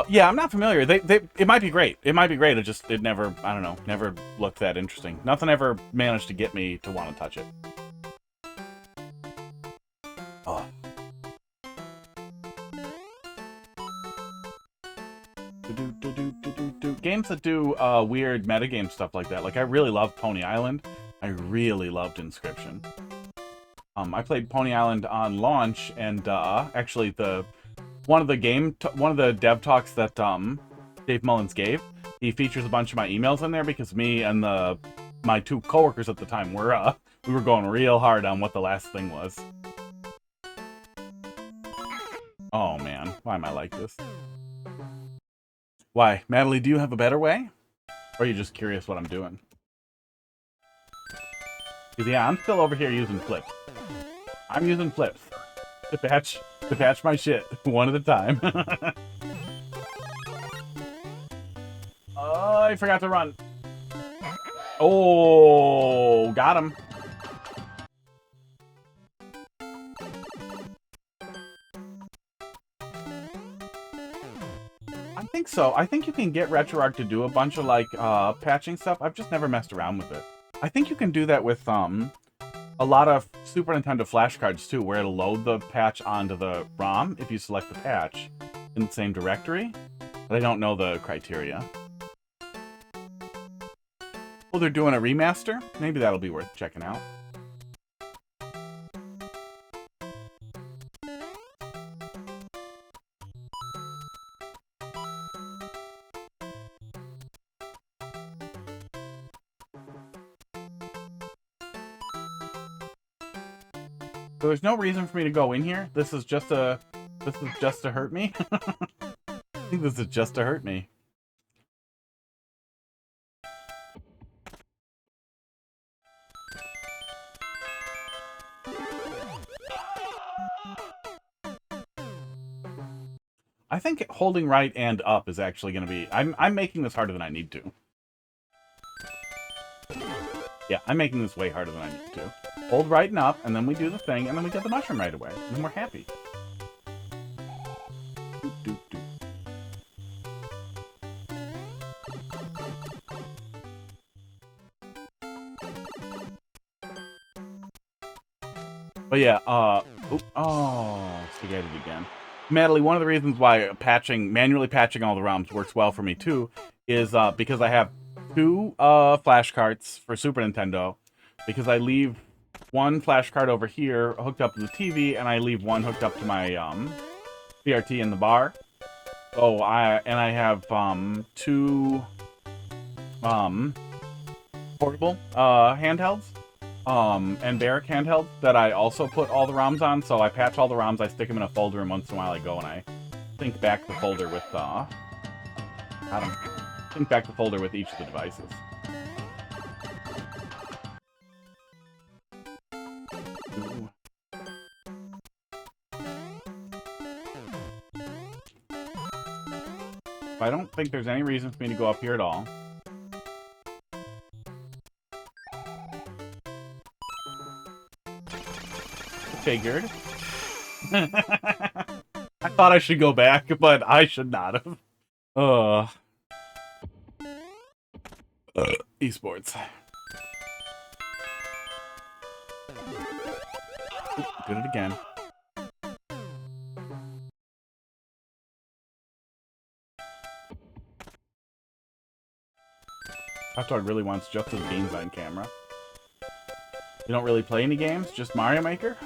S2: Yeah, I'm not familiar. It might be great. It might be great. It never, I don't know, never looked that interesting. Nothing ever managed to get me to want to touch it. Oh. Games that do weird metagame stuff like that. Like, I really loved Pony Island. I really loved Inscription. I played Pony Island on launch, and actually one of the dev talks that Dave Mullins gave, he features a bunch of my emails in there because me and my two coworkers at the time we were going real hard on what the last thing was. Oh man, why am I like this? Why, Natalie? Do you have a better way, or are you just curious what I'm doing? Because yeah, I'm still over here using flips. I'm using flips to patch my shit one at a time. Oh, I forgot to run. Oh, got him. I think so. I think you can get RetroArch to do a bunch of like patching stuff. I've just never messed around with it. I think you can do that with a lot of Super Nintendo flashcards too, where it'll load the patch onto the ROM if you select the patch in the same directory. But I don't know the criteria. Oh, they're doing a remaster? Maybe that'll be worth checking out. So there's no reason for me to go in here. This is just to hurt me. I think this is just to hurt me. I think holding right and up is actually going to be... I'm making this harder than I need to. Yeah, I'm making this way harder than I need to. Hold right and up, and then we do the thing, and then we get the mushroom right away. And then we're happy. But yeah, spaghetti again. Natalie, one of the reasons why manually patching all the ROMs works well for me too, is because I have two flash carts for Super Nintendo, because I leave one flash card over here hooked up to the TV, and I leave one hooked up to my CRT in the bar. Oh, I have two portable handhelds. And Barrack handheld that I also put all the ROMs on, so I patch all the ROMs, I stick them in a folder, and once in a while I go and I sync back the folder with, sync back the folder with each of the devices. Ooh. I don't think there's any reason for me to go up here at all. Figured. I thought I should go back, but I should not have. Esports. Oop, did it again. Hot Dog really wants just his beans on camera. You don't really play any games? Just Mario Maker?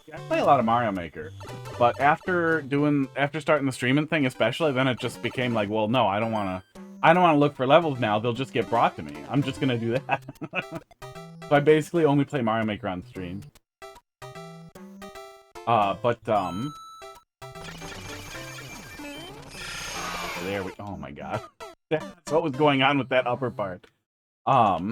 S2: Yeah, I play a lot of Mario Maker. But after starting the streaming thing especially, then it just became like, well, no, I don't wanna look for levels now, they'll just get brought to me. I'm just gonna do that. So I basically only play Mario Maker on stream. There we... Oh my god. That's what was going on with that upper part. I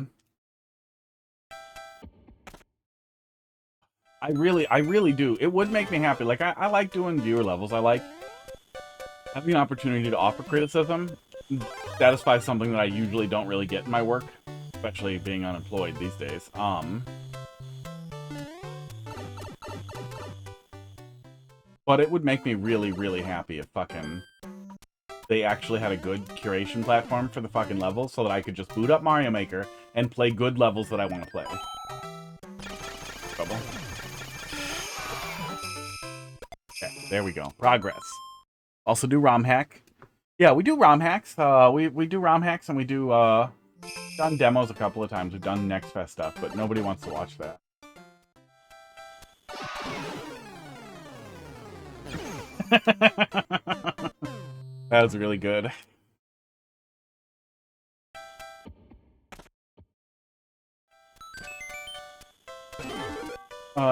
S2: really do. It would make me happy. Like, I like doing viewer levels. I like having an opportunity to offer criticism. Satisfies something that I usually don't really get in my work. Especially being unemployed these days. But it would make me really, really happy if fucking... they actually had a good curation platform for the fucking levels so that I could just boot up Mario Maker and play good levels that I want to play. Trouble. Okay, there we go. Progress. Also do ROM hack. Yeah, we do ROM hacks. We do ROM hacks and we do, done demos a couple of times. We've done Next Fest stuff, but nobody wants to watch that. That was really good.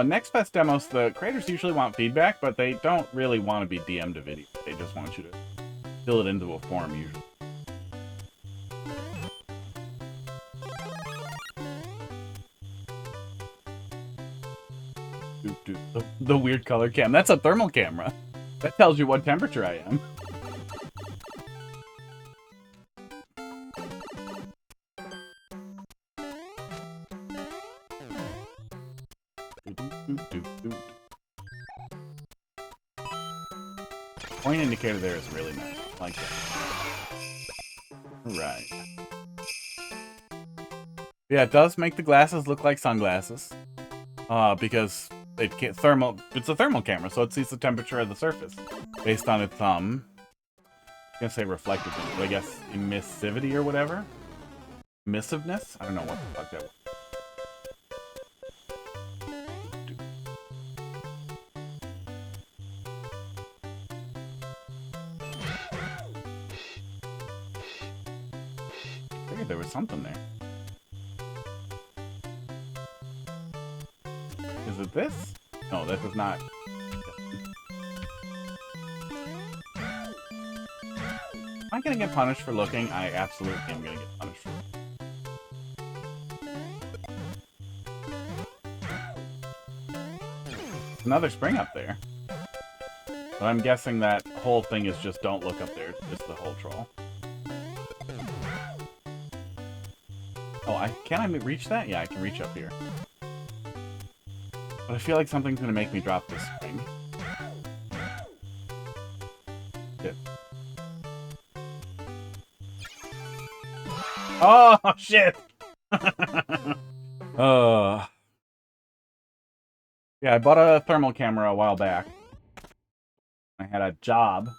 S2: Next Fest demos, the creators usually want feedback, but they don't really want to be DM'd a video. They just want you to fill it into a form, usually. The weird color cam. That's a thermal camera. That tells you what temperature I am. Point indicator there is really nice. I like that. Right. Yeah, it does make the glasses look like sunglasses. Because it can't it's a thermal camera, so it sees the temperature of the surface based on its I'm gonna say reflectiveness, but I guess emissivity or whatever. Emissiveness? I don't know what the fuck that was. I figured there was something there. Is it this? No, this is not. Am I gonna get punished for looking? I absolutely am gonna get punished for looking. Another spring up there. But I'm guessing that whole thing is just don't look up there. Just the whole troll. Oh, can I reach that? Yeah, I can reach up here. But I feel like something's gonna make me drop this spring. Shit. Oh, shit! Yeah, I bought a thermal camera a while back. I had a job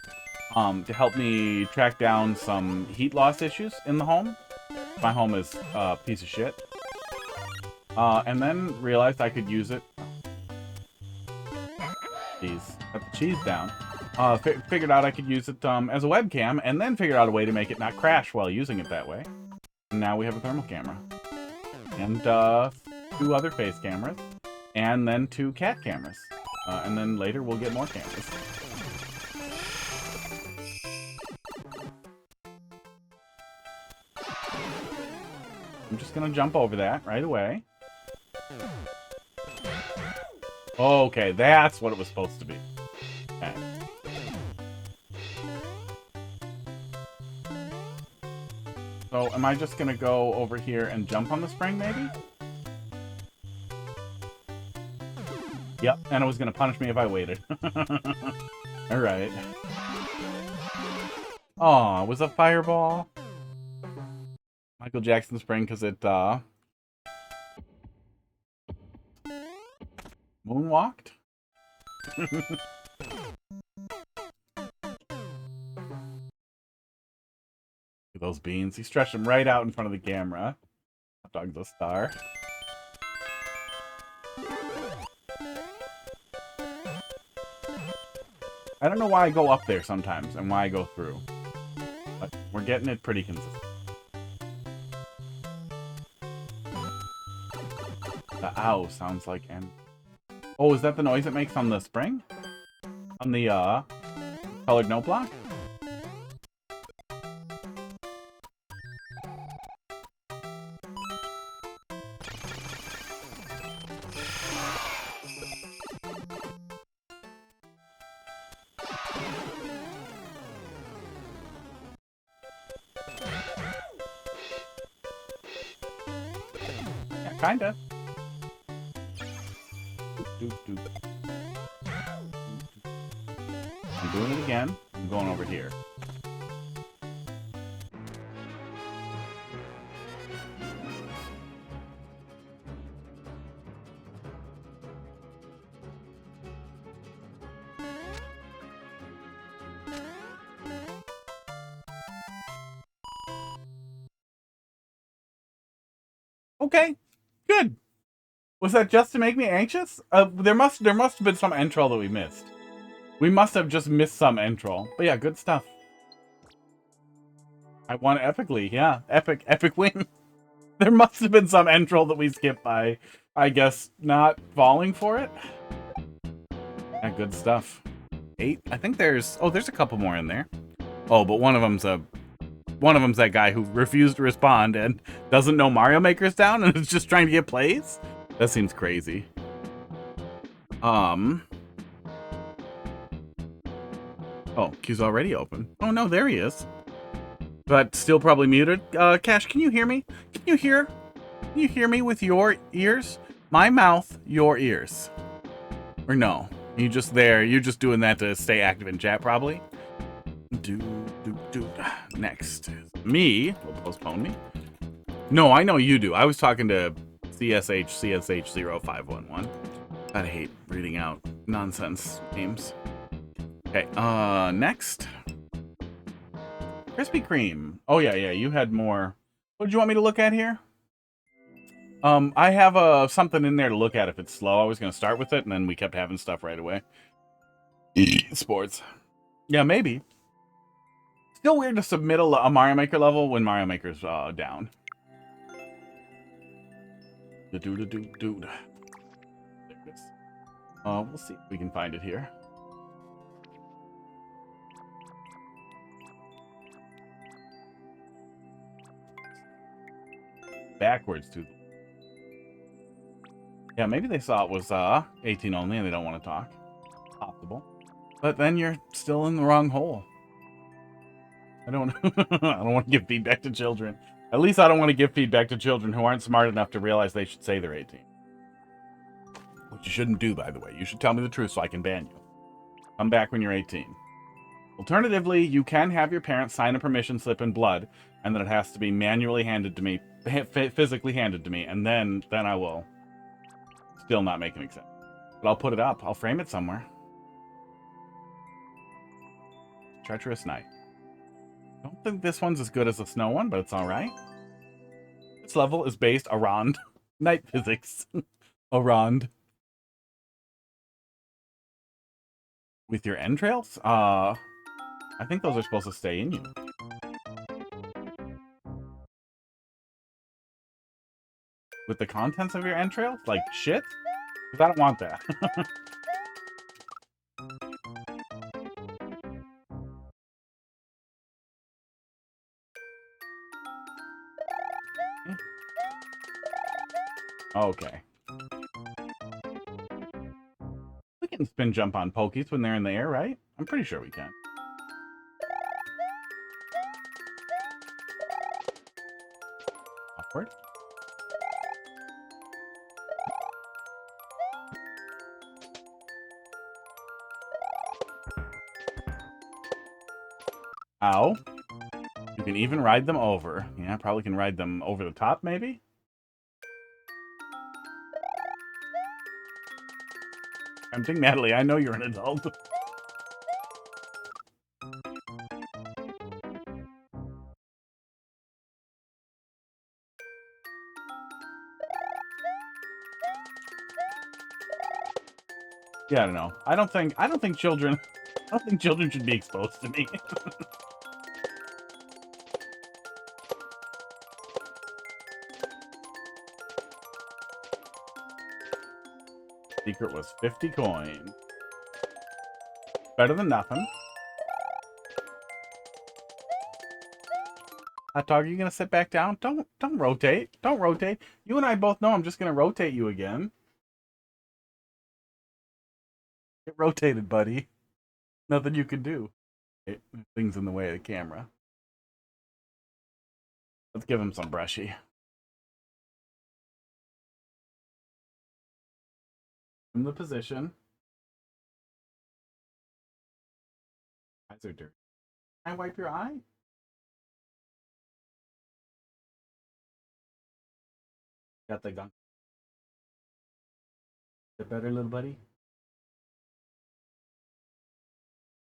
S2: to help me track down some heat loss issues in the home. My home is a piece of shit. And then realized I could use it. Jeez, got the cheese down. Figured out I could use it as a webcam, and then figured out a way to make it not crash while using it that way. And now we have a thermal camera. And 2 other face cameras. And then 2 cat cameras. And then later we'll get more cameras. I'm just gonna jump over that right away. Okay, that's what it was supposed to be. Okay. So, am I just gonna go over here and jump on the spring, maybe? Yep, and it was gonna punish me if I waited. Alright. Aw, it was a fireball. Michael Jackson spring, because it, moonwalked? those beans. He stretched them right out in front of the camera. Hot dog's a star. I don't know why I go up there sometimes and why I go through. But we're getting it pretty consistent. The ow sounds like an... Oh, is that the noise it makes on the spring? On the, colored note block? Yeah, kinda. I'm doing it again. I'm going over here. Okay, good. Was that just to make me anxious? There must have been some entral that we missed. We must have just missed some entral. But yeah, good stuff. I won epically, yeah. Epic win. There must have been some entral that we skipped by, I guess, not falling for it. Yeah, good stuff. 8. I think there's a couple more in there. Oh, but one of them's that guy who refused to respond and doesn't know Mario Maker's down and is just trying to get plays. That seems crazy. Oh, queue's already open. Oh no, there he is. But still probably muted. Cash, can you hear me? Can you hear me with your ears? My mouth, your ears. Or no? You just there, you're just doing that to stay active in chat probably. Next. Me. Will postpone me. No, I know you do. I was talking to CSH0511. I hate reading out nonsense names. Okay, next. Krispy Kreme. Oh, yeah, you had more. What did you want me to look at here? I have something in there to look at if it's slow. I was going to start with it, and then we kept having stuff right away. Sports. Yeah, maybe. Still weird to submit a Mario Maker level when Mario Maker's down. Dude. There it is. We'll see if we can find it here. Backwards to. Yeah, maybe they saw it was 18 only and they don't want to talk. Possible. But then you're still in the wrong hole. I don't want to give feedback to children. At least I don't want to give feedback to children who aren't smart enough to realize they should say they're 18. Which you shouldn't do, by the way. You should tell me the truth so I can ban you. Come back when you're 18. Alternatively, you can have your parents sign a permission slip in blood, and then it has to be manually handed to me, physically handed to me, and then I will still not make any sense. But I'll put it up. I'll frame it somewhere. Treacherous night. I don't think this one's as good as the snow one, but it's alright. This level is based around night physics. Around. With your entrails? I think those are supposed to stay in you. With the contents of your entrails? Like shit? Because I don't want that. Okay. We can spin jump on Pokies when they're in the air, right? I'm pretty sure we can. Awkward. Ow. You can even ride them over. Yeah, probably can ride them over the top, maybe? Tempting Natalie, I know you're an adult. Yeah, I don't know. I don't think children should be exposed to me. Secret was 50 coins. Better than nothing. Hot dog, are you gonna sit back down? Don't rotate. Don't rotate. You and I both know I'm just gonna rotate you again. Get rotated, buddy. Nothing you can do. Things in the way of the camera. Let's give him some brushy. In the position. Eyes are dirty. Can I wipe your eye? Got the gun. Is it better, little buddy?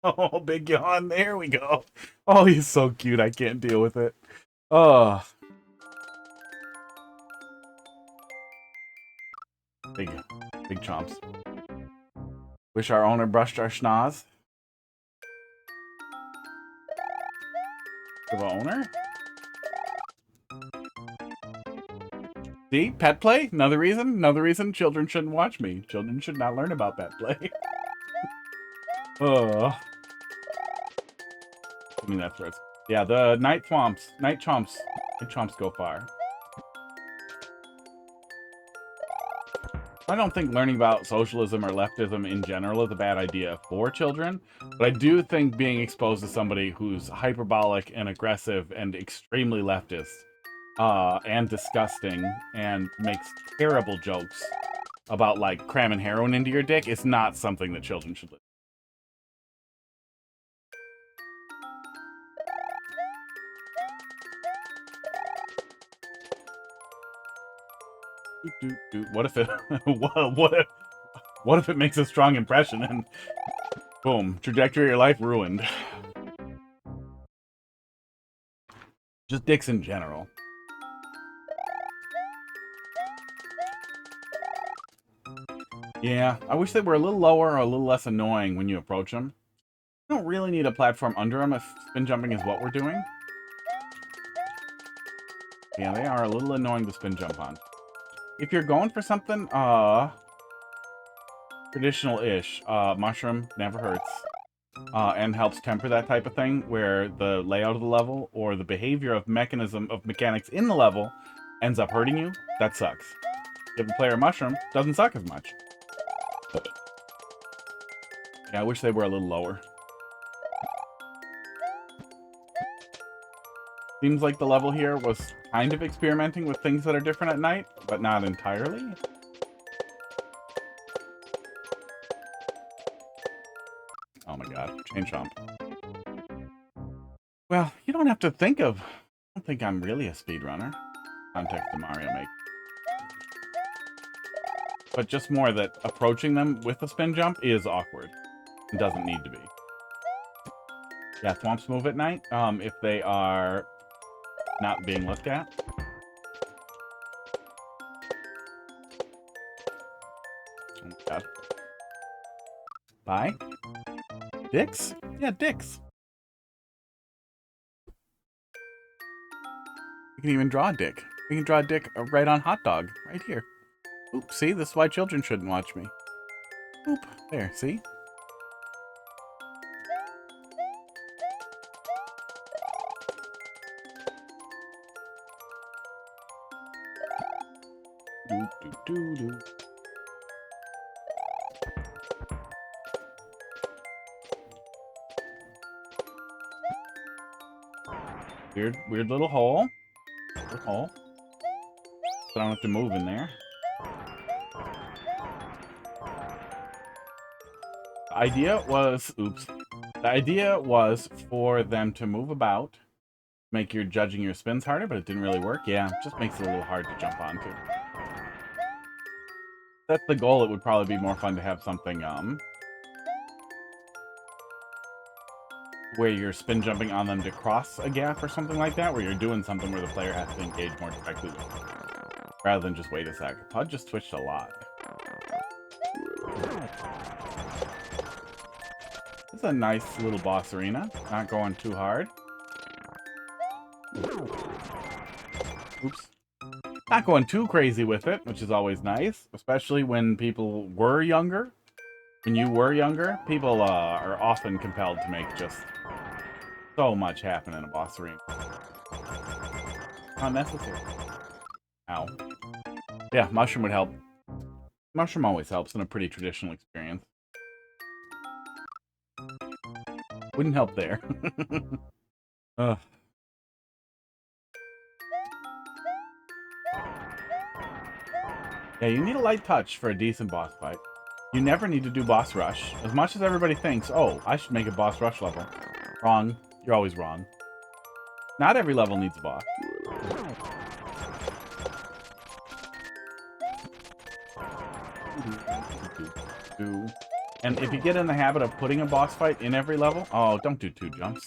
S2: Oh, big yawn. There we go. Oh, he's so cute. I can't deal with it. Oh. Big chomps. Wish our owner brushed our schnoz. Give our owner? See? Pet play? Another reason? Another reason children shouldn't watch me. Children should not learn about pet play. Oh. I mean, that's where yeah, the night chomps go far. I don't think learning about socialism or leftism in general is a bad idea for children, but I do think being exposed to somebody who's hyperbolic and aggressive and extremely leftist and disgusting and makes terrible jokes about, like, cramming heroin into your dick is not something that children should listen to. What if it what if it makes a strong impression and boom, trajectory of your life ruined? Just dicks in general. Yeah, I wish they were a little lower or a little less annoying when you approach them. You don't really need a platform under them if spin jumping is what we're doing. Yeah, they are a little annoying to spin jump on. If you're going for something, traditional-ish, mushroom never hurts. And helps temper that type of thing, where the layout of the level or the behavior of mechanics in the level ends up hurting you. That sucks. Give the player a mushroom, doesn't suck as much. Yeah, I wish they were a little lower. Seems like the level here was kind of experimenting with things that are different at night, but not entirely. Oh my god, chain chomp. Well, you don't have to think of... I don't think I'm really a speedrunner. Context to Mario Maker. But just more that approaching them with a spin jump is awkward. It doesn't need to be. Yeah, thwomps move at night, if they are not being looked at. Oh my god. Bye. Dicks? Yeah, dicks. We can even draw a dick. We can draw a dick right on hot dog. Right here. Oop, see? This is why children shouldn't watch me. Oop. There, see? Do, do, do, do. Weird little hole. Little hole. So I don't have to move in there. The idea was, oops. The idea was for them to move about, make your judging your spins harder, but it didn't really work. Yeah, it just makes it a little hard to jump onto. That's the goal. It would probably be more fun to have something, where you're spin jumping on them to cross a gap or something like that, where you're doing something where the player has to engage more directly with it, rather than just wait a sec. Pud just twitched a lot. That's a nice little boss arena. Not going too hard. Oops. Not going too crazy with it, which is always nice. Especially when people were younger. When you were younger, people are often compelled to make just so much happen in a boss arena. Unnecessary. Ow. Yeah, mushroom would help. Mushroom always helps in a pretty traditional experience. Wouldn't help there. Ugh. Yeah, you need a light touch for a decent boss fight. You never need to do boss rush. As much as everybody thinks, oh, I should make a boss rush level. Wrong. You're always wrong. Not every level needs a boss. And if you get in the habit of putting a boss fight in every level... Oh, don't do 2 jumps.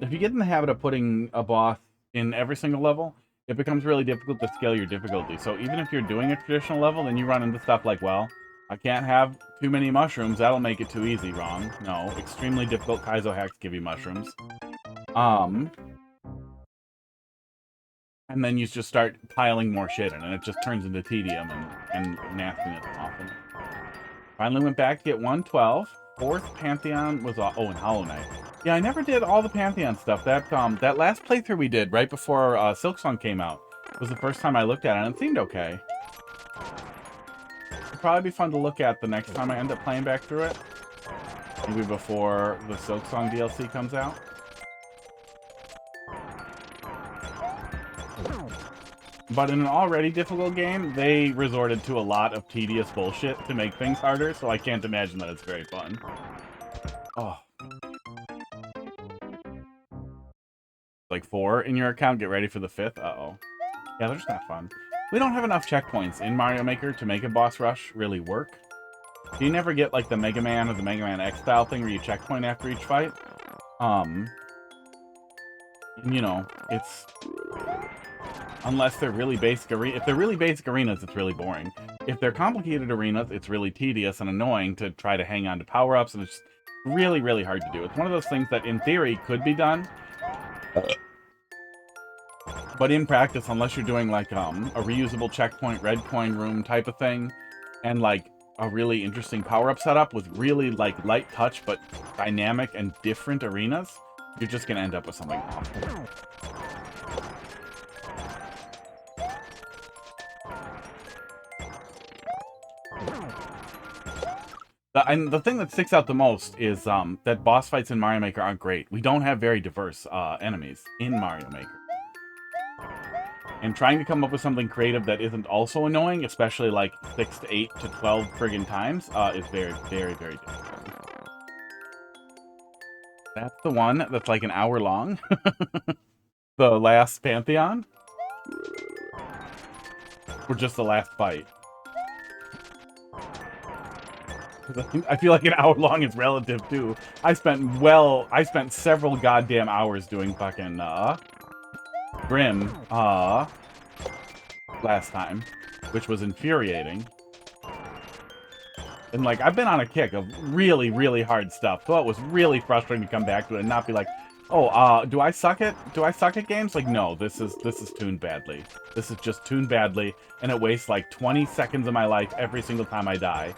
S2: If you get in the habit of putting a boss in every single level, it becomes really difficult to scale your difficulty. So even if you're doing a traditional level, then you run into stuff like, well, I can't have too many mushrooms. That'll make it too easy. Wrong. No. Extremely difficult Kaizo hacks give you mushrooms. And then you just start piling more shit in, and it just turns into tedium and nastiness often. Finally went back to get 112. 4th Pantheon was... Oh, and Hollow Knight. Yeah, I never did all the Pantheon stuff. That last playthrough we did right before Silksong came out was the first time I looked at it, and it seemed okay. It'd probably be fun to look at the next time I end up playing back through it. Maybe before the Silksong DLC comes out. But in an already difficult game, they resorted to a lot of tedious bullshit to make things harder, so I can't imagine that it's very fun. Oh. Like 4 in your account, get ready for the 5th? Uh-oh. Yeah, they're just not fun. We don't have enough checkpoints in Mario Maker to make a boss rush really work. Do you never get like the Mega Man or the Mega Man X style thing where you checkpoint after each fight? And, you know, it's... Unless they're really basic arenas. If they're really basic arenas, it's really boring. If they're complicated arenas, it's really tedious and annoying to try to hang on to power-ups, and it's really, really hard to do. It's one of those things that, in theory, could be done. But in practice, unless you're doing, like, a reusable checkpoint, red coin room type of thing, and, like, a really interesting power-up setup with really, like, light touch, but dynamic and different arenas, you're just gonna end up with something awful. And the thing that sticks out the most is that boss fights in Mario Maker aren't great. We don't have very diverse enemies in Mario Maker. And trying to come up with something creative that isn't also annoying, especially like 6 to 8 to 12 friggin' times, is very, very, very difficult. That's the one that's like an hour long. The last Pantheon. Or just the last fight. I feel like an hour long is relative too. I spent several goddamn hours doing fucking Grim last time, which was infuriating. And like I've been on a kick of really, really hard stuff, so it was really frustrating to come back to it and not be like, oh, do I suck at games? Like, no, this is tuned badly. This is just tuned badly, and it wastes like 20 seconds of my life every single time I die.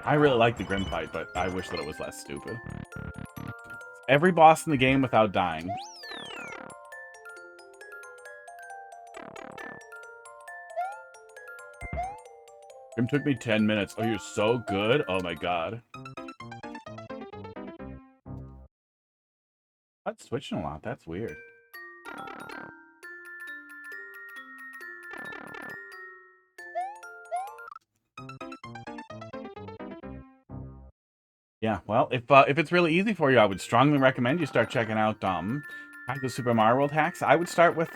S2: I really like the Grim fight, but I wish that it was less stupid. Every boss in the game without dying. Grim took me 10 minutes. Oh, you're so good? Oh my god. That's switching a lot. That's weird. Yeah, well, if it's really easy for you, I would strongly recommend you start checking out Kaizo Super Mario World hacks. I would start with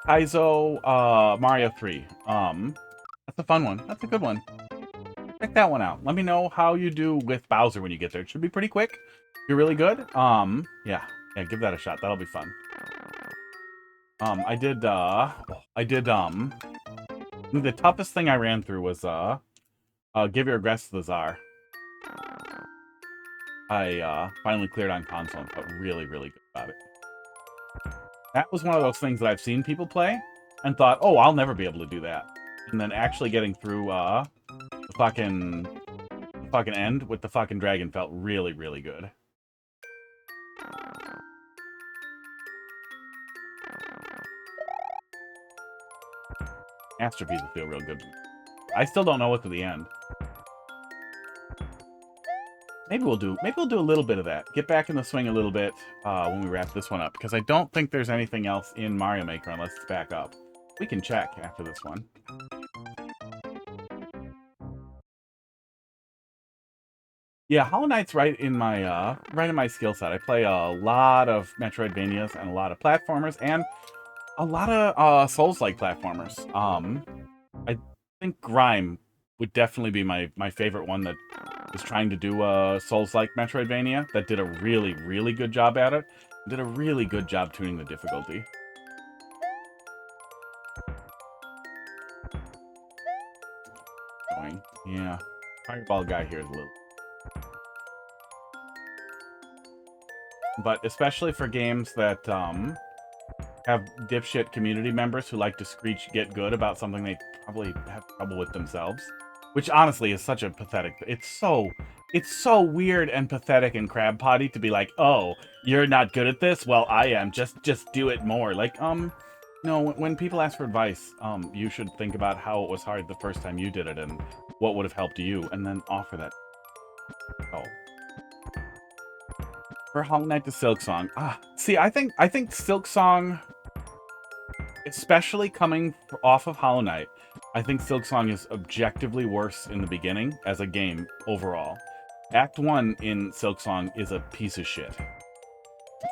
S2: Kaizo Mario 3. That's a fun one. That's a good one. Check that one out. Let me know how you do with Bowser when you get there. It should be pretty quick. You're really good. Yeah, give that a shot. That'll be fun. The toughest thing I ran through was Give your regrets to the Tsar. I finally cleared on console and felt really, really good about it. That was one of those things that I've seen people play and thought, oh, I'll never be able to do that. And then actually getting through the fucking end with the fucking dragon felt really, really good. Masterpieces feel real good. I still don't know what's to the end. Maybe we'll do a little bit of that. Get back in the swing a little bit when we wrap this one up, because I don't think there's anything else in Mario Maker unless it's back up. We can check after this one. Yeah, Hollow Knight's right in my skill set. I play a lot of Metroidvanias and a lot of platformers and a lot of Souls-like platformers. I think Grime would definitely be my favorite one that is trying to do a Souls-like Metroidvania that did a really, really good job at it. Did a really good job tuning the difficulty. Yeah, Fireball guy here is a little... But especially for games that have dipshit community members who like to screech get good about something they probably have trouble with themselves. Which honestly is such a pathetic... It's so weird and pathetic and crab potty to be like, oh, you're not good at this? Well, I am. Just do it more. Like, no, when people ask for advice, you should think about how it was hard the first time you did it and what would have helped you, and then offer that. Oh. For Hollow Knight to Silksong. See, I think Silksong, especially coming off of Hollow Knight, I think Silksong is objectively worse in the beginning as a game overall. Act 1 in Silksong is a piece of shit.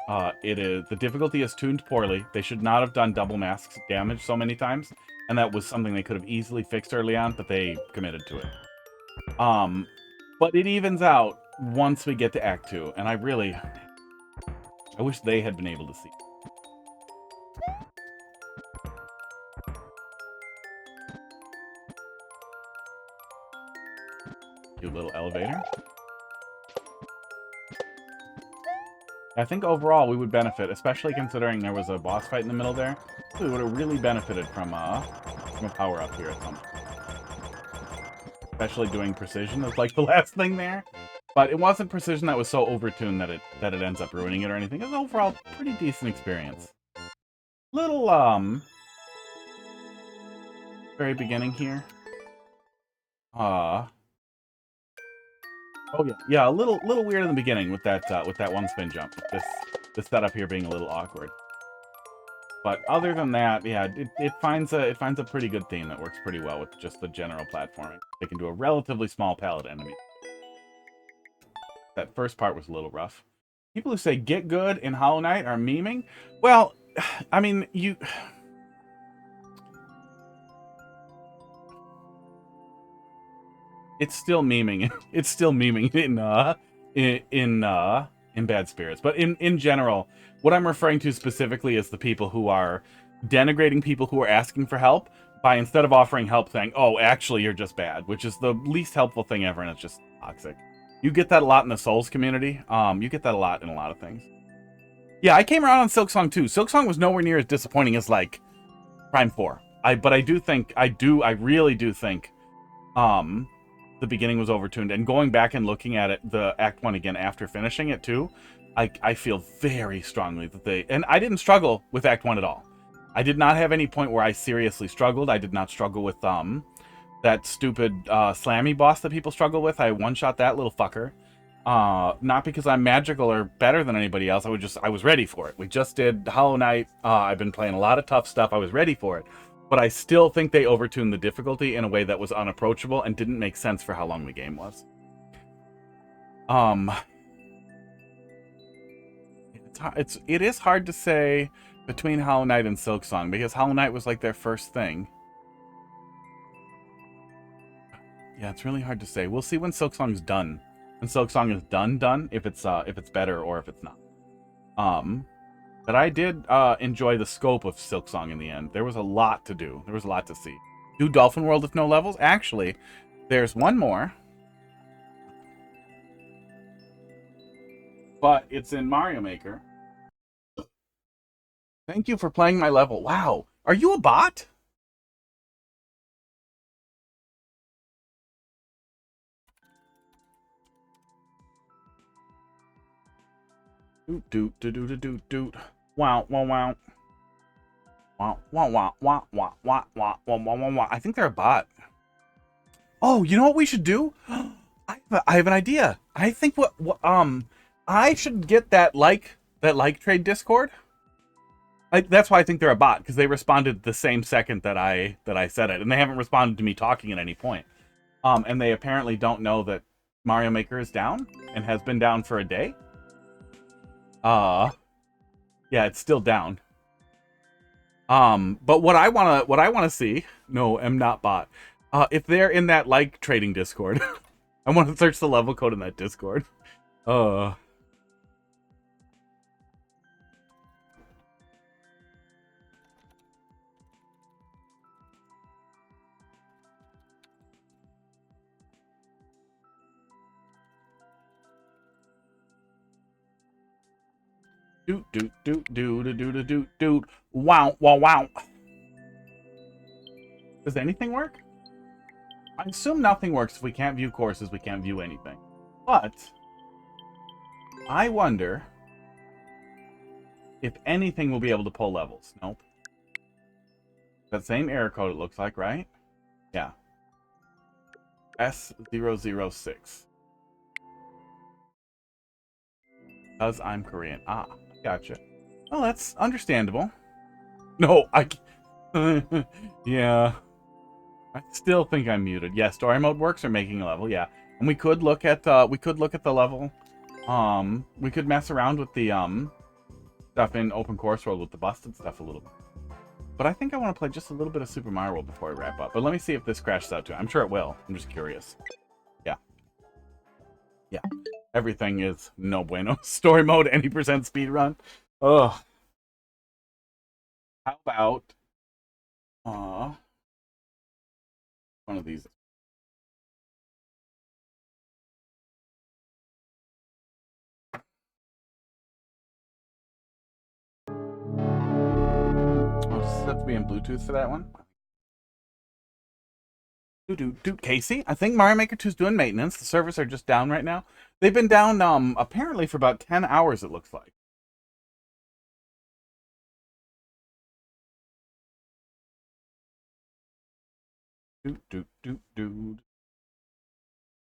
S2: The difficulty is tuned poorly. They should not have done double masks damage so many times, and that was something they could have easily fixed early on, but they committed to it. But it evens out once we get to Act 2, and I wish they had been able to see. Cute little elevator. I think overall we would benefit, especially considering there was a boss fight in the middle there. We would have really benefited from a power-up here at some point. Especially doing precision is like the last thing there. But it wasn't precision that was so overtuned that it ends up ruining it or anything. It was overall a pretty decent experience. Little, very beginning here. Oh yeah, a little weird in the beginning with that one spin jump. This setup here being a little awkward. But other than that, yeah, it finds a pretty good theme that works pretty well with just the general platforming. They can do a relatively small palette enemy. That first part was a little rough. People who say get good in Hollow Knight are memeing. Well, I mean, it's still memeing. It's still memeing in Bad Spirits. But in general, what I'm referring to specifically is the people who are denigrating people who are asking for help by, instead of offering help, saying, oh, actually, you're just bad, which is the least helpful thing ever, and it's just toxic. You get that a lot in the Souls community. You get that a lot in a lot of things. Yeah, I came around on Silksong too. Silksong was nowhere near as disappointing as, like, Prime 4. But I really do think the beginning was overtuned. And going back and looking at it, the Act 1 again after finishing it too, I feel very strongly that and I didn't struggle with Act 1 at all. I did not have any point where I seriously struggled. I did not struggle with that stupid slammy boss that people struggle with. I one-shot that little fucker. Not because I'm magical or better than anybody else. I was ready for it. We just did Hollow Knight. I've been playing a lot of tough stuff. I was ready for it. But I still think they overtuned the difficulty in a way that was unapproachable and didn't make sense for how long the game was. It is hard to say between Hollow Knight and Silksong, because Hollow Knight was like their first thing. Yeah, it's really hard to say. We'll see when Silksong's done. When Silksong is done, if it's better or if it's not. But I did enjoy the scope of Silksong in the end. There was a lot to do. There was a lot to see. Do Dolphin World with no levels? Actually, There's one more. But it's in Mario Maker. Thank you for playing my level. Wow. Are you a bot? Doot doot doot doot doot doot. Wow wow wow. Wow wow wow wow wow wow wow wow wow wow. I think they're a bot. Oh, you know what we should do? I have an idea. I think what I should get that like trade Discord. That's why I think they're a bot, because they responded the same second that I said it, and they haven't responded to me talking at any point. And they apparently don't know that Mario Maker is down and has been down for a day. Yeah, it's still down. But what I wanna see, no, I'm not bot. If they're in that like trading Discord, I want to search the level code in that Discord. Doot doot doot doot doot doot doot. Wow wow wow. Does anything work? I assume nothing works. If we can't view courses, we can't view anything. But I wonder if anything will be able to pull levels. Nope. That same error code it looks like, right? Yeah. S006. Because I'm Korean. Ah, gotcha. Oh, that's understandable. No, I... yeah. I still think I'm muted. Yeah, story mode works or making a level, yeah. And we could look at the level. We could mess around with the stuff in open course world with the busted stuff a little bit. But I think I want to play just a little bit of Super Mario World before we wrap up. But let me see if this crashes out too. I'm sure it will. I'm just curious. Yeah. Yeah. Everything is no bueno. Story mode, any percent speed run. Ugh. How about one of these? Oh, does it have to be in Bluetooth for that one? Casey, I think Mario Maker 2 is doing maintenance. The servers are just down right now. They've been down apparently for about 10 hours, it looks like.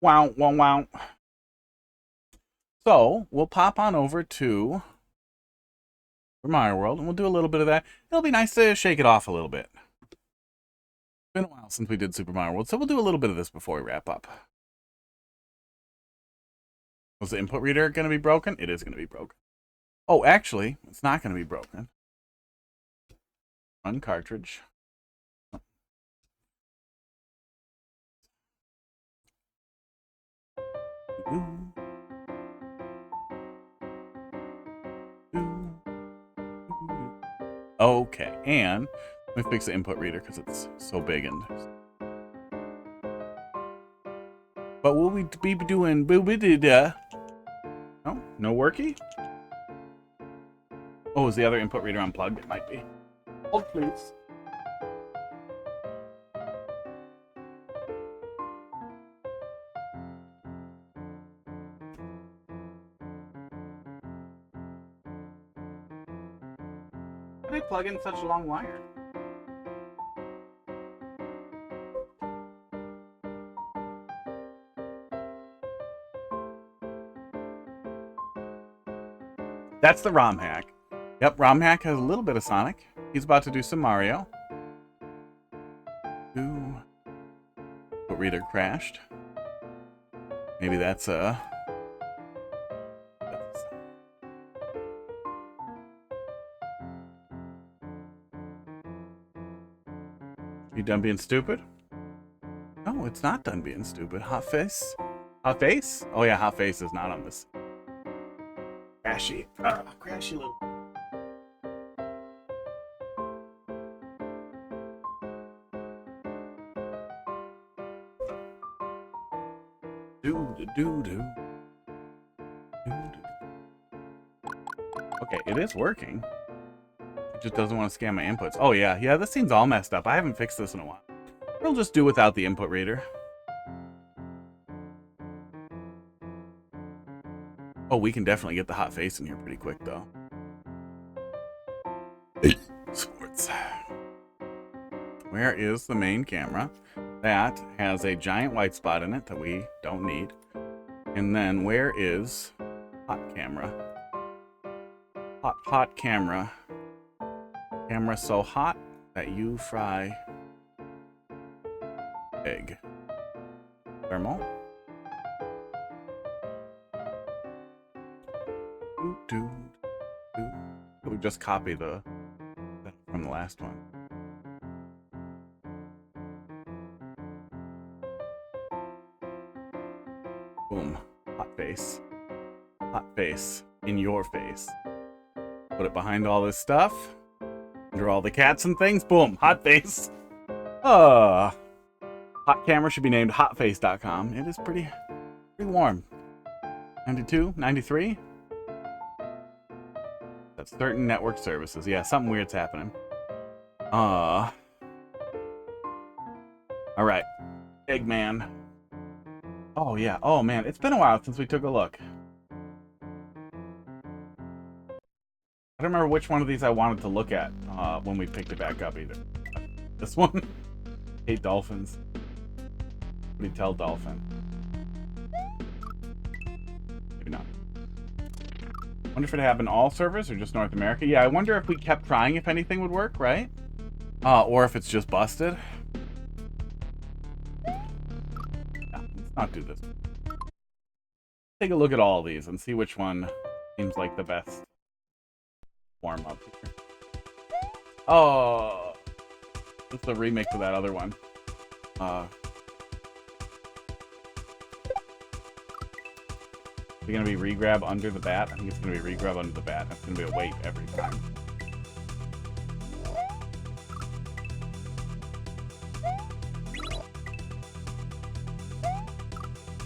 S2: Wow, wow, wow. So, we'll pop on over to Mario World, and we'll do a little bit of that. It'll be nice to shake it off a little bit. It's been a while since we did Super Mario World, so we'll do a little bit of this before we wrap up. Was the input reader going to be broken? It is going to be broken. Oh, actually, it's not going to be broken. Run cartridge. Okay, and let me fix the input reader because it's so big and. But will we be doing? Oh, no worky. Oh, is the other input reader unplugged? It might be. Hold, please. How did I plug in such a long wire? That's the ROM hack. Yep, ROM hack has a little bit of Sonic. He's about to do some Mario. Ooh. But reader crashed. Maybe that's You done being stupid? No, it's not done being stupid. Hot face? Hot face? Oh yeah, hot face is not on this. Crashy. Crashy little. Do-do-do-do. Okay, it is working. It just doesn't want to scan my inputs. Oh, yeah. Yeah, this seems all messed up. I haven't fixed this in a while. We'll just do without the input reader. Oh, we can definitely get the hot face in here pretty quick, though. Sports. Where is the main camera? That has a giant white spot in it that we don't need. And then where is hot camera? Hot camera. Camera so hot that you fry egg. Thermal. We just copy the from the last one. Boom. Hot face. Hot face. In your face. Put it behind all this stuff. Under all the cats and things. Boom. Hot face. Hot camera should be named hotface.com. It is pretty warm. 92? 93? That's certain network services. Yeah, something weird's happening. Alright. Eggman. Oh, yeah. Oh, man. It's been a while since we took a look. I don't remember which one of these I wanted to look at when we picked it back up either. This one? Hate dolphins. What do you tell dolphin? Maybe not. Wonder if it happened all servers or just North America. Yeah, I wonder if we kept trying if anything would work, right? Or if it's just busted. Yeah, let's not do this. Take a look at all of these and see which one seems like the best warm up here. Oh, this is a remix of that other one. Is it gonna be regrab under the bat? I think it's gonna be regrab under the bat. That's gonna be a wait every time.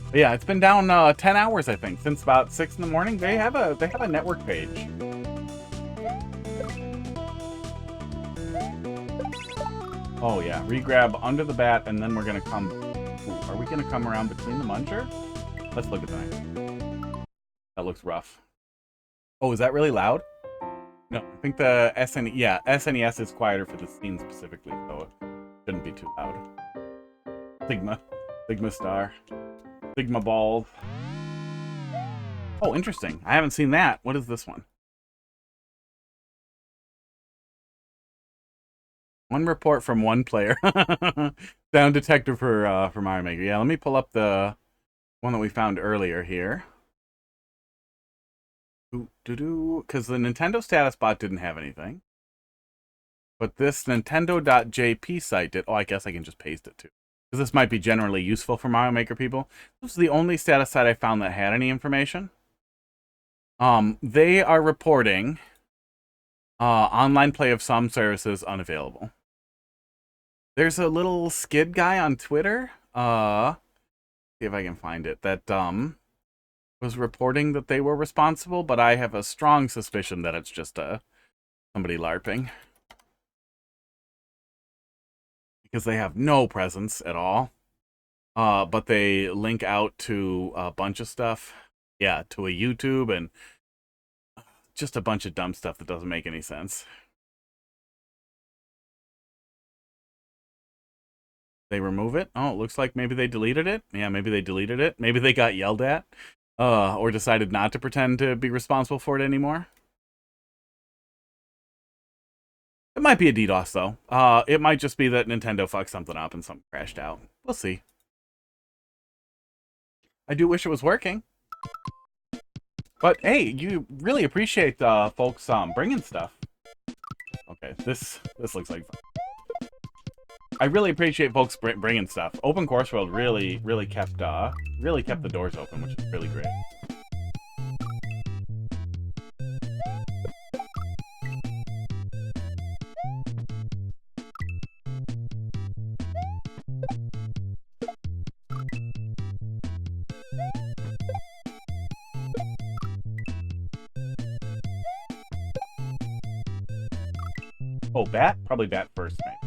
S2: But yeah, it's been down 10 hours, I think, since about 6 in the morning. They have a network page. Oh yeah, regrab under the bat, and then we're gonna come. Ooh, are we gonna come around between the muncher? Let's look at that. That looks rough. Oh, is that really loud? No, I think the SNES is quieter for the scene specifically, so it shouldn't be too loud. Sigma star, Sigma balls. Oh, interesting. I haven't seen that. What is this one? One report from one player. Sound detector for Mario Maker. Yeah, let me pull up the one that we found earlier here. Because the Nintendo status bot didn't have anything. But this Nintendo.jp site did. Oh, I guess I can just paste it too. Because this might be generally useful for Mario Maker people. This is the only status site I found that had any information. They are reporting online play of some services unavailable. There's a little skid guy on Twitter. See if I can find it. That was reporting that they were responsible, but I have a strong suspicion that it's just somebody LARPing. Because they have no presence at all. But they link out to a bunch of stuff. Yeah, to a YouTube and just a bunch of dumb stuff that doesn't make any sense. They remove it? Oh, it looks like maybe they deleted it. Yeah, maybe they deleted it. Maybe they got yelled at. Or decided not to pretend to be responsible for it anymore. It might be a DDoS, though. It might just be that Nintendo fucked something up and something crashed out. We'll see. I do wish it was working. But, hey, you really appreciate folks bringing stuff. Okay, this looks like fun. I really appreciate folks bringing stuff. Open Course World really kept the doors open, which is really great. Oh, bat? Probably bat first, maybe.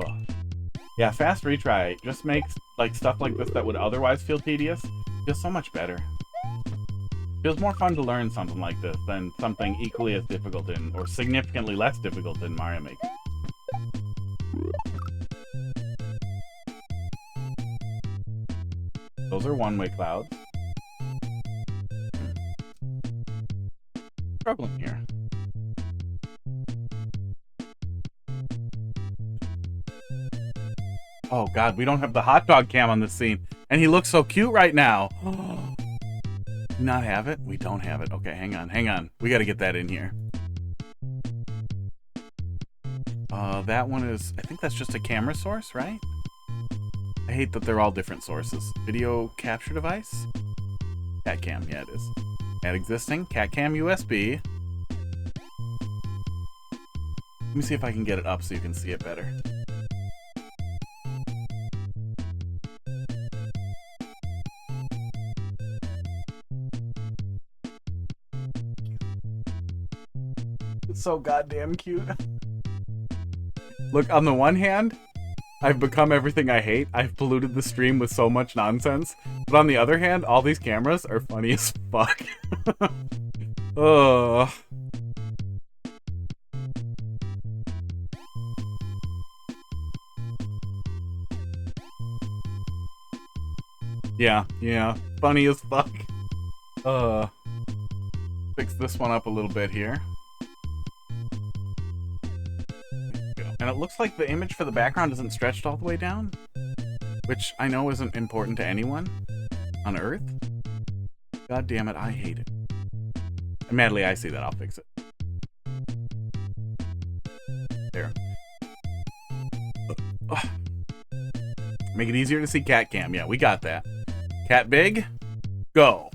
S2: Oh. Yeah, fast retry just makes like stuff like this that would otherwise feel tedious feel so much better. Feels more fun to learn something like this than something equally as difficult in, or significantly less difficult in Mario Maker. Those are one-way clouds. Struggling here. Oh god, we don't have the hot dog cam on this scene. And he looks so cute right now. Do not have it? We don't have it. Okay, hang on. We gotta get that in here. That one is, I think that's just a camera source, right? I hate that they're all different sources. Video capture device? Cat cam, yeah it is. Add existing, cat cam USB. Let me see if I can get it up so you can see it better. It's so goddamn cute. Look, on the one hand, I've become everything I hate. I've polluted the stream with so much nonsense. But on the other hand, all these cameras are funny as fuck. Ugh. Yeah, funny as fuck. Fix this one up a little bit here. And it looks like the image for the background isn't stretched all the way down, which I know isn't important to anyone on Earth. God damn it, I hate it. And madly, I see that. I'll fix it. There. Ugh. Make it easier to see cat cam. Yeah, we got that. Cat big, go.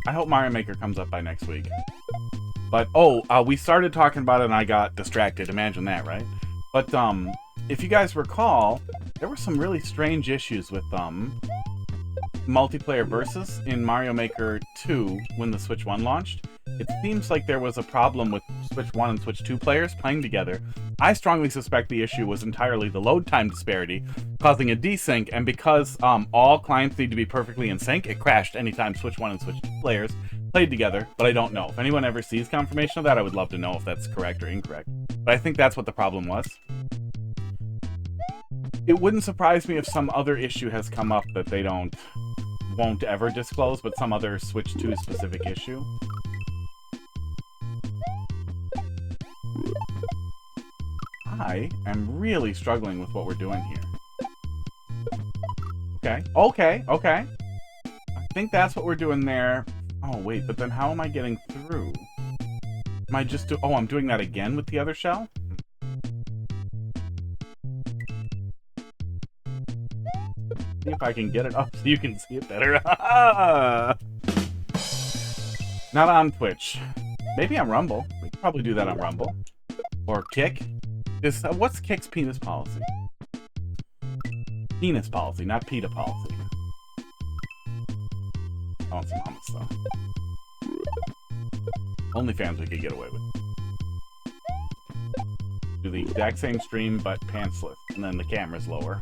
S2: I hope Mario Maker comes up by next week. But, we started talking about it and I got distracted. Imagine that, right? But, if you guys recall, there were some really strange issues with, multiplayer versus in Mario Maker 2 when the Switch 1 launched. It seems like there was a problem with Switch 1 and Switch 2 players playing together. I strongly suspect the issue was entirely the load time disparity, causing a desync, and because all clients need to be perfectly in sync, it crashed anytime Switch 1 and Switch 2 players played together, but I don't know. If anyone ever sees confirmation of that, I would love to know if that's correct or incorrect. But I think that's what the problem was. It wouldn't surprise me if some other issue has come up that they won't ever disclose, but some other Switch 2 specific issue. I am really struggling with what we're doing here. Okay. I think that's what we're doing there. Oh, wait, but then how am I getting through? Am I just I'm doing that again with the other shell? See if I can get it up so you can see it better. Not on Twitch. Maybe on Rumble. We could probably do that on Rumble. Or Kick. What's Kick's penis policy? Penis policy, not PETA policy. I want some hummus, though. OnlyFans we could get away with. Do the exact same stream, but pantsless, and then the camera's lower.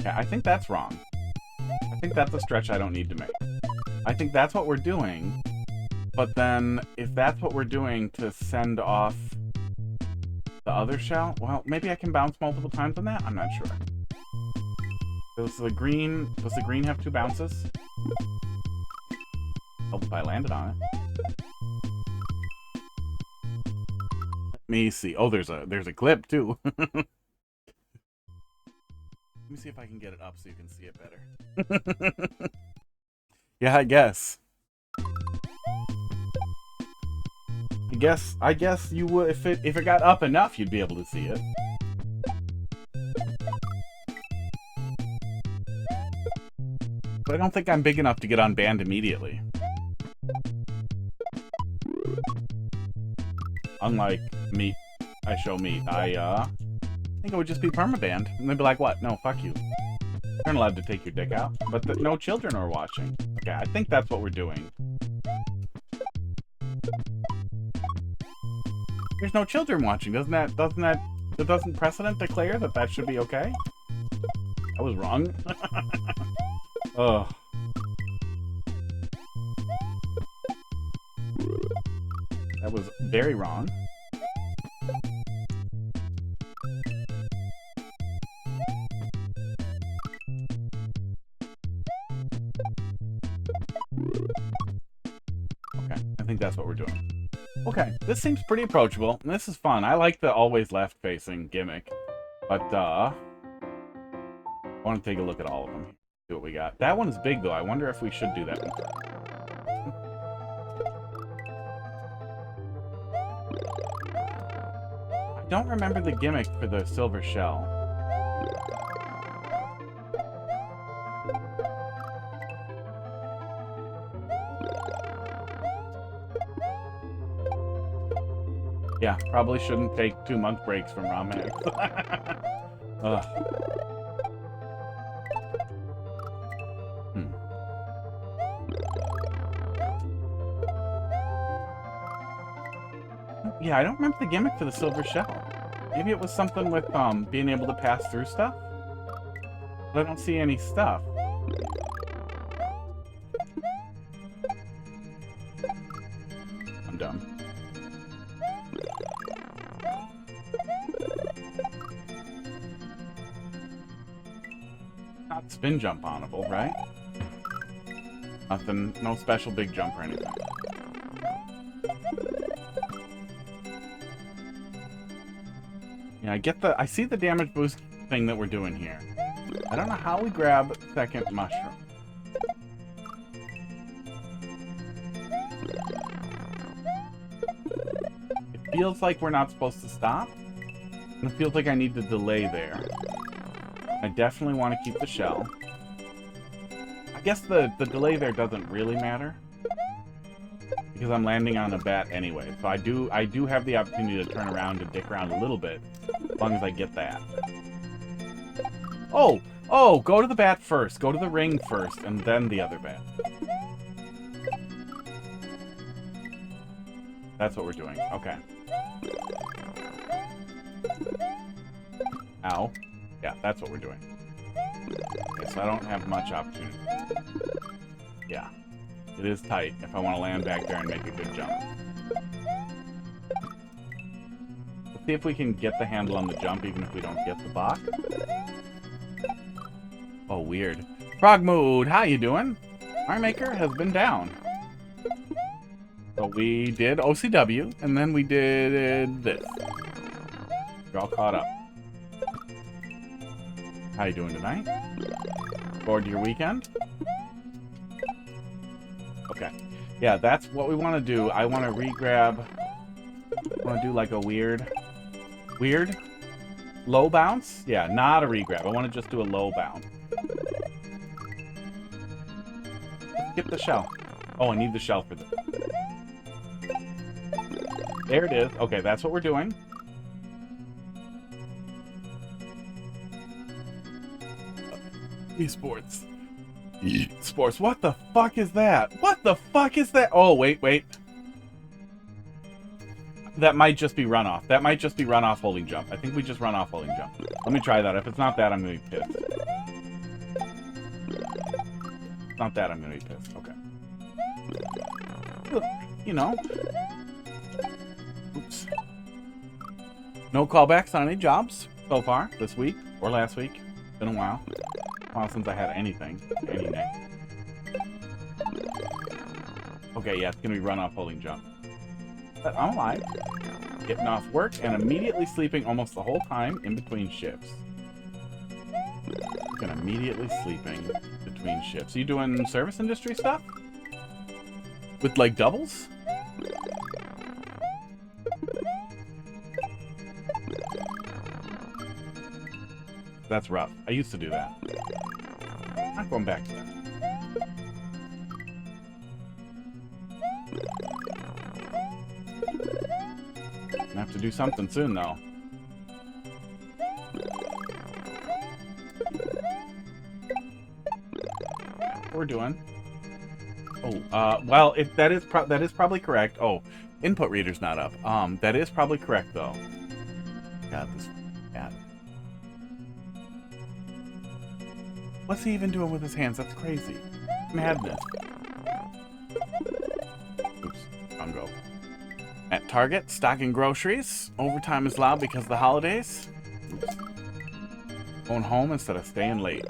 S2: Yeah, I think that's wrong. I think that's a stretch I don't need to make. I think that's what we're doing, but then if that's what we're doing to send off the other shell, well, maybe I can bounce multiple times on that? I'm not sure. Does the green have 2 bounces? Oh, if I landed on it. Let me see. Oh, there's a clip too. Let me see if I can get it up so you can see it better. Yeah, I guess you would, if it got up enough, you'd be able to see it. But I don't think I'm big enough to get unbanned immediately. Unlike meat, I show meat. I think it would just be permabanned. And they'd be like, what? No, fuck you. You're not allowed to take your dick out. But no children are watching. Okay, I think that's what we're doing. There's no children watching. Doesn't precedent declare that that should be okay? I was wrong. Ugh. That was very wrong. Okay, I think that's what we're doing. Okay, this seems pretty approachable, and this is fun. I like the always left-facing gimmick, but, I want to take a look at all of them. See what we got. That one is big, though. I wonder if we should do that one. I don't remember the gimmick for the silver shell. Yeah, probably shouldn't take 2-month breaks from ROM hacks. Ugh. Yeah, I don't remember the gimmick for the silver shell. Maybe it was something with being able to pass through stuff? But I don't see any stuff. I'm dumb. Not spin jump onable, right? Nothing, no special big jump or anything. Yeah, I see the damage boost thing that we're doing here. I don't know how we grab second mushroom. It feels like we're not supposed to stop. And it feels like I need to delay there. I definitely want to keep the shell. I guess the delay there doesn't really matter. Because I'm landing on a bat anyway. So I do have the opportunity to turn around and dick around a little bit. As long as I get that. Oh, go to the bat first. Go to the ring first, and then the other bat. That's what we're doing. Okay. Ow. Yeah, that's what we're doing. Okay, so I don't have much opportunity. Yeah. It is tight if I want to land back there and make a good jump. Let's see if we can get the handle on the jump even if we don't get the block. Oh, weird. Frog Mood, how you doing? Mario Maker has been down. So we did OCW, and then we did this. You're all caught up. How you doing tonight? Forward to your weekend? Okay. Yeah, that's what we want to do. I want to re-grab... I want to do like a weird low bounce? Yeah, not a re-grab. I want to just do a low bounce. Skip the shell. Oh, I need the shell for this. There it is. Okay, that's what we're doing. Esports. Esports. What the fuck is that? What the fuck is that? Oh, wait. That might just be runoff. That might just be runoff holding jump. I think we just run off holding jump. Let me try that. If it's not that, I'm going to be pissed. If it's not that, I'm going to be pissed. Okay. You know. Oops. No callbacks on any jobs so far this week or last week. Been a while. Since I had anything. Any nick. Okay, yeah, it's going to be runoff holding jump. But I'm alive. Getting off work and immediately sleeping almost the whole time in between shifts. And immediately sleeping between shifts. Are you doing service industry stuff? With, like, doubles? That's rough. I used to do that. I'm not going back to that. Gonna have to do something soon, though. What we're doing. Oh, well, that is probably correct. Oh, input reader's not up. That is probably correct, though. God, this cat. What's he even doing with his hands? That's crazy. Madness. Oops, wrong go. At Target, stocking groceries. Overtime is loud because of the holidays. Oops. Going home instead of staying late.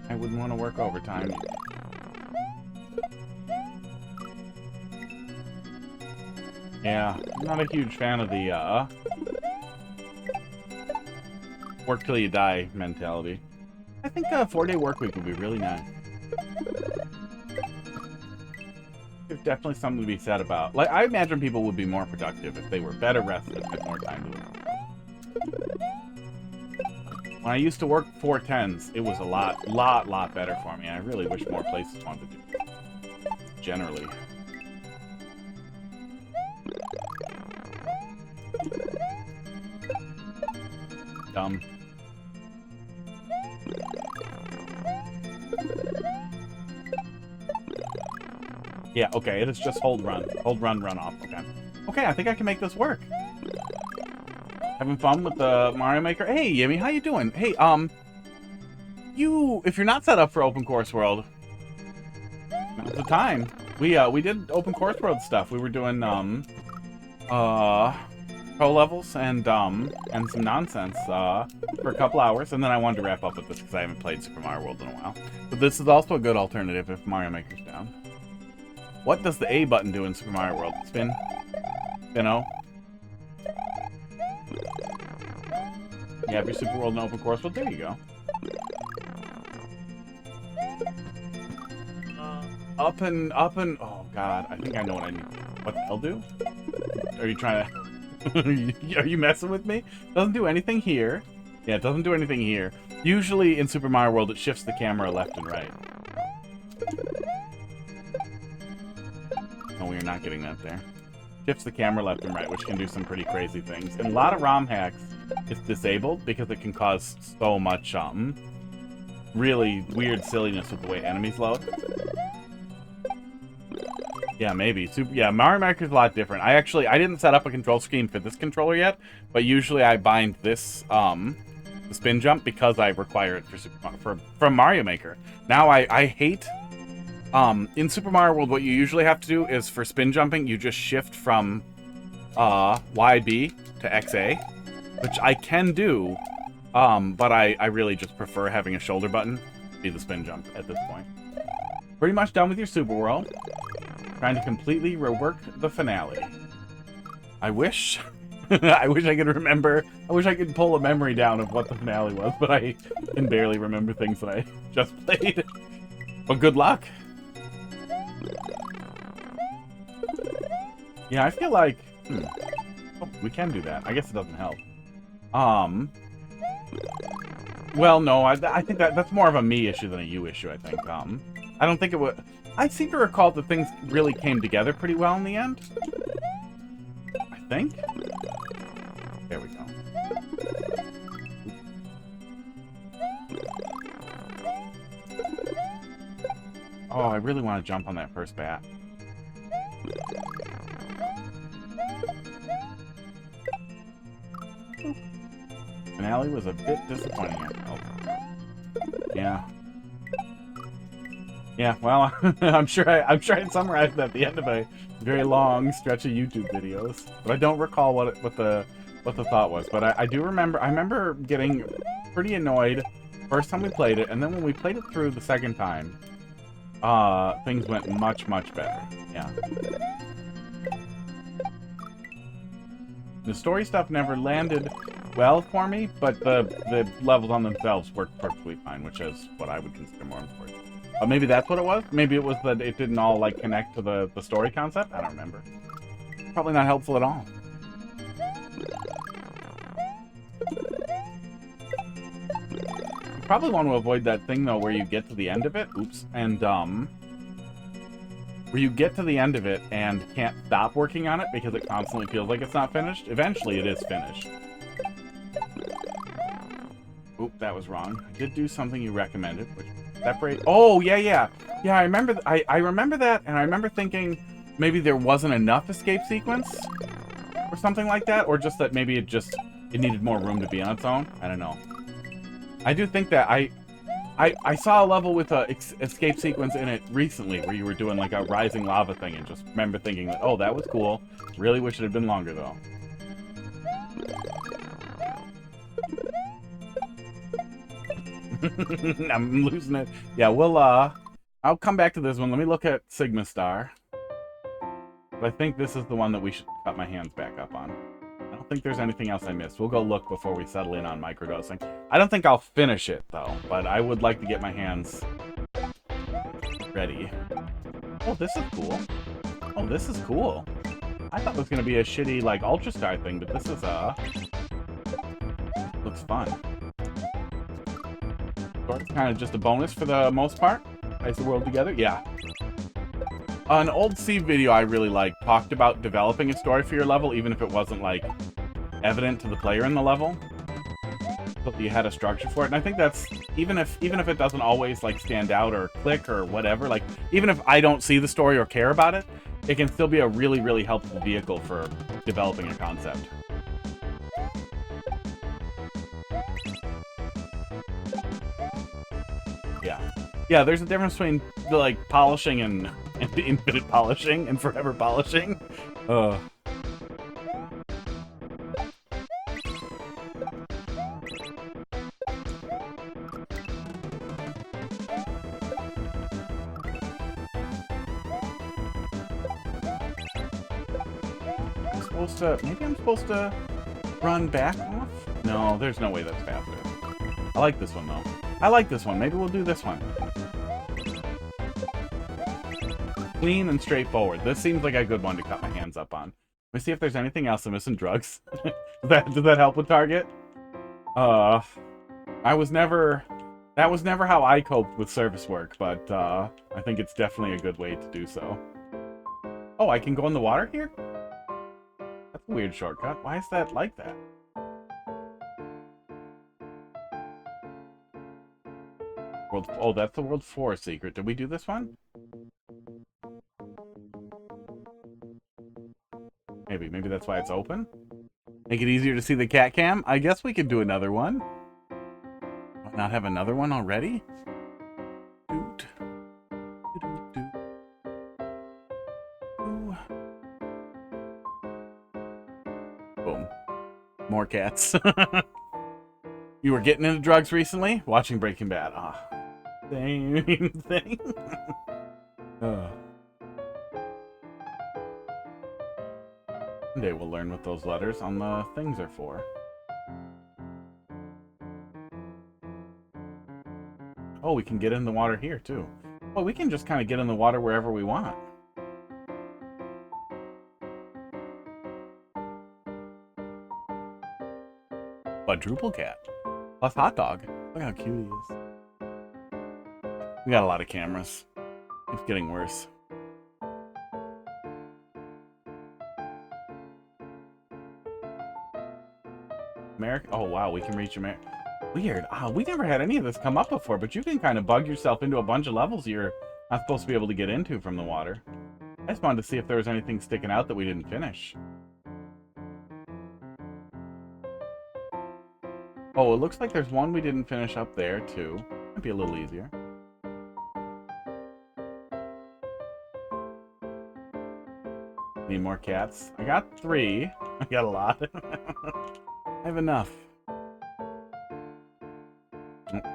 S2: I wouldn't want to work overtime. Yeah, I'm not a huge fan of the, work till you die mentality. I think a 4-day work week would be really nice. There's definitely something to be said about. Like, I imagine people would be more productive if they were better rested and had more time to it. When I used to work 410s, it was a lot better for me. I really wish more places wanted to do it. Generally. Dumb. Yeah, okay, it is just hold, run. Hold, run, run off. Okay. Okay, I think I can make this work. Having fun with the Mario Maker? Hey, Yimmy, how you doing? Hey, if you're not set up for Open Course World, now's the time. We did Open Course World stuff. We were doing, pro levels and some nonsense, for a couple hours, and then I wanted to wrap up with this because I haven't played Super Mario World in a while. But this is also a good alternative if Mario Maker's down. What does the A button do in Super Mario World? Spin? Spin-O? You have your Super World and Open Course World? There you go. Up and... Oh, God. I think I know what I need. What the hell do? Are you trying to... Are you messing with me? Doesn't do anything here. Yeah, it doesn't do anything here. Usually in Super Mario World, it shifts the camera left and right. No, we're not getting that there. Shifts the camera left and right, which can do some pretty crazy things. In a lot of ROM hacks, it's disabled because it can cause so much, really weird silliness with the way enemies load. Yeah, maybe. Yeah, Mario Maker's a lot different. I didn't set up a control scheme for this controller yet, but usually I bind this, the spin jump because I require it from Mario Maker. Now I hate, in Super Mario World, what you usually have to do is for spin jumping, you just shift from, YB to XA, which I can do, but I really just prefer having a shoulder button to be the spin jump at this point. Pretty much done with your Super World. Trying to completely rework the finale. I wish I wish I could remember. I wish I could pull a memory down of what the finale was, but I can barely remember things that I just played. But good luck. Yeah, I feel like... Oh, we can do that. I guess it doesn't help. Well, no, I think that's more of a me issue than a you issue, I think. I don't think it would... I seem to recall that things really came together pretty well in the end. I think. There we go. Oh, I really want to jump on that first bat. Finale was a bit disappointing, I felt. Yeah. Yeah, well, I'm sure I summarized it at the end of a very long stretch of YouTube videos, but I don't recall what the thought was. But I do remember. I remember getting pretty annoyed first time we played it, and then when we played it through the second time, things went much better. Yeah. The story stuff never landed well for me, but the levels on themselves worked perfectly fine, which is what I would consider more important. Maybe that's what it was? Maybe it was that it didn't all, like, connect to the story concept? I don't remember. Probably not helpful at all. probably want to avoid that thing, though, where you get to the end of it. Oops. And, where you get to the end of it and can't stop working on it because it constantly feels like it's not finished. Eventually, it is finished. Oop, that was wrong. I did do something you recommended, which separate. Oh, yeah, yeah. Yeah, I remember I remember that, and I remember thinking maybe there wasn't enough escape sequence or something like that, or just that maybe it needed more room to be on its own. I don't know. I do think that I saw a level with a escape sequence in it recently where you were doing like a rising lava thing, and just remember thinking that, oh, that was cool. Really wish it had been longer, though. I'm losing it. Yeah, I'll come back to this one. Let me look at Sigma Star. But I think this is the one that we should cut my hands back up on. I don't think there's anything else I missed. We'll go look before we settle in on microdosing. I don't think I'll finish it, though, but I would like to get my hands ready. Oh, this is cool. Oh, this is cool. I thought it was going to be a shitty, like, Ultra Star thing, but this is, looks fun. It's kind of just a bonus for the most part. Ties the world together. Yeah. An old Steve video I really liked talked about developing a story for your level, even if it wasn't, like, evident to the player in the level. But you had a structure for it. And I think that's, even if it doesn't always, like, stand out or click or whatever, like, even if I don't see the story or care about it, it can still be a really, really helpful vehicle for developing a concept. Yeah, there's a difference between, like, polishing and infinite polishing and forever polishing. I'm supposed to... Maybe I'm supposed to run back off? No, there's no way that's faster. I like this one, though. I like this one. Maybe we'll do this one. Clean and straightforward. This seems like a good one to cut my hands up on. Let me see if there's anything else I'm missing. Drugs. Does that help with Target? That was never how I coped with service work, but I think it's definitely a good way to do so. Oh, I can go in the water here? That's a weird shortcut. Why is that like that? Oh, that's the World 4 secret. Did we do this one? Maybe that's why it's open? Make it easier to see the cat cam? I guess we could do another one. Not have another one already? Boom. More cats. You were getting into drugs recently? Watching Breaking Bad. Ah. Same thing. One day we'll learn what those letters on the things are for. Oh, we can get in the water here, too. Well, we can just kind of get in the water wherever we want. Quadruple cat. Plus hot dog. Look how cute he is. We got a lot of cameras. It's getting worse. America? Oh, wow, we can reach America. Weird. We never had any of this come up before, but you can kind of bug yourself into a bunch of levels you're not supposed to be able to get into from the water. I just wanted to see if there was anything sticking out that we didn't finish. Oh, it looks like there's one we didn't finish up there, too. Might be a little easier. Need more cats? I got 3. I got a lot. I have enough.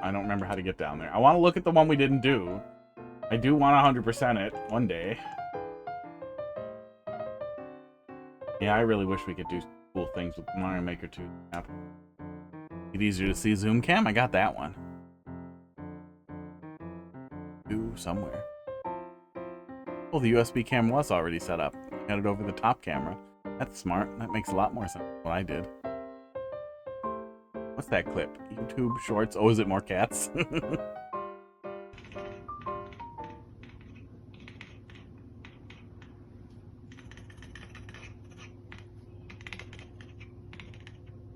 S2: I don't remember how to get down there. I want to look at the one we didn't do. I do want to 100% it one day. Yeah, I really wish we could do cool things with Mario Maker 2. Yep. Get easier to see zoom cam? I got that one. Somewhere. Oh, the USB cam was already set up. I got it over the top camera. That's smart. That makes a lot more sense than what I did. What's that clip? YouTube Shorts. Oh, is it more cats?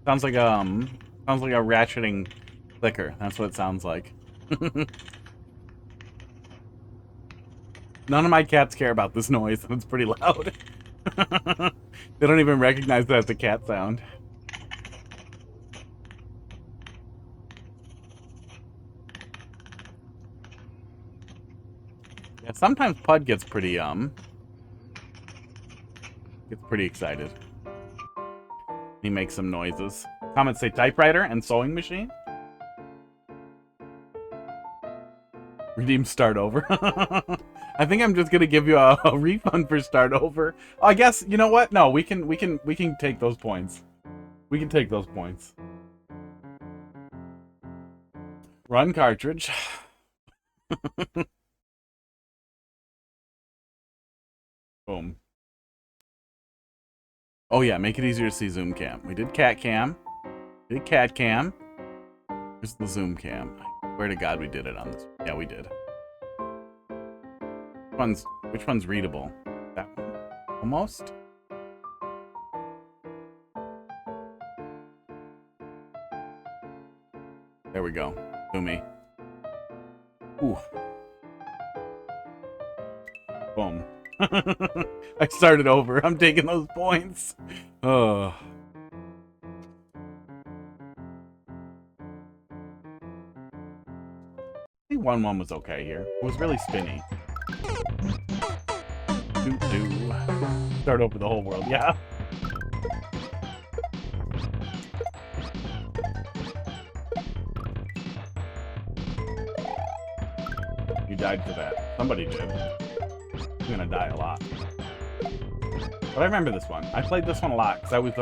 S2: Sounds like a ratcheting clicker. That's what it sounds like. None of my cats care about this noise, and it's pretty loud. They don't even recognize that as a cat sound. Yeah, sometimes Pud gets pretty excited. He makes some noises. Comments say typewriter and sewing machine. Redeem start over. I think I'm just gonna give you a refund for start over. Oh, I guess you know what? No, we can take those points. We can take those points. Run cartridge. Boom. Oh yeah, make it easier to see zoom cam. We did cat cam. We did cat cam. Here's the zoom cam. I swear to God we did it on this. Yeah, we did. Which one's readable? That one? Almost? There we go. Zoomy. Ooh. Boom. I started over. I'm taking those points. Oh. I think 1-1 was okay here. It was really spinny. Doo-doo. Start over the whole world, yeah. You died for that. Somebody did. I'm gonna die a lot. But I remember this one. I played this one a lot because I was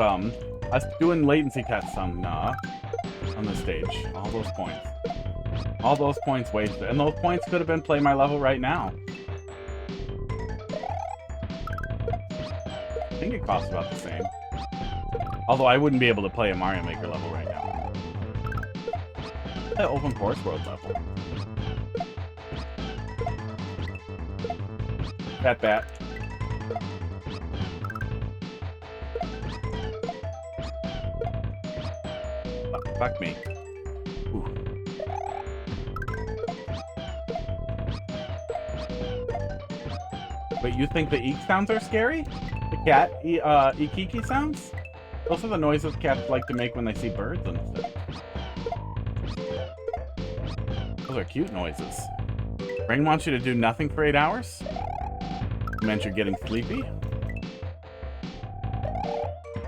S2: doing latency tests on this stage. All those points. All those points wasted. And those points could have been play my level right now. I think it costs about the same. Although I wouldn't be able to play a Mario Maker level right now. That open course world level. Bat. Fuck me. Ooh. Wait, you think the eek sounds are scary? The cat ikiki sounds? Those are the noises cats like to make when they see birds and stuff. Those are cute noises. Brain wants you to do nothing for 8 hours? You meant you're getting sleepy? I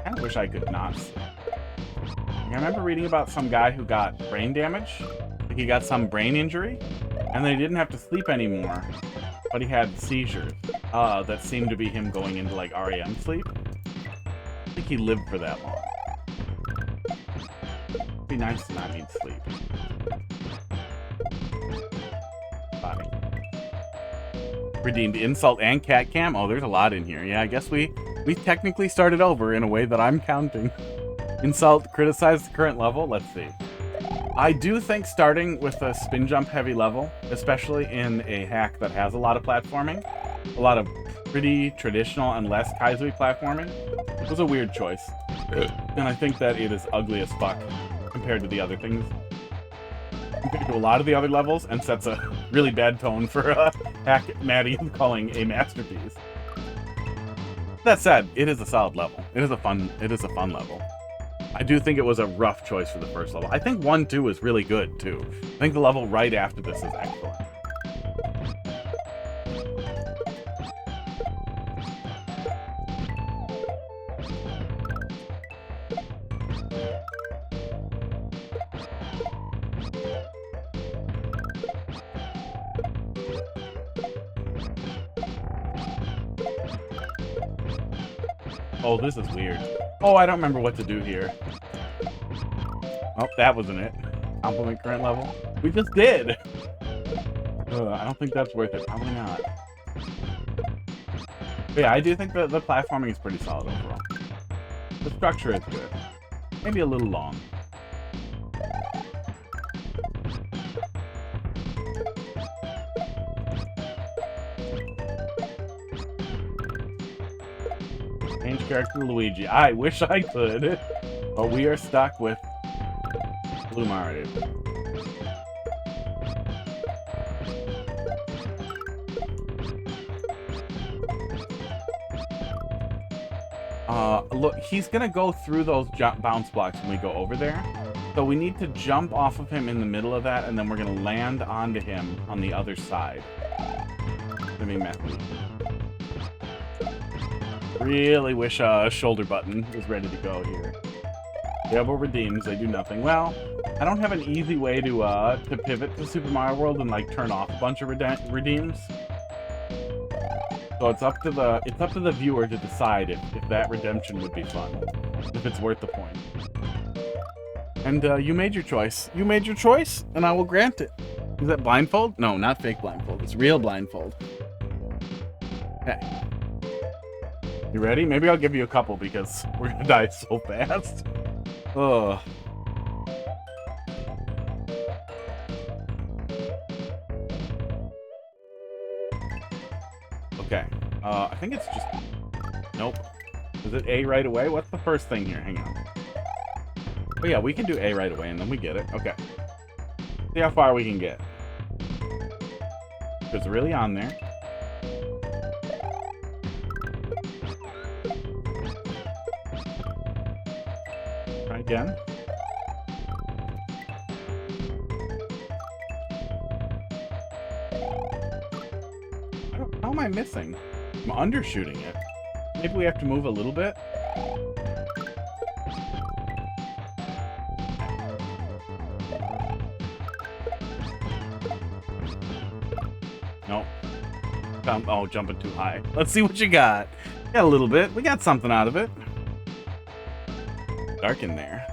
S2: kinda wish I could not sleep. I remember reading about some guy who got brain damage. Like he got some brain injury, and they didn't have to sleep anymore. But he had seizures. That seemed to be him going into like REM sleep. I think he lived for that long. It'd be nice to not need sleep. Bye. Redeemed insult and cat cam. Oh, there's a lot in here. Yeah, I guess we technically started over in a way that I'm counting. Insult, criticize the current level. Let's see. I do think starting with a spin jump heavy level, especially in a hack that has a lot of platforming, a lot of pretty traditional and less Kaizui platforming, was a weird choice. And I think that it is ugly as fuck compared to the other things. Compared to a lot of the other levels, and sets a really bad tone for a hack Maddie is calling a masterpiece. That said, it is a solid level. It is a fun level. I do think it was a rough choice for the first level. I think 1-2 is really good, too. I think the level right after this is excellent. Oh, this is weird. Oh, I don't remember what to do here. Oh, that wasn't it. Compliment current level. We just did! I don't think that's worth it. Probably not. But yeah, I do think that the platforming is pretty solid overall. The structure is good. Maybe a little long. Change character to Luigi. I wish I could. But we are stuck with Blue Mario. Look, he's gonna go through those bounce blocks when we go over there. So we need to jump off of him in the middle of that, and then we're gonna land onto him on the other side. It's gonna be messy. Really wish a shoulder button was ready to go here. Double redeems, they do nothing. Well, I don't have an easy way to pivot to Super Mario World and like turn off a bunch of redeems. So it's up to the viewer to decide if that redemption would be fun, if it's worth the point. And you made your choice. You made your choice, and I will grant it. Is that blindfold? No, not fake blindfold. It's real blindfold. Okay. You ready? Maybe I'll give you a couple because we're gonna die so fast. Ugh. Okay. I think it's just... Nope. Is it A right away? What's the first thing here? Hang on. Oh yeah, we can do A right away and then we get it. Okay. See how far we can get. It's really on there. Try again. How am I missing? I'm undershooting it. Maybe we have to move a little bit. Nope. Oh, jumping too high. Let's see what you got. Got a little bit. We got something out of it. Dark in there.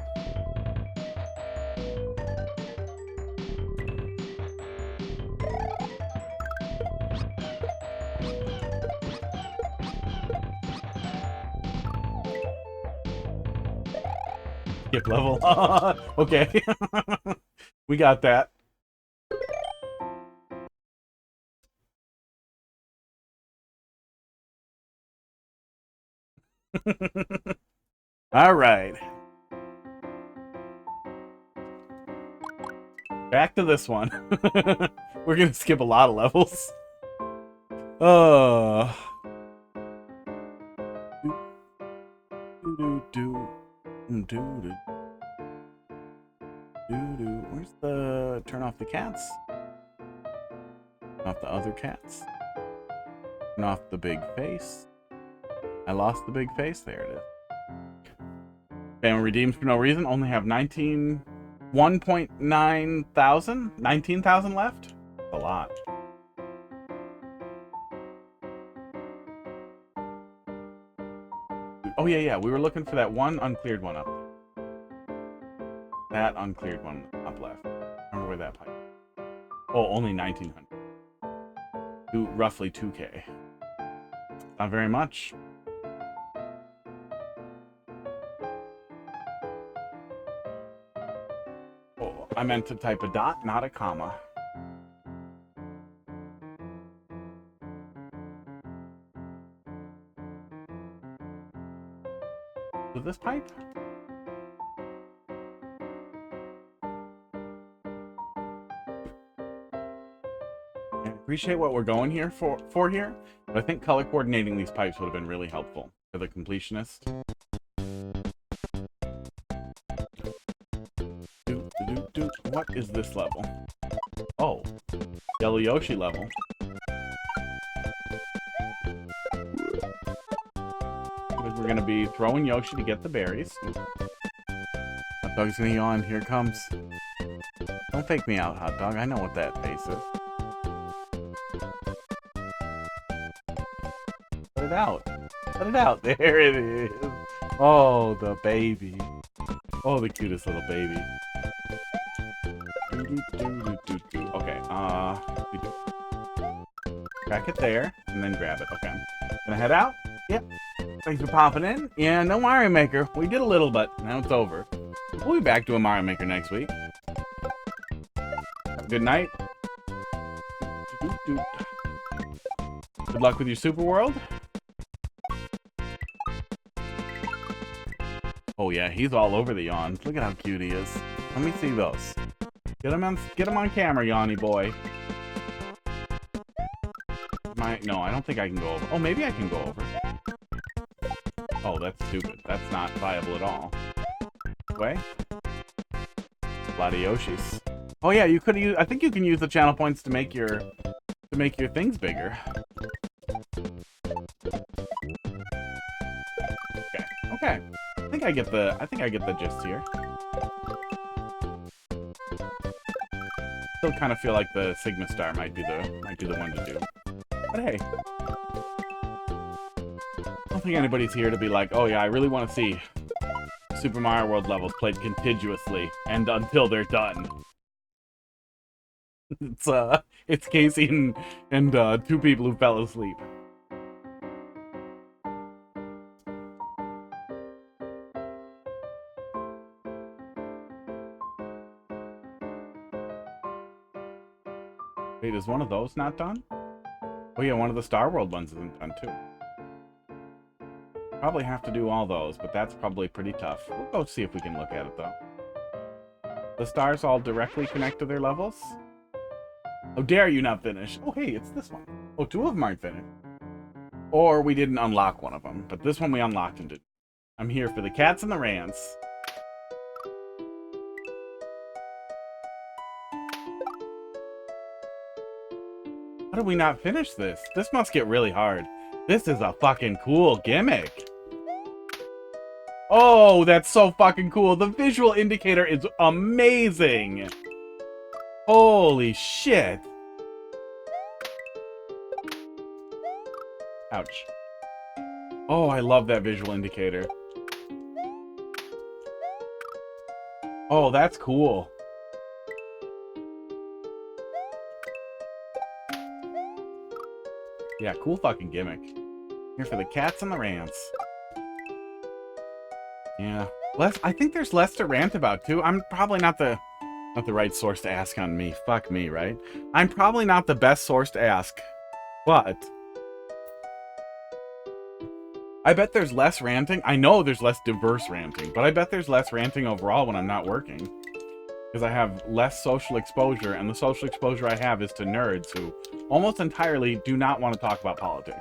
S2: Skip level. Okay. We got that. All right. Back to this one. We're gonna skip a lot of levels. Where's the turn off the cats? Turn off the other cats. Turn off the big face. I lost the big face. There it is. Family redeems for no reason. Only have 1.9 thousand? 19,000 left? That's a lot. Oh, yeah. We were looking for that one uncleared one up there. That uncleared one up left. I remember where that pipe is. Oh, only 1,900. Roughly 2K. Not very much. Oh, I meant to type a dot, not a comma. So this pipe? I appreciate what we're going here for here, but I think color coordinating these pipes would have been really helpful for the completionist. What is this level? Oh, Yellow Yoshi level. We're gonna be throwing Yoshi to get the berries. Hot Dog's gonna yawn. Here it comes. Don't fake me out, Hot Dog. I know what that face is. Put it out. Put it out. There it is. Oh, the baby. Oh, the cutest little baby. Okay, we do. Crack it there, and then grab it. Okay. Gonna head out? Yep. Thanks for popping in. Yeah, no Mario Maker. We did a little, but now it's over. We'll be back to a Mario Maker next week. Good night. Good luck with your Super World. Oh yeah, he's all over the yawns. Look at how cute he is. Let me see those. Get him on camera, yawny boy. No, I don't think I can go over. Oh, maybe I can go over. Oh, that's stupid. That's not viable at all. Way. A lot of Yoshis. Oh yeah, you could use. I think you can use the channel points to make your things bigger. Okay. Okay. I think I get the gist here. Still kind of feel like the Sigma Star might be the one to do. But hey, I don't think anybody's here to be like, oh yeah, I really want to see Super Mario World levels played contiguously and until they're done. It's Casey and two people who fell asleep. Wait, is one of those not done? Oh yeah, one of the Star World ones isn't done too. Probably have to do all those, but that's probably pretty tough. We'll go see if we can look at it though. The stars all directly connect to their levels? How dare you not finish? Oh hey, it's this one. Oh, two of them aren't finished. Or we didn't unlock one of them, but this one we unlocked and did. I'm here for the cats and the rants. How did we not finish this? This must get really hard. This is a fucking cool gimmick. Oh, that's so fucking cool. The visual indicator is amazing. Holy shit. Ouch. Oh, I love that visual indicator. Oh, that's cool. Yeah, cool fucking gimmick. Here for the cats and the rants. Yeah. I think there's less to rant about, too. I'm probably not the right source to ask on me. Fuck me, right? I'm probably not the best source to ask. But I bet there's less ranting. I know there's less diverse ranting, but I bet there's less ranting overall when I'm not working. Because I have less social exposure, and the social exposure I have is to nerds who almost entirely do not want to talk about politics.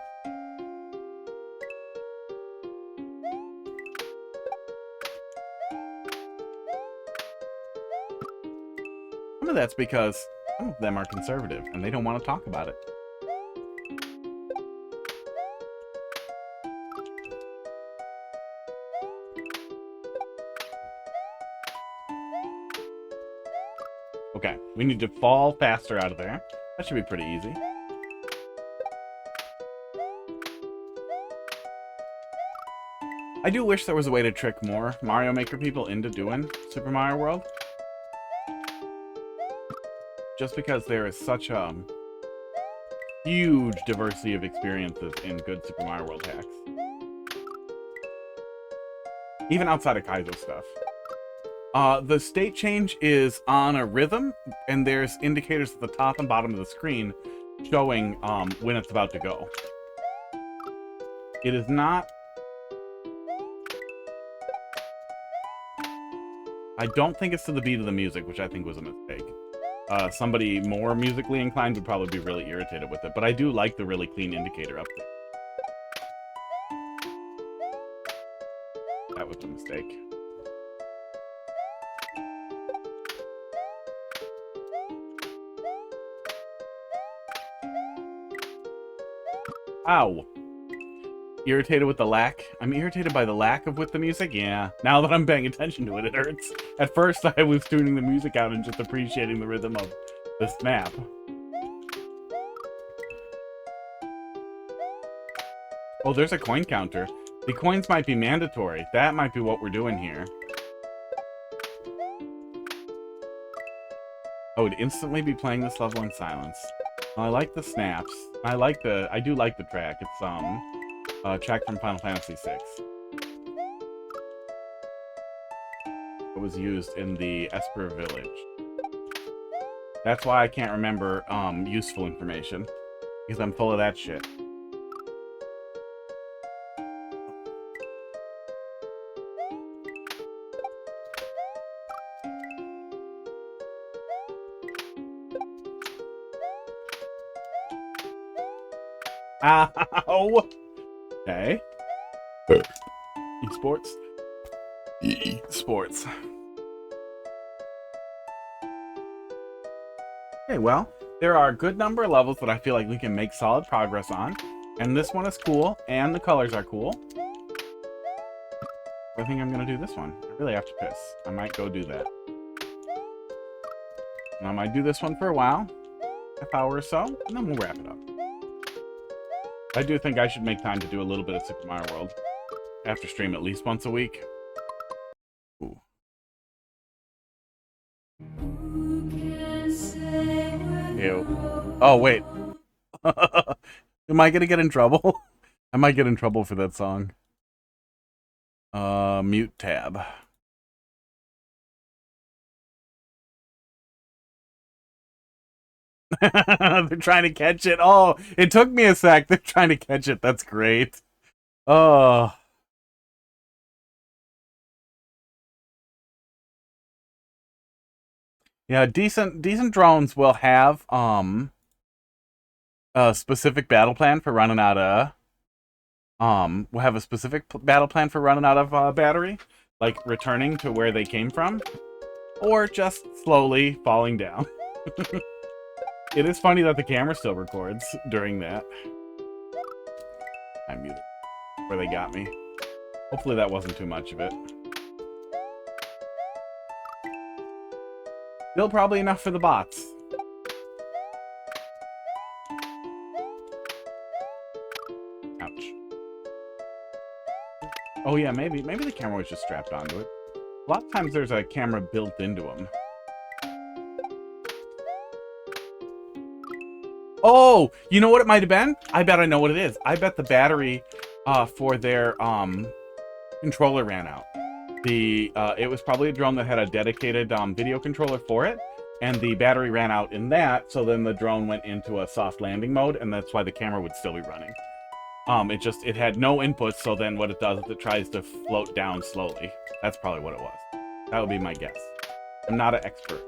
S2: Some of that's because some of them are conservative, and they don't want to talk about it. Okay, we need to fall faster out of there. That should be pretty easy. I do wish there was a way to trick more Mario Maker people into doing Super Mario World. Just because there is such a huge diversity of experiences in good Super Mario World hacks. Even outside of Kaizo stuff. The state change is on a rhythm, and there's indicators at the top and bottom of the screen showing when it's about to go. It is not... I don't think it's to the beat of the music, which I think was a mistake. Somebody more musically inclined would probably be really irritated with it, but I do like the really clean indicator up there. That was a mistake. Ow. Irritated with the lack? I'm irritated by the lack of with the music? Yeah. Now that I'm paying attention to it, it hurts. At first, I was tuning the music out and just appreciating the rhythm of the snap. Oh, there's a coin counter. The coins might be mandatory. That might be what we're doing here. I would instantly be playing this level in silence. Well, I like the snaps. I do like the track. It's a track from Final Fantasy VI. It was used in the Esper Village. That's why I can't remember useful information. Because I'm full of that shit. Ow! Okay. Esports. Esports. Okay, well, there are a good number of levels that I feel like we can make solid progress on. And this one is cool, and the colors are cool. I think I'm gonna do this one. I really have to piss. I might go do that. And I might do this one for a while. Half hour or so, and then we'll wrap it up. I do think I should make time to do a little bit of Super Mario World. After stream at least once a week. Ooh. Ew. Oh, wait. Am I gonna get in trouble? I might get in trouble for that song. Mute tab. They're trying to catch it. Oh, it took me a sec. They're trying to catch it. That's great. Oh. Yeah, decent drones will have a specific battle plan for running out of we'll have a specific battle plan for running out of battery, like returning to where they came from, or just slowly falling down. It is funny that the camera still records during that. I muted where they got me. Hopefully that wasn't too much of it. Still probably enough for the bots. Ouch. Oh yeah, maybe the camera was just strapped onto it. A lot of times there's a camera built into them. Oh, you know what it might have been? I bet I know what it is. I bet the battery for their controller ran out. It was probably a drone that had a dedicated video controller for it, and the battery ran out in that, so then the drone went into a soft landing mode, and that's why the camera would still be running. It had no inputs, so then what it does is it tries to float down slowly. That's probably what it was. That would be my guess. I'm not an expert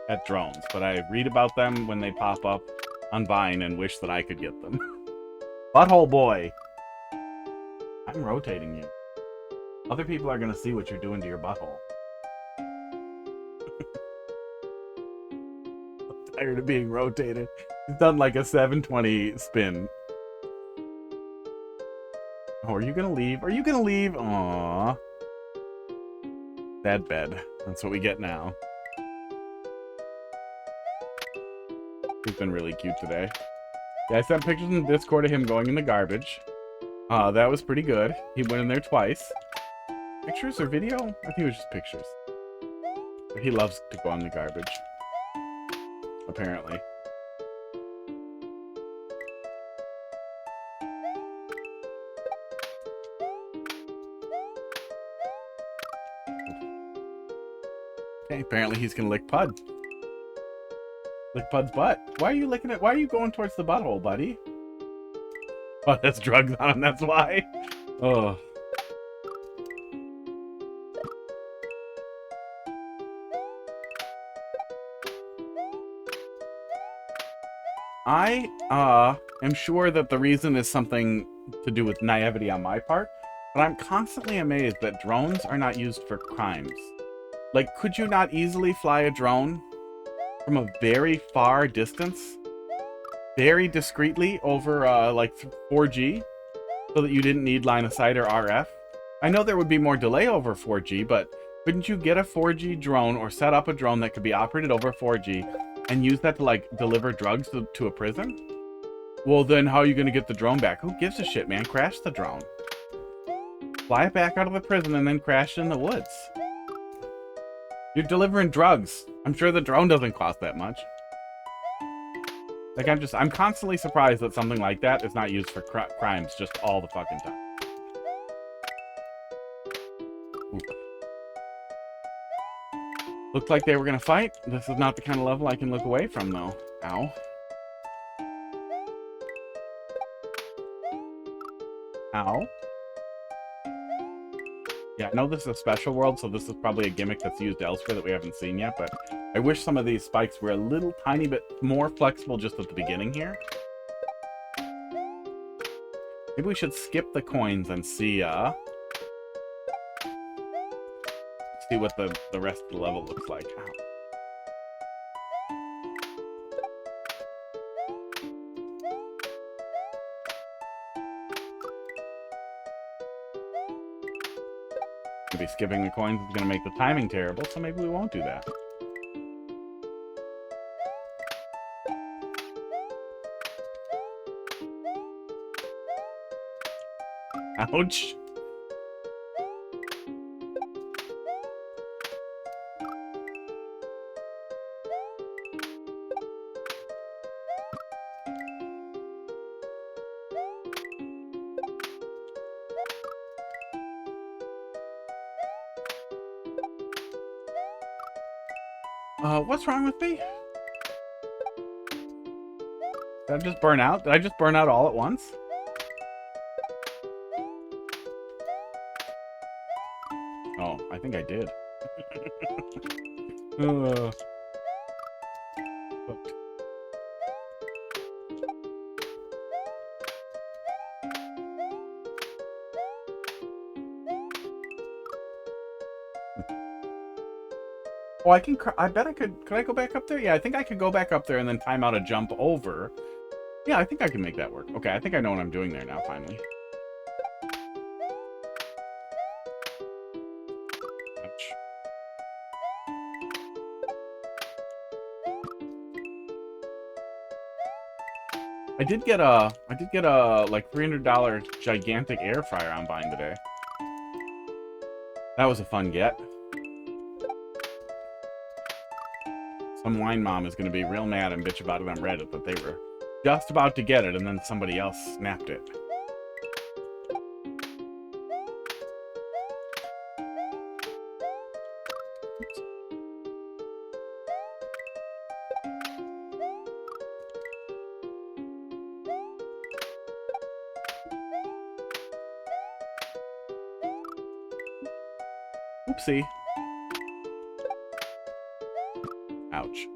S2: at drones, but I read about them when they pop up on Vine and wish that I could get them. Butthole boy! I'm rotating you. Other people are gonna see what you're doing to your butthole. I'm tired of being rotated. He's done like a 720 spin. Oh, are you gonna leave? Are you gonna leave? Aww. Sad bed. That's what we get now. He's been really cute today. Yeah, I sent pictures in the Discord of him going in the garbage. That was pretty good. He went in there twice. Pictures or video? I think it was just pictures. But he loves to go in the garbage. Apparently. Okay, apparently he's gonna lick Pud. Lick Pud's butt. Why are you licking it? Why are you going towards the butthole, buddy? Oh, that's drugs on him, that's why. Oh. I am sure that the reason is something to do with naivety on my part, but I'm constantly amazed that drones are not used for crimes. Like, could you not easily fly a drone from a very far distance, very discreetly over like 4G, so that you didn't need line of sight or RF? I know there would be more delay over 4G, but couldn't you get a 4G drone or set up a drone that could be operated over 4G and use that to, like, deliver drugs to a prison? Well, then how are you going to get the drone back? Who gives a shit, man? Crash the drone. Fly it back out of the prison and then crash it in the woods. You're delivering drugs. I'm sure the drone doesn't cost that much. Like, I'm constantly surprised that something like that is not used for crimes just all the fucking time. Ooh. Looked like they were gonna fight. This is not the kind of level I can look away from, though. Ow. Ow. Yeah, I know this is a special world, so this is probably a gimmick that's used elsewhere that we haven't seen yet, but I wish some of these spikes were a little tiny bit more flexible just at the beginning here. Maybe we should skip the coins and see what the rest of the level looks like. Ow. Maybe skipping the coins is going to make the timing terrible, so maybe we won't do that. Ouch. What's wrong with me? Did I just burn out? Did I just burn out all at once? Oh, I think I did. Hooked. Oh, I bet I could I go back up there? Yeah, I think I could go back up there and then time out a jump over. Yeah, I think I can make that work. Okay, I think I know what I'm doing there now, finally. Ouch. I did get a like $300 gigantic air fryer I'm buying today. That was a fun get. Some wine mom is going to be real mad and bitch about it on Reddit that they were just about to get it and then somebody else snapped it. Oops. Oopsie. Ouch.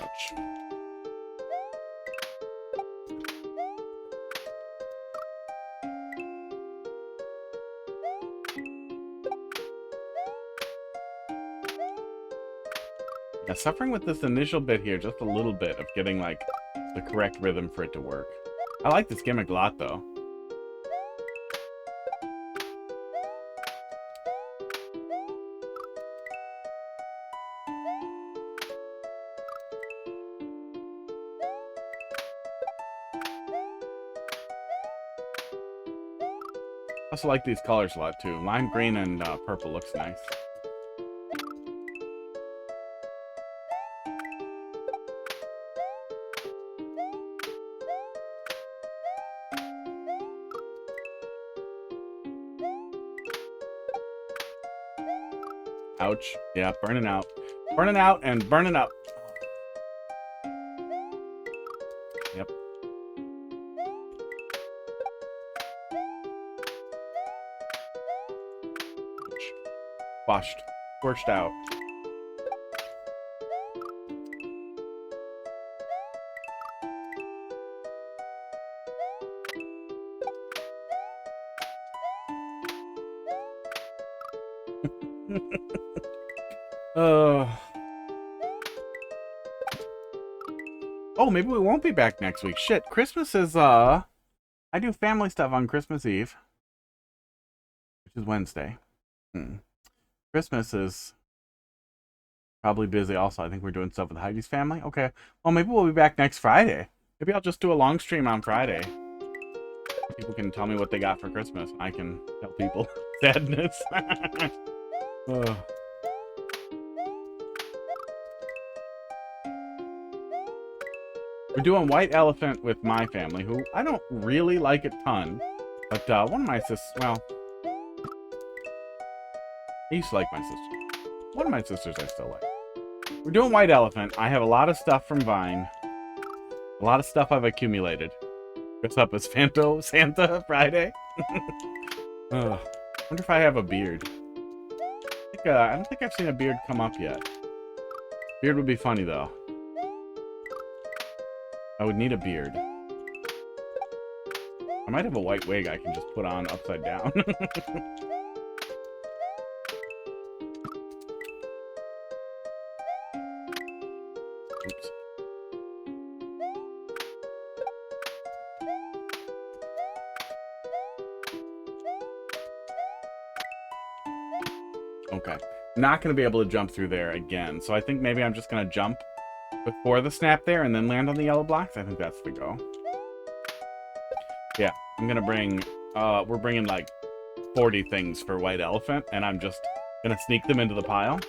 S2: Ouch. Yeah, suffering with this initial bit here, just a little bit of getting like the correct rhythm for it to work. I like this gimmick a lot, though. I also like these colors a lot, too. Lime green and purple looks nice. Ouch. Yeah, burning out. Burning out and burning up. Yep. Ouch. Washed. Scorched out. Oh, maybe we won't be back next week. Shit, Christmas is, I do family stuff on Christmas Eve, which is Wednesday. Christmas is probably busy also. I think we're doing stuff with Heidi's family. Okay. Well, maybe we'll be back next Friday. Maybe I'll just do a long stream on Friday. People can tell me what they got for Christmas. I can tell people sadness. We're doing White Elephant with my family, who I don't really like a ton. But one of my sisters, well, I used to like my sister. One of my sisters I still like. We're doing White Elephant. I have a lot of stuff from Vine. A lot of stuff I've accumulated. Dress up as Santa Friday. wonder if I have a beard. I don't think I've seen a beard come up yet. Beard would be funny, though. I would need a beard. I might have a white wig I can just put on upside down. Oops. Okay. Not going to be able to jump through there again, so I think maybe I'm just going to jump before the snap there and then land on the yellow blocks. I think that's the go. Yeah, I'm going to bring... we're bringing like 40 things for White Elephant, and I'm just going to sneak them into the pile.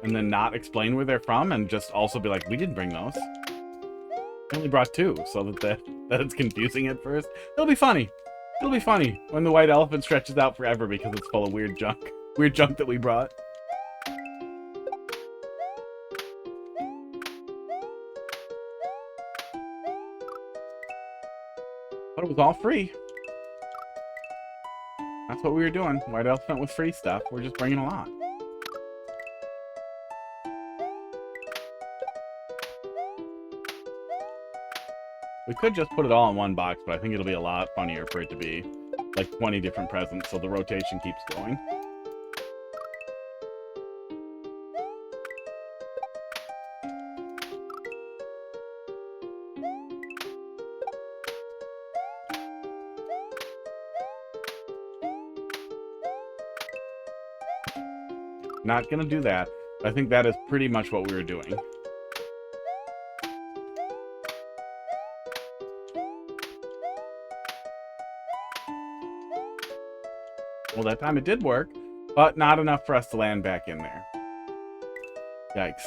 S2: And then not explain where they're from, and just also be like, we didn't bring those. I only brought 2, so that it's confusing at first. It'll be funny. It'll be funny when the White Elephant stretches out forever because it's full of weird junk. Weird junk that we brought. But it was all free. That's what we were doing. White Elephant with free stuff. We're just bringing a lot. We could just put it all in one box, but I think it'll be a lot funnier for it to be like 20 different presents, so the rotation keeps going. Not gonna do that. I think that is pretty much what we were doing. Well, that time it did work, but not enough for us to land back in there. Yikes.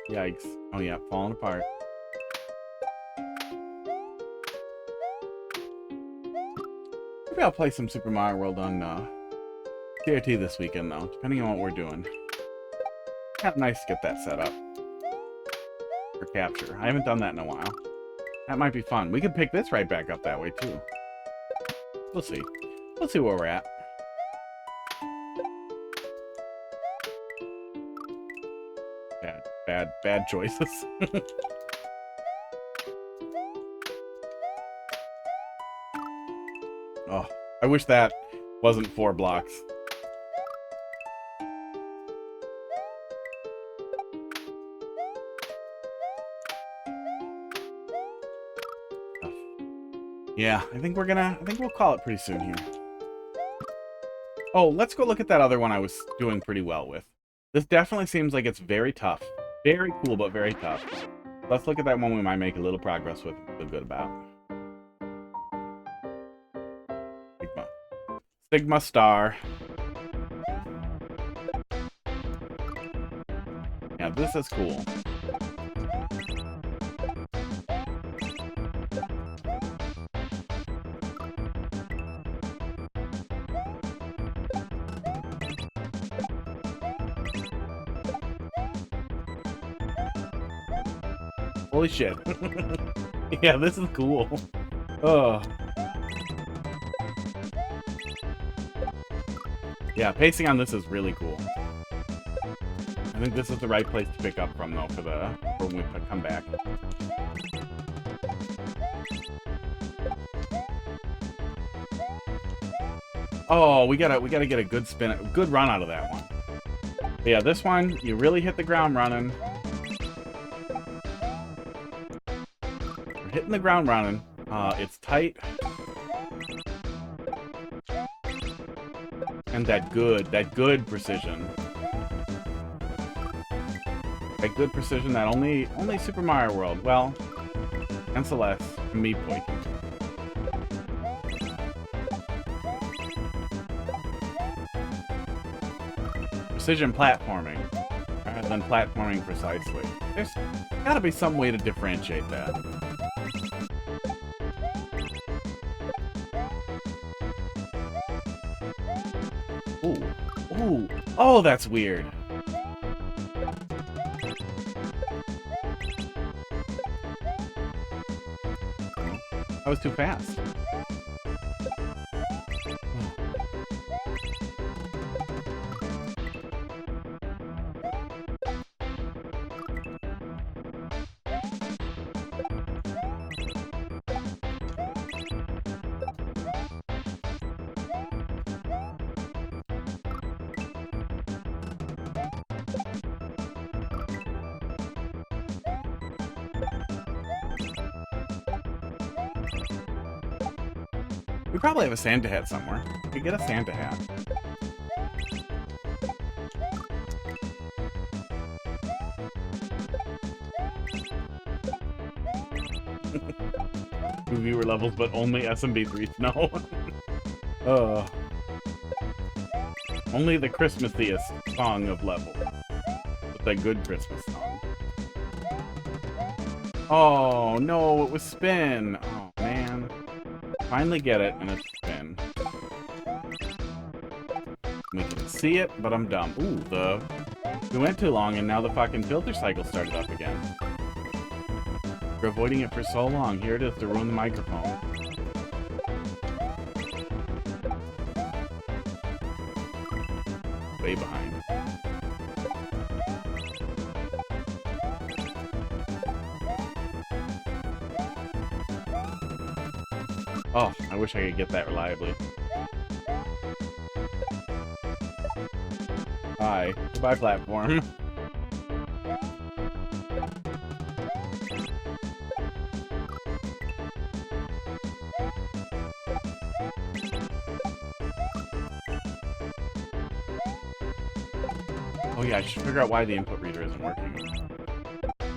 S2: Yikes. Oh yeah, falling apart. Maybe I'll play some Super Mario World on CRT this weekend, though, depending on what we're doing. Kind of nice to get that set up for capture. I haven't done that in a while. That might be fun. We could pick this right back up that way, too. We'll see. We'll see where we're at. Bad choices. Oh, I wish that wasn't 4 blocks. Yeah, I think we'll call it pretty soon here. Oh, let's go look at that other one I was doing pretty well with. This definitely seems like it's very tough. Very cool, but very tough. Let's look at that one we might make a little progress with. Feel good about. Sigma. Sigma Star. Yeah, this is cool. Holy shit. Yeah, this is cool. Oh. Yeah, pacing on this is really cool. I think this is the right place to pick up from, though, for when we come back. Oh, we gotta get a good spin, a good run out of that one. But yeah, this one, you really hit the ground running. Hitting the ground running. It's tight. And that good precision. That good precision that only Super Mario World, well, and Celeste, and me pointing. Precision platforming, rather than platforming precisely. There's gotta be some way to differentiate that. Ooh. Oh, that's weird. was too fast. We probably have a Santa hat somewhere. We could get a Santa hat. Two viewer levels, but only SMB3 snow. Only the Christmasiest song of level. With a good Christmas song. Oh, no, it was spin. Oh, man. Finally get it, and it's spin. We can see it, but I'm dumb. Ooh, we went too long, and now the fucking filter cycle started up again. We're avoiding it for so long. Here it is to ruin the microphone. Way behind. Oh, I wish I could get that reliably. Bye. Goodbye, platform. Oh yeah, I should figure out why the input reader isn't working.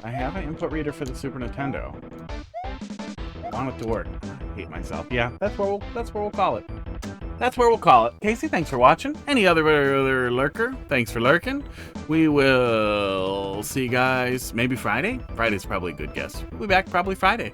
S2: I have an input reader for the Super Nintendo. I want it to work. I hate myself. Yeah, that's where we'll call it. That's where we'll call it. Casey, thanks for watching. Any other lurker, thanks for lurking. We will see you guys maybe Friday. Friday's probably a good guess. We'll be back probably Friday.